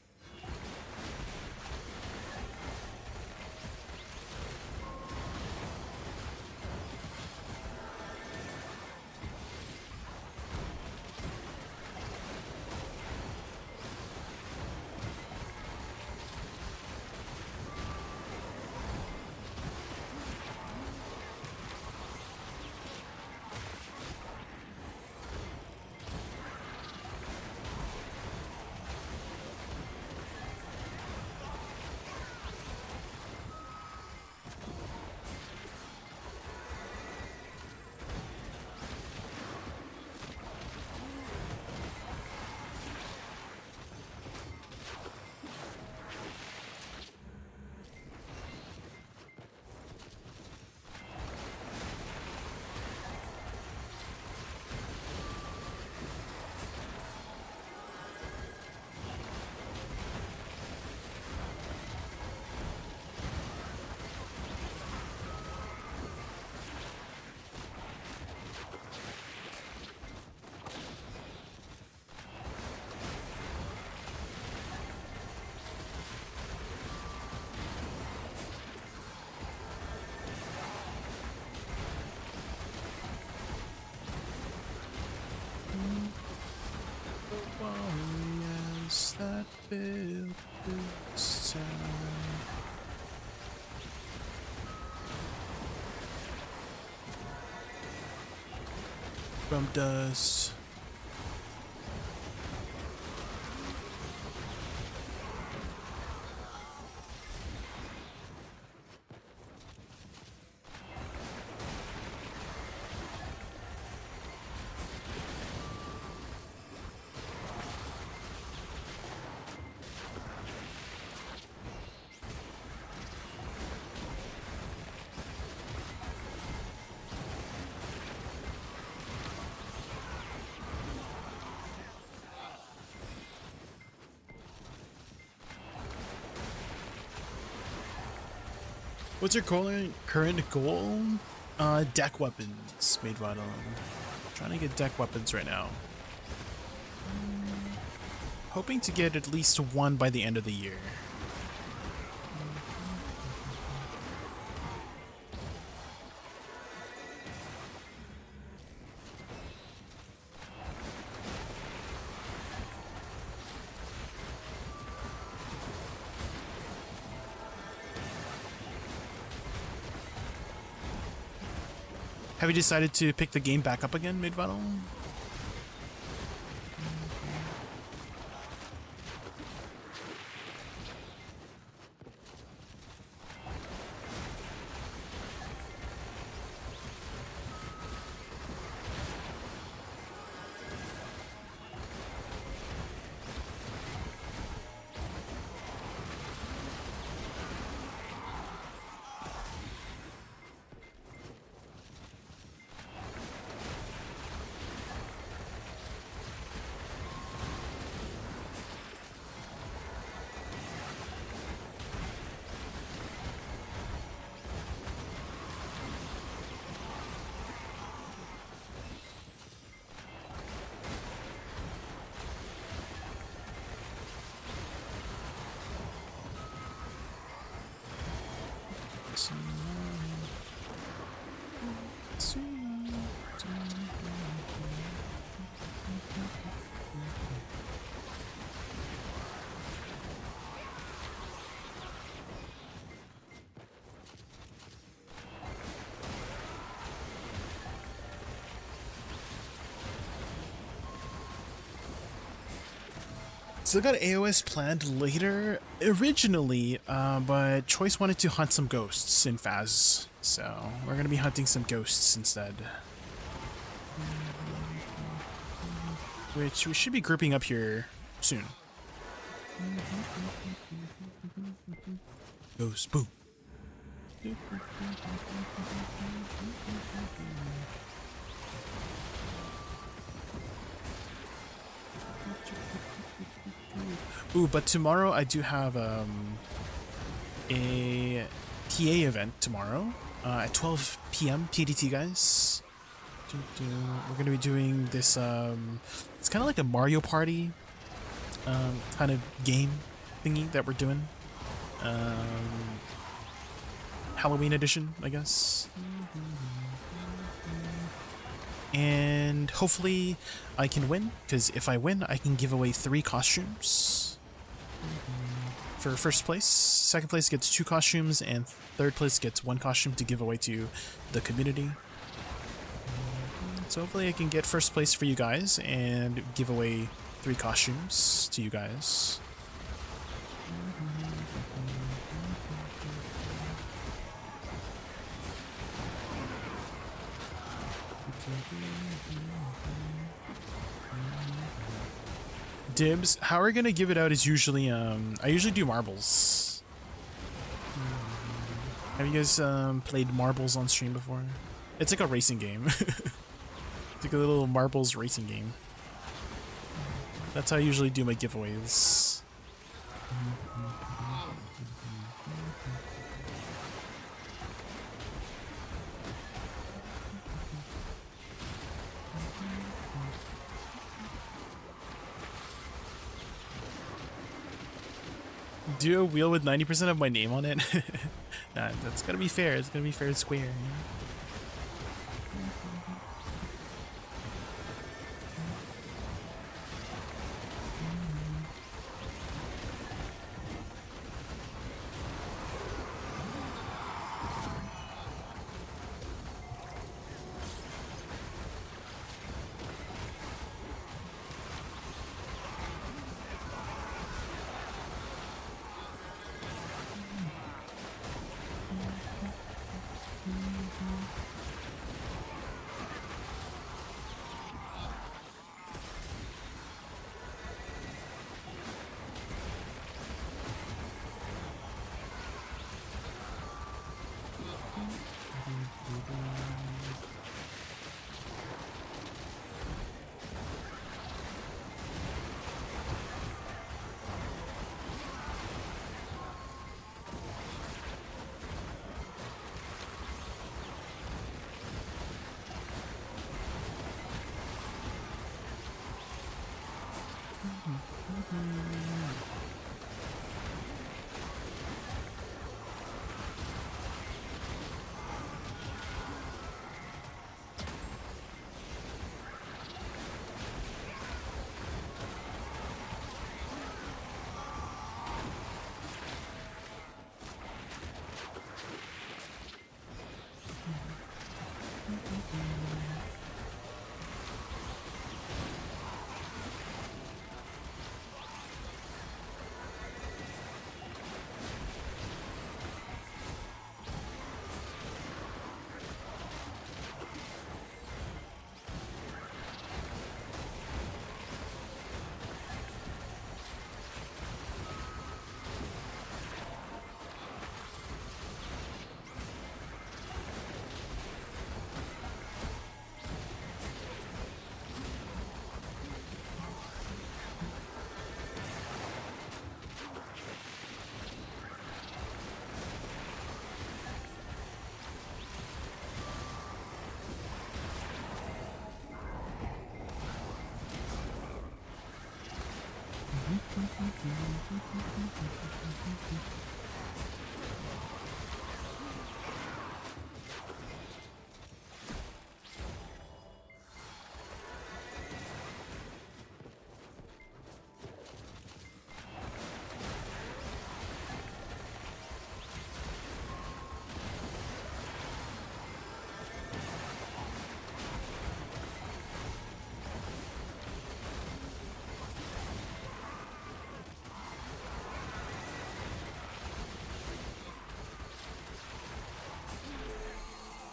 Warriors that built this town. From dust. What's your current goal? Deck weapons, made vital. Trying to get deck weapons right now. Hoping to get at least one by the end of the year. Have you decided to pick the game back up again mid-battle? Still got AoS planned later originally, but Choice wanted to hunt some ghosts in Phaz, so we're gonna be hunting some ghosts instead. Which we should be grouping up here soon. Ghost, boom. Ooh, but tomorrow I do have a PA event tomorrow at 12 p.m. PDT, guys. We're gonna be doing this. It's kind of like a Mario Party kind of game thingy that we're doing. Halloween edition, I guess. And hopefully I can win, because if I win, I can give away 3 costumes. For first place, second place gets 2 costumes, and third place gets 1 costume to give away to the community. So hopefully I can get first place for you guys and give away 3 costumes to you guys. Dibs, how we're gonna give it out is usually, I usually do marbles. Have you guys played marbles on stream before? It's like a racing game. It's like a little marbles racing game. That's how I usually do my giveaways. Do a wheel with 90% of my name on it? Nah, that's gotta be fair. It's gotta be fair and square. You know?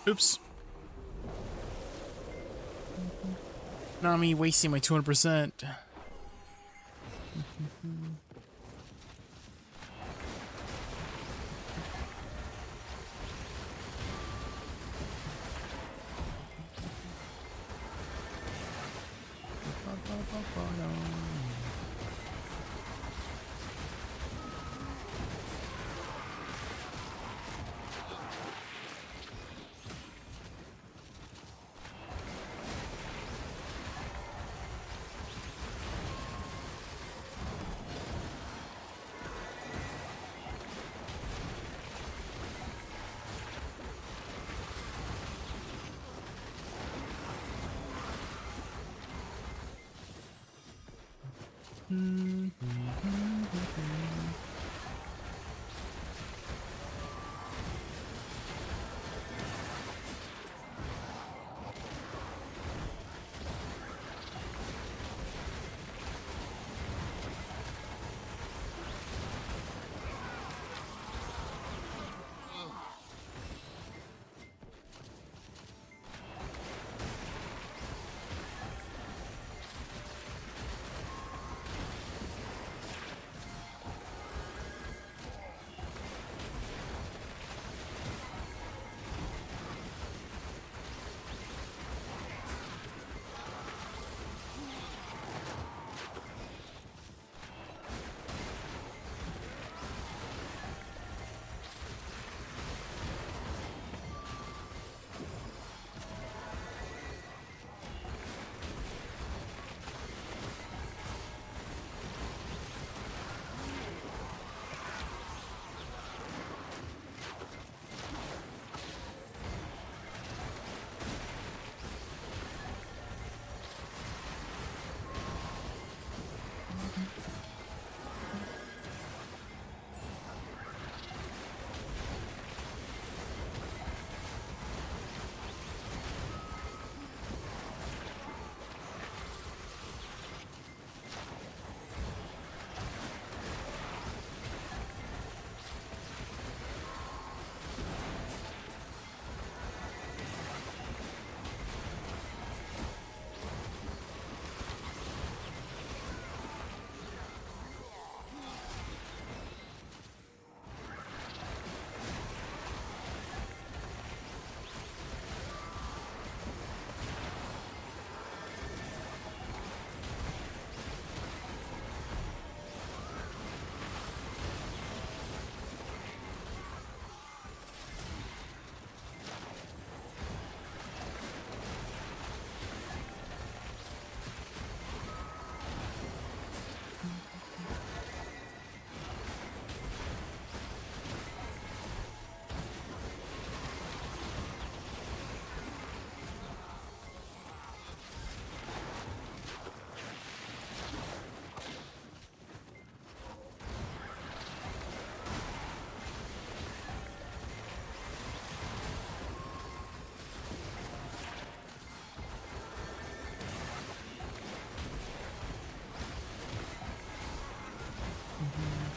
Oops. Not me wasting my 200%.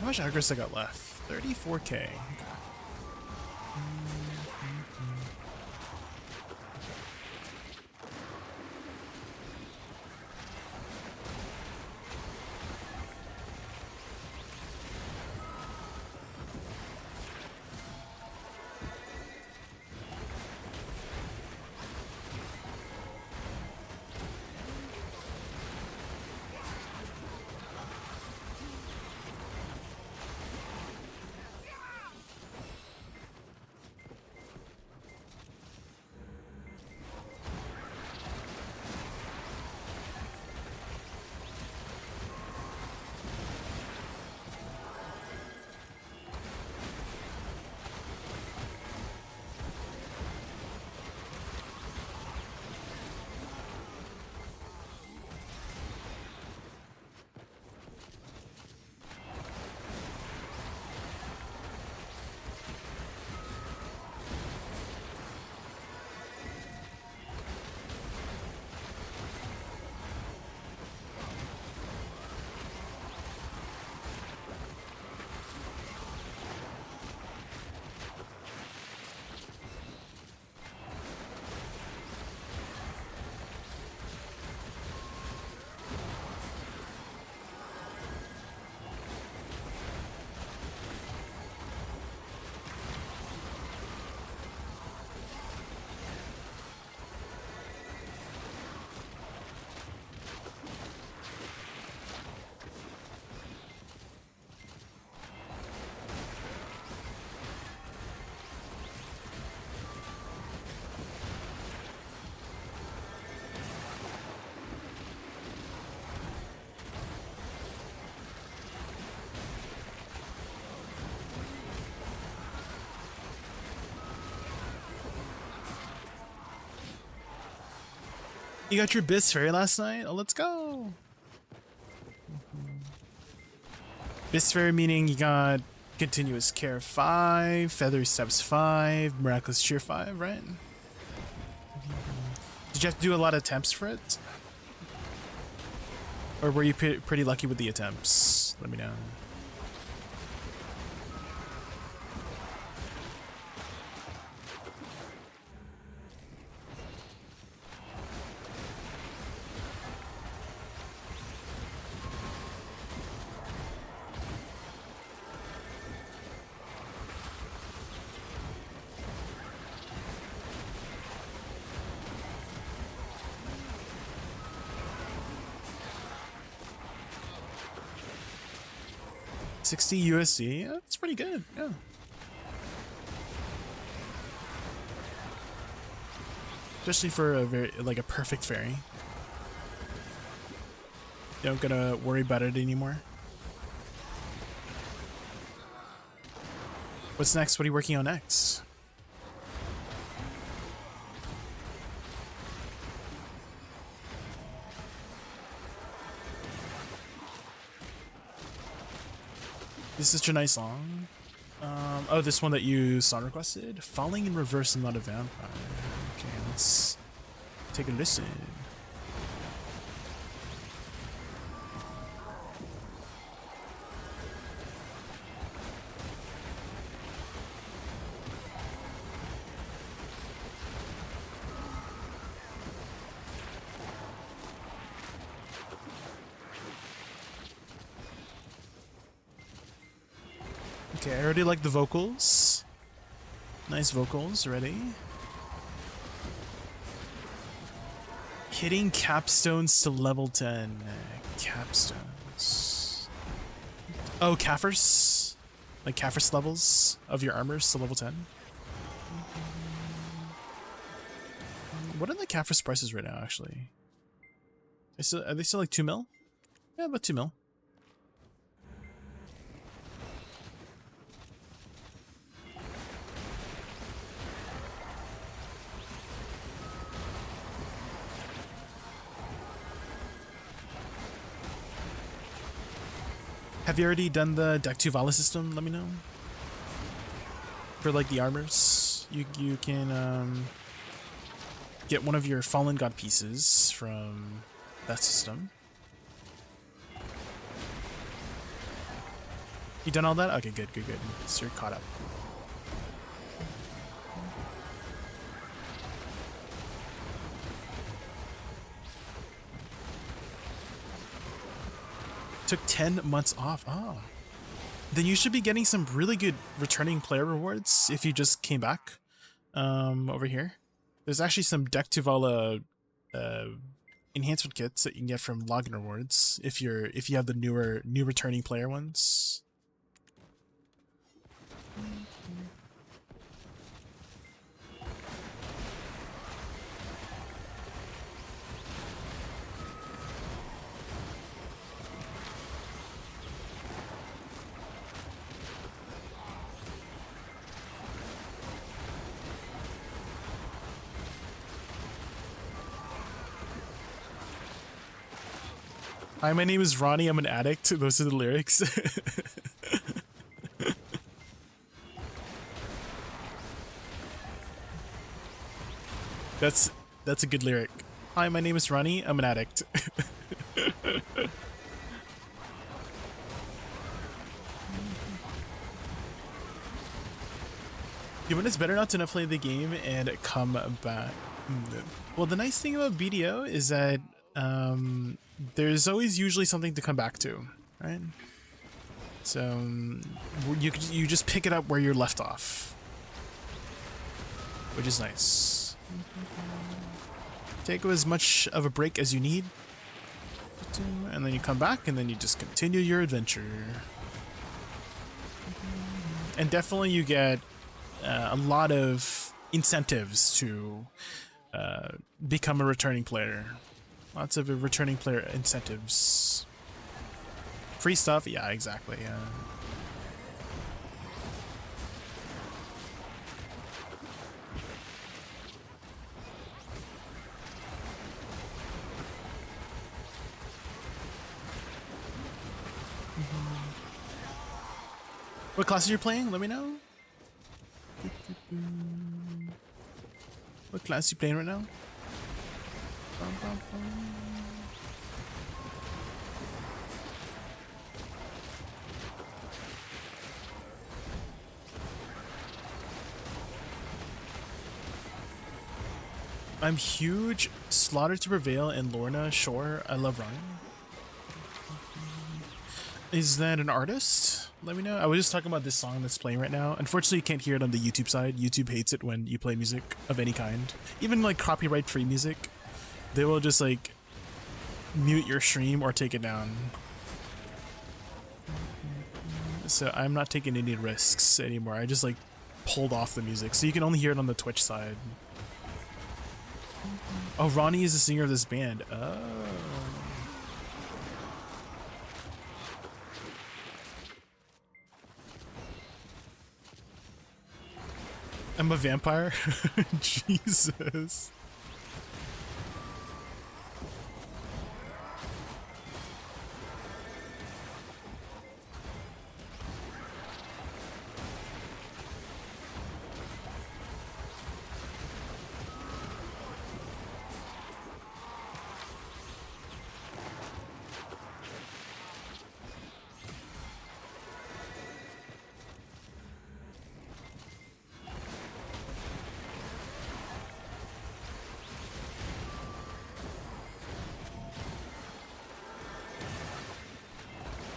How much aggro I got left? 34k. You got your Bis Fairy last night? Oh, let's go. Bis Fairy meaning you got Continuous Care 5, Feathery Steps 5, Miraculous Cheer 5, right? Did you have to do a lot of attempts for it? Or were you pretty lucky with the attempts? Let me know. $60 USD. Yeah, that's pretty good. Yeah. Especially for a a perfect fairy. You don't gotta worry about it anymore. What's next? What are you working on next? This is such a nice song. Oh, this one that you song requested? Falling in Reverse and Not a Vampire. Okay, let's take a listen. Okay, I already like the vocals. Nice vocals, ready? Hitting capstones to level 10. Capstones. Oh, Kaffers? Like Kaffers levels of your armors to level 10? What are the Kaffers prices right now, actually? Are they still like 2 mil? Yeah, about 2 mil. Have you already done the Deck 2 Vala system? Let me know. For like the armors, you can get one of your Fallen God pieces from that system. You done all that? Okay, good. So you're caught up. Took 10 months off. Oh. Then you should be getting some really good returning player rewards if you just came back over here. There's actually some Deck to Vala enhancement kits that you can get from login rewards if you have the new returning player ones. Hi, my name is Ronnie. I'm an addict. Those are the lyrics. That's a good lyric. Hi, my name is Ronnie. I'm an addict. Given it's better not to not play the game and come back. Well, the nice thing about BDO is that there's always usually something to come back to, right? So you just pick it up where you're left off, which is nice. Take as much of a break as you need, and then you come back, and then you just continue your adventure. And definitely you get a lot of incentives to become a returning player. Lots of returning player incentives. Free stuff? Yeah, exactly. Yeah. What class are you playing? Let me know. What class are you playing right now? I'm huge. Slaughter to Prevail and Lorna Shore. I love Ryan. Is that an artist? Let me know. I was just talking about this song that's playing right now. Unfortunately, you can't hear it on the YouTube side. YouTube hates it when you play music of any kind. Even like copyright-free music. They will just like mute your stream or take it down. So I'm not taking any risks anymore. I just like pulled off the music. So you can only hear it on the Twitch side. Oh, Ronnie is the singer of this band. Oh. I'm a vampire? Jesus.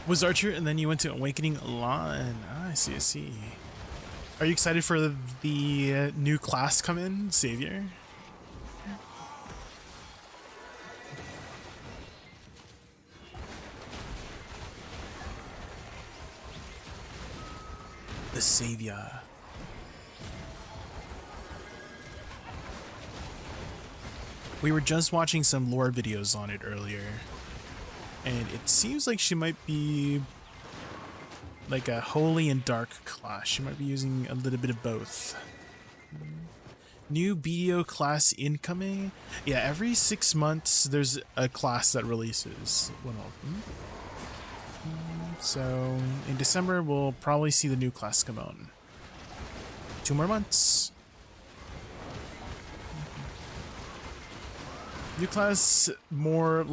Was Archer and then you went to Awakening Lawn. Ah, I see, I see. Are you excited for the new class come in, Savior? The Savior. We were just watching some lore videos on it earlier. And it seems like she might be like a holy and dark class. She might be using a little bit of both. New BDO class incoming? Yeah, every 6 months there's a class that releases. One of them. So in December we'll probably see the new class come out. 2 more months. New class, more.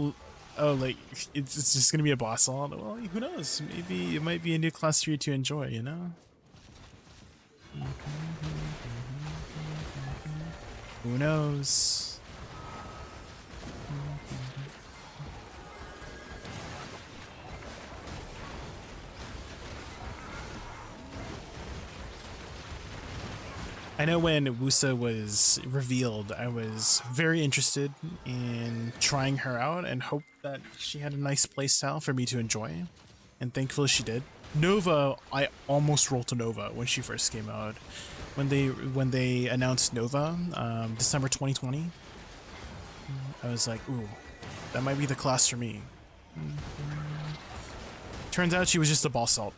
Oh, like, it's just gonna be a boss all? Well, who knows? Maybe it might be a new class for you to enjoy, you know? Who knows? I know when Woosa was revealed, I was very interested in trying her out and hoped that she had a nice playstyle for me to enjoy. And thankfully she did. Nova, I almost rolled to Nova when she first came out. When they announced Nova, December 2020, I was like, ooh, that might be the class for me. Turns out she was just a ball salt.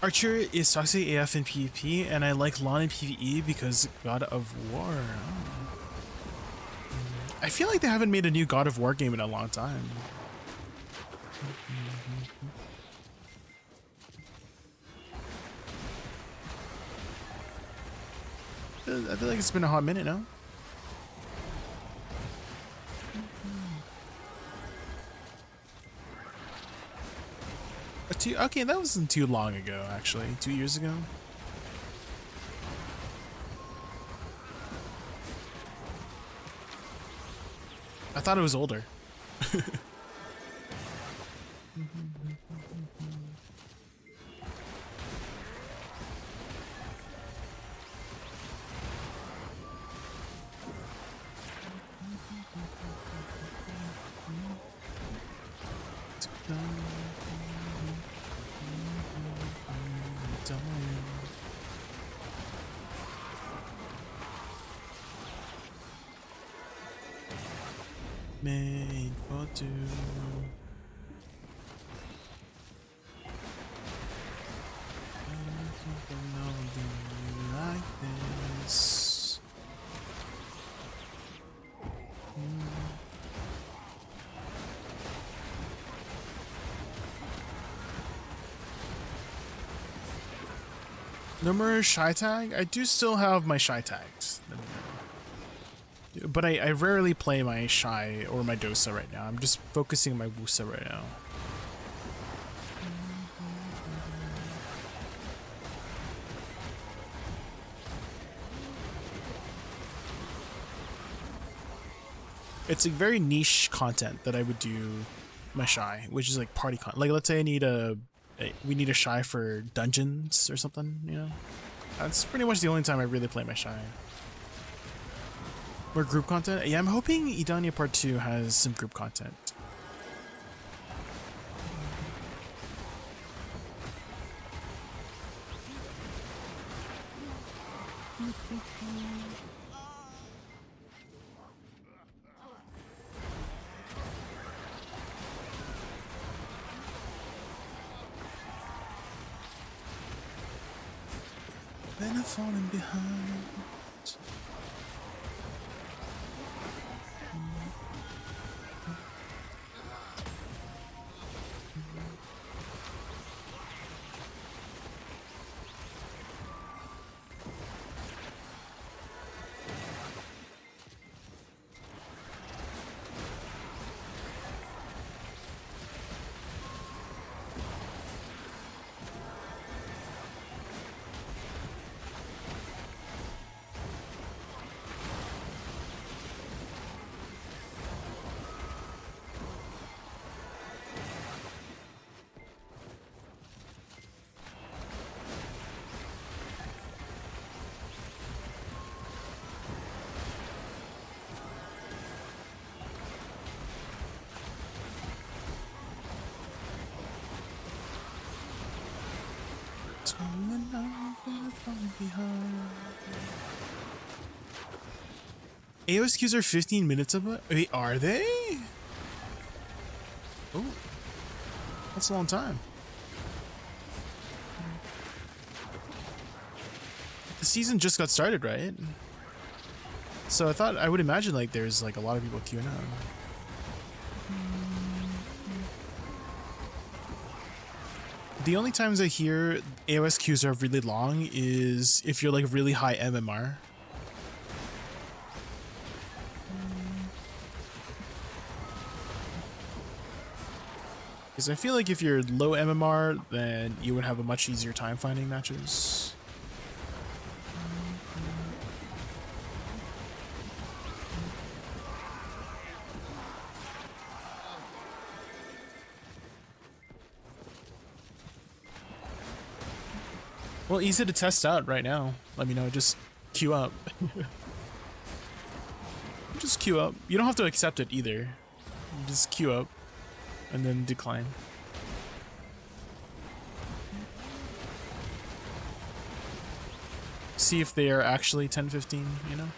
Archer is toxic AF in PvP, and I like Lon in PvE because God of War. Oh. I feel like they haven't made a new God of War game in a long time. I feel like it's been a hot minute now. Okay, that wasn't too long ago, actually. 2 years ago. I thought it was older. Made for two. Like this. No more shy tag? I do still have my shy tags. But I rarely play my shy or my Dosa right now. I'm just focusing on my Woosa right now. It's a very niche content that I would do my shy, which is like party content. Like let's say we need a shy for dungeons or something, you know? That's pretty much the only time I really play my shy. More group content? Yeah, I'm hoping Idania Part 2 has some group content. Then I'm falling behind. AoS queues are 15 minutes of it? Wait, are they? Oh, that's a long time. The season just got started, right? So I would imagine like there's like a lot of people queuing up. The only times I hear AoS queues are really long is if you're like really high MMR. Because I feel like if you're low MMR, then you would have a much easier time finding matches. Well, easy to test out right now. Let me know, just queue up. Just queue up. You don't have to accept it either. You just queue up and then decline. See if they are actually 10-15, you know?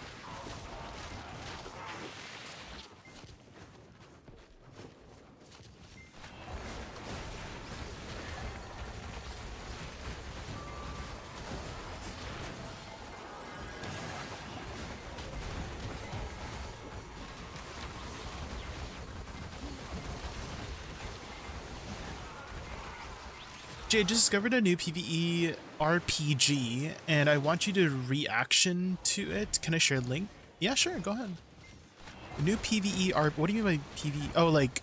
Jay, just discovered a new PvE RPG, and I want you to reaction to it. Can I share a link? Yeah, sure, go ahead. A new PvE what do you mean by PvE? Oh, like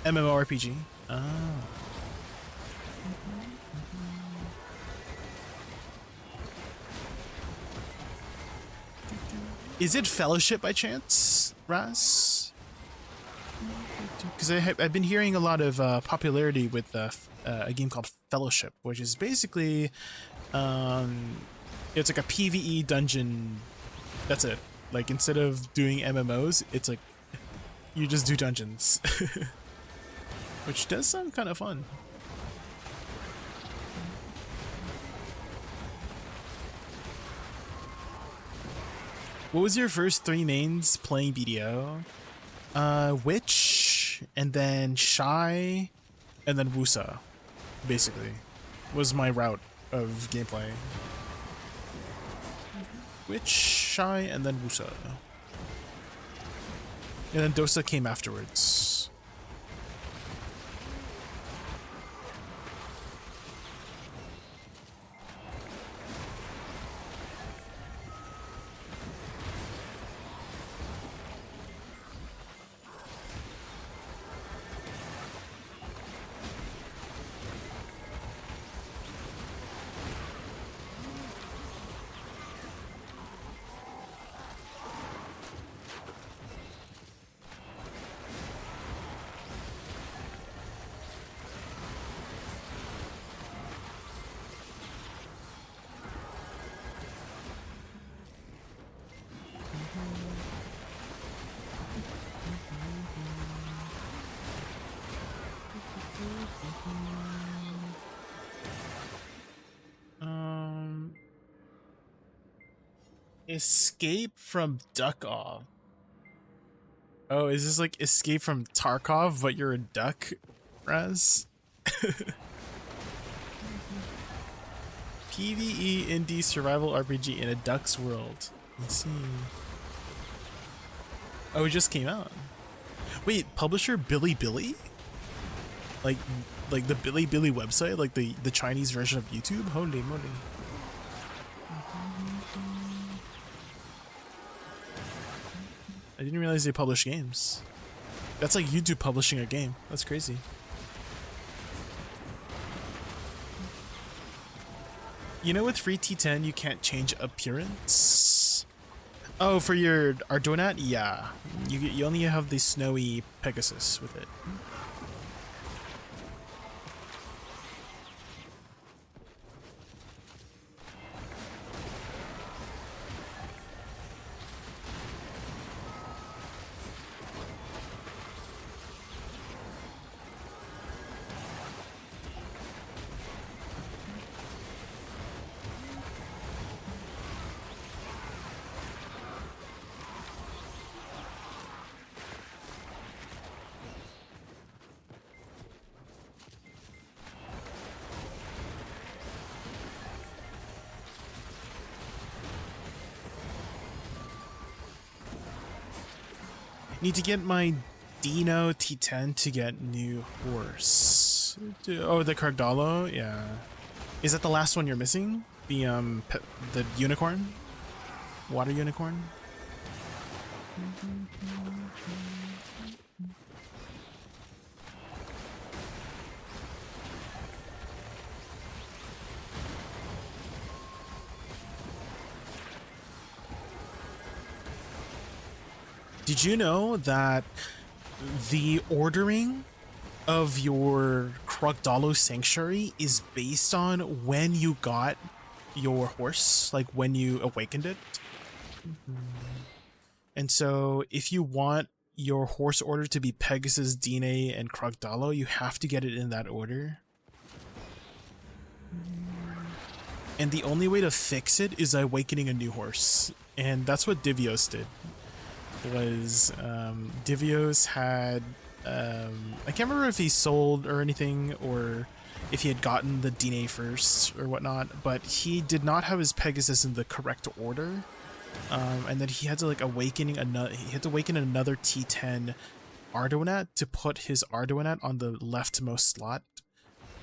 MMORPG? Oh. Is it Fellowship by chance, Raz? Because I've been hearing a lot of popularity with a game called Fellowship, which is basically it's like a PvE dungeon. That's it. Like instead of doing MMOs, it's like you just do dungeons, which does sound kind of fun. What was your first 3 mains playing BDO? Witch, and then Shy, and then Woosa, basically, was my route of gameplay. Witch, Shy, and then Woosa. And then Dosa came afterwards. Escape from Duck-Off. Oh, is this like Escape from Tarkov, but you're a duck, Raz? PvE indie survival RPG in a duck's world. Let's see. Oh, it just came out. Wait, publisher Bilibili? Like the Bilibili website, like the Chinese version of YouTube? Holy moly. I didn't realize they publish games. That's like YouTube publishing a game. That's crazy. You know, with free T10, you can't change appearance. Oh, for your Ardonat? Yeah. You only have the snowy Pegasus with it. Need to get my Dino T10 to get new horse. Oh, the Cardallo? Yeah. Is that the last one you're missing? The the unicorn? Water unicorn? Did you know that the ordering of your Krogdalo Sanctuary is based on when you got your horse, like when you awakened it? And so if you want your horse order to be Pegasus, Dine, and Krogdalo, you have to get it in that order. And the only way to fix it is awakening a new horse. And that's what Divios did. Was Divios had I can't remember if he sold or anything, or if he had gotten the Dine first or whatnot, but he did not have his Pegasus in the correct order, and then he had to like awaken another T10 Ardonat to put his Ardonat on the leftmost slot,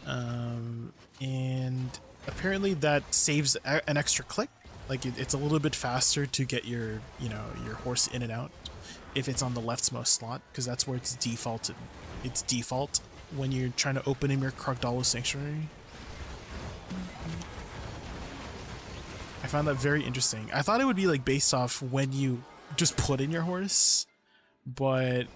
and apparently that saves an extra click. Like it's a little bit faster to get your your horse in and out if it's on the leftmost slot, because that's where it's defaulted. It's default when you're trying to open in your Krogdalo Sanctuary. I found that very interesting. I thought it would be like based off when you just put in your horse, but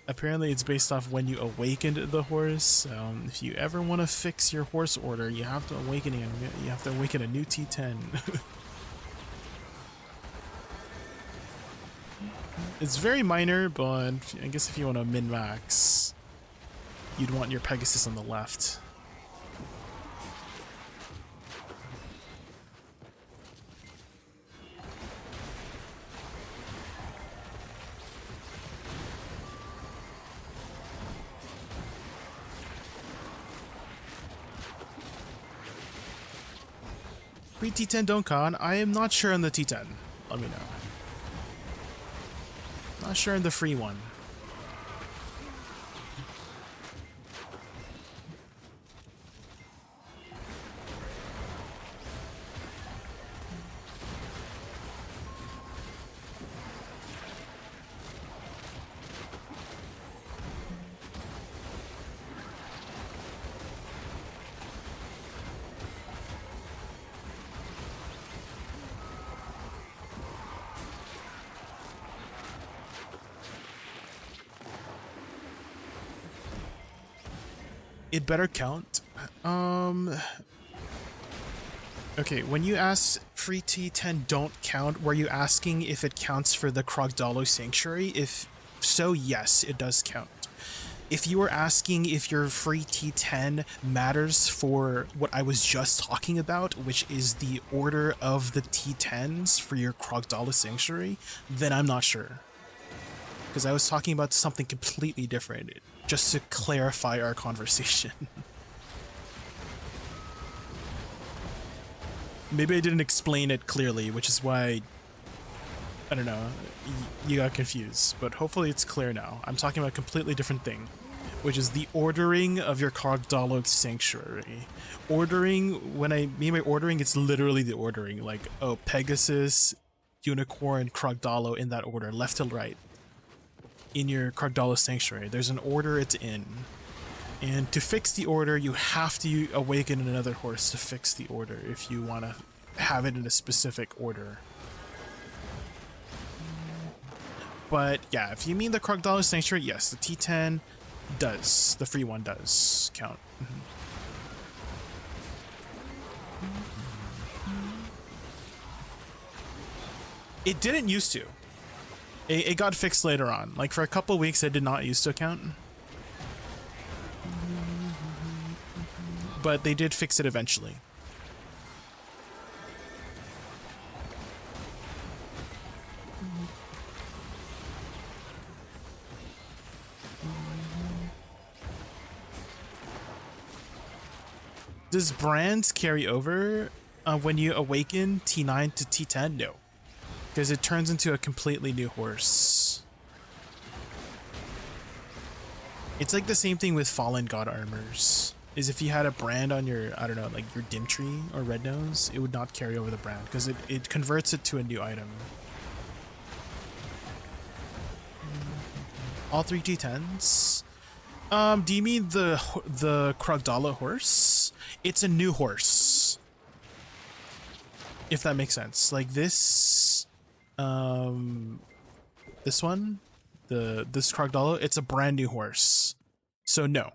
apparently it's based off when you awakened the horse. If you ever want to fix your horse order, you have to awaken a new T10. It's very minor, but I guess if you want to min-max, you'd want your Pegasus on the left. Free T10 don't con. I am not sure on the T10. Let me know. Not sure on the free one. It better count. Okay, when you asked free T10 don't count, were you asking if it counts for the Krogdalo Sanctuary? If so, yes, it does count. If you were asking if your free T10 matters for what I was just talking about, which is the order of the T10s for your Krogdalo Sanctuary, then I'm not sure. Because I was talking about something completely different, just to clarify our conversation. Maybe I didn't explain it clearly, which is why, I don't know, you got confused. But hopefully it's clear now. I'm talking about a completely different thing, which is the ordering of your Krogdalo Sanctuary. Ordering, when I mean by ordering, it's literally the ordering. Like, oh, Pegasus, Unicorn, Krogdalo in that order, left to right. In your Krogdalo Sanctuary, there's an order it's in. And to fix the order, you have to awaken another horse to fix the order if you want to have it in a specific order. But yeah, if you mean the Krogdalo Sanctuary, yes, the T10 does. The free one does count. It didn't used to. It got fixed later on. Like for a couple weeks, it did not used to count. But they did fix it eventually. Does brands carry over when you awaken T9 to T10? No. Because it turns into a completely new horse. It's like the same thing with Fallen God armors. Is if you had a brand on your, I don't know, like your Dim Tree or Red Nose, it would not carry over the brand because it converts it to a new item. All 3 T10s? Do you mean the Krogdalo horse? It's a new horse. If that makes sense. Like this this one, this Krogdalo, it's a brand new horse. So no,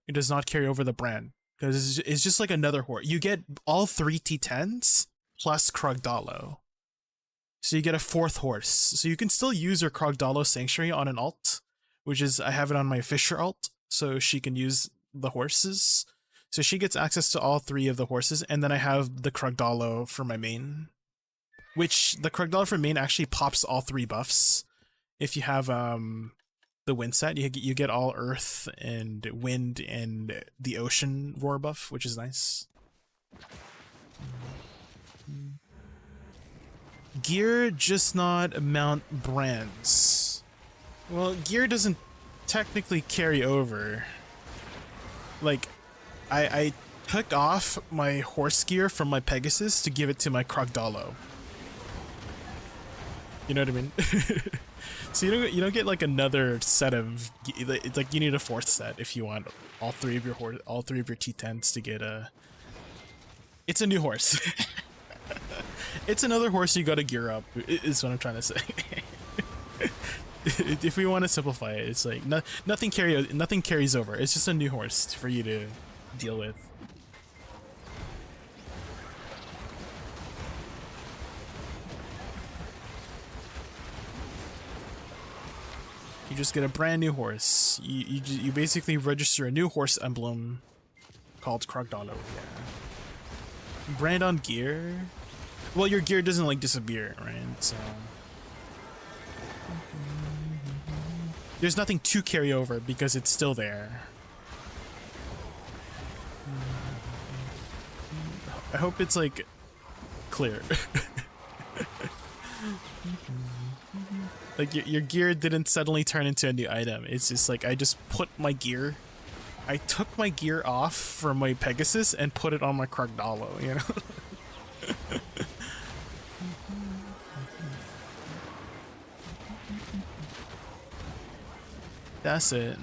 it does not carry over the brand because it's just like another horse. You get all 3 T10s plus Krogdalo. So you get a 4th horse. So you can still use your Krogdalo Sanctuary on an alt, which is, I have it on my Fisher alt, so she can use the horses. So she gets access to all 3 of the horses, and then I have the Krogdalo for my main. Which, the Krogdalo for main actually pops all 3 buffs. If you have the wind set, you get all earth and wind and the ocean roar buff, which is nice. Gear, just not mount brands. Well, gear doesn't technically carry over. Like, I took off my horse gear from my Pegasus to give it to my Krogdalo. You know what I mean? So you don't get like another set of, it's like you need a 4th set if you want all 3 of your T10s to get a. It's a new horse. It's another horse you gotta gear up, is what I'm trying to say. If we want to simplify it, it's like nothing carries over. It's just a new horse for you to deal with. You just get a brand new horse. You basically register a new horse emblem called Krogdalo. Yeah. Brand on gear. Well, your gear doesn't like disappear, right? So there's nothing to carry over because it's still there. I hope it's like clear. Like your gear didn't suddenly turn into a new item. It's just like I just put my gear. I took my gear off from my Pegasus and put it on my Krogdalo, you know? That's it.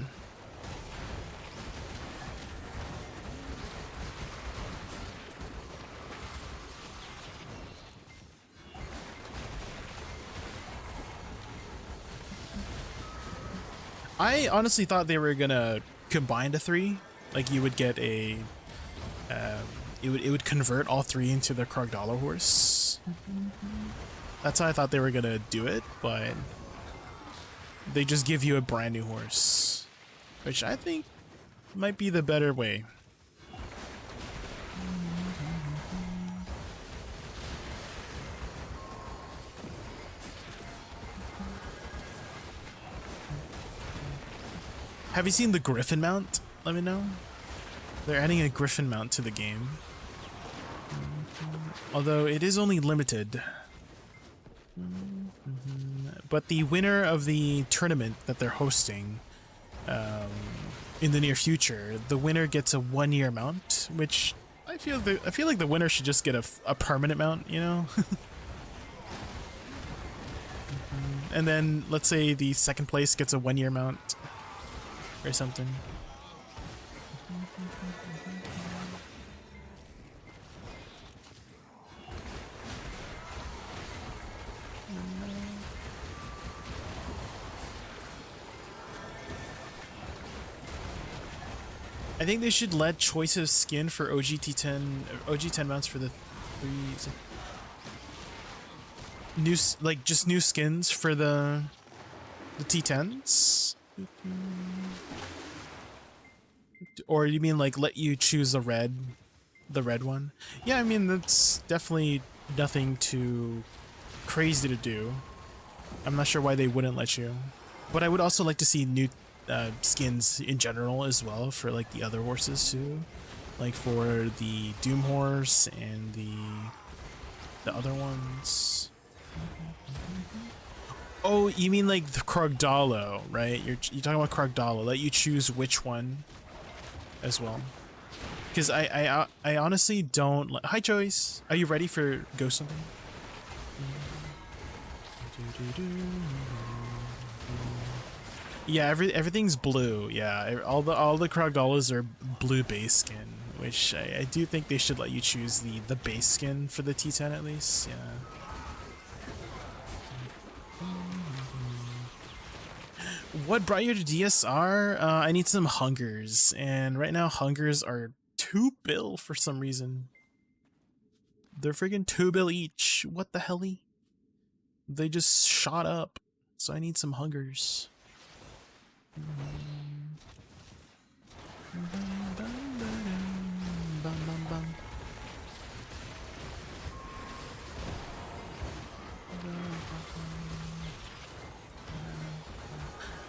I honestly thought they were gonna combine the three. Like you would get a, it would convert all three into the Krogdalo horse. That's how I thought they were gonna do it, but they just give you a brand new horse, which I think might be the better way. Have you seen the Griffin mount? Let me know. They're adding a Griffin mount to the game. Although it is only limited. But the winner of the tournament that they're hosting in the near future, the winner gets a 1-year mount, which I feel like the winner should just get a permanent mount, you know? And then let's say the second place gets a 1-year mount or something. I think they should let choice of skin for OG10 mounts for the just new skins for the T10s. Or you mean like let you choose the red one? Yeah, I mean that's definitely nothing too crazy to do. I'm not sure why they wouldn't let you, but I would also like to see new skins in general as well for like the other horses too, like for the Doom horse and the other ones. Oh, you mean like the Krogdalo, right? You're talking about Krogdalo. Let you choose which one as well. Because I honestly don't. Hi, Joyce. Are you ready for Ghost something? Yeah, everything's blue. Yeah, all the Krogdalos are blue base skin, which I do think they should let you choose the base skin for the T10 at least. Yeah. What brought you to DSR? I need some hungers, and right now hungers are 2 bill for some reason. They're friggin' 2 bill each. What the helly? They just shot up, so I need some hungers.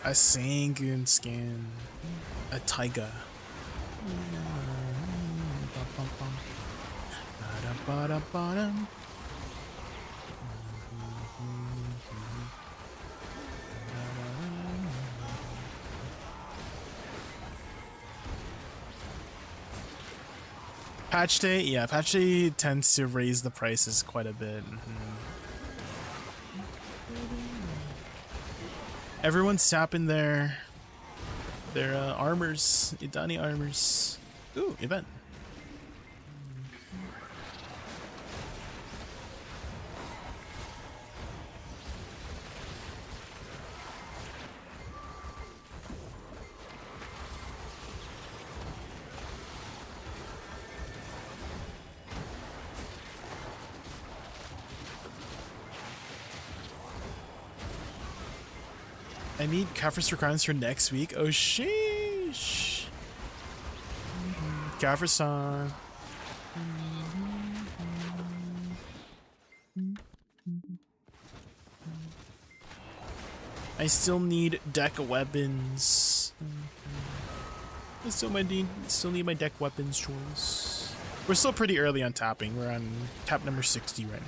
A Sangoon skin, a Taiga. Patch day, yeah, patch day tends to raise the prices quite a bit. Everyone's sapping their armors, Idani armors. Ooh, event. I need conference requirements for next week. Oh, sheesh. Conference-san. I still need deck weapons. I still need my deck weapons choice. We're still pretty early on tapping. We're on tap number 60 right now.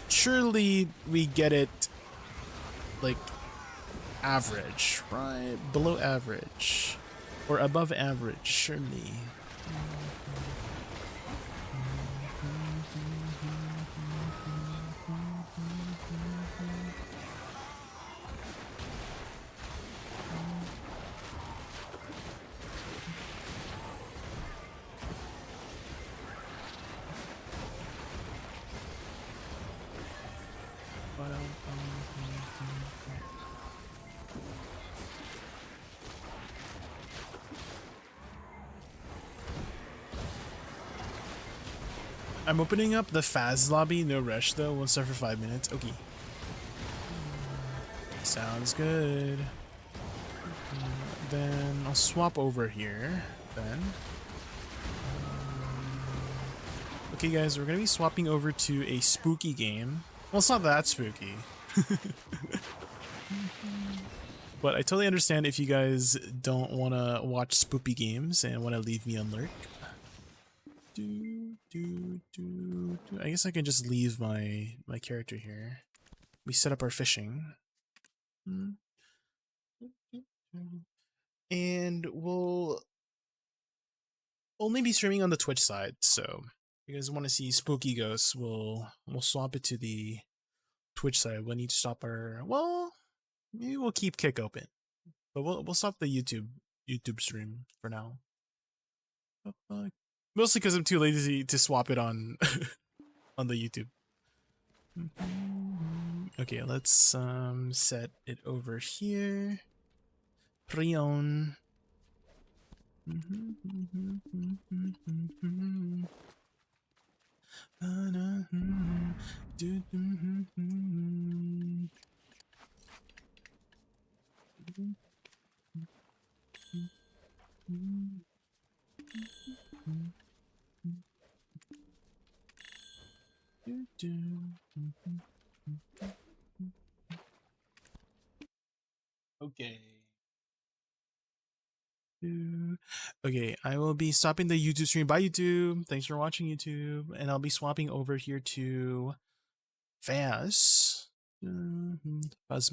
Surely we get it like average, right? Below average or above average, surely. I'm opening up the Faz lobby, no rush though, won't start for 5 minutes. Okay. Sounds good. Then I'll swap over here, then. Okay guys, we're gonna be swapping over to a spooky game. Well, it's not that spooky. But I totally understand if you guys don't want to watch spooky games and want to leave me on lurk. I guess I can just leave my character here. We set up our fishing. And we'll only be streaming on the Twitch side, so if you guys want to see spooky ghosts, we'll swap it to the Twitch side. We'll need to stop our, well, maybe we'll keep Kick open. But we'll stop the YouTube stream for now. Mostly because I'm too lazy to swap it on on the YouTube. Okay, let's set it over here. Prion. Okay. Okay, I will be stopping the YouTube stream. Bye, YouTube. Thanks for watching, YouTube. And I'll be swapping over here to Faz. Faz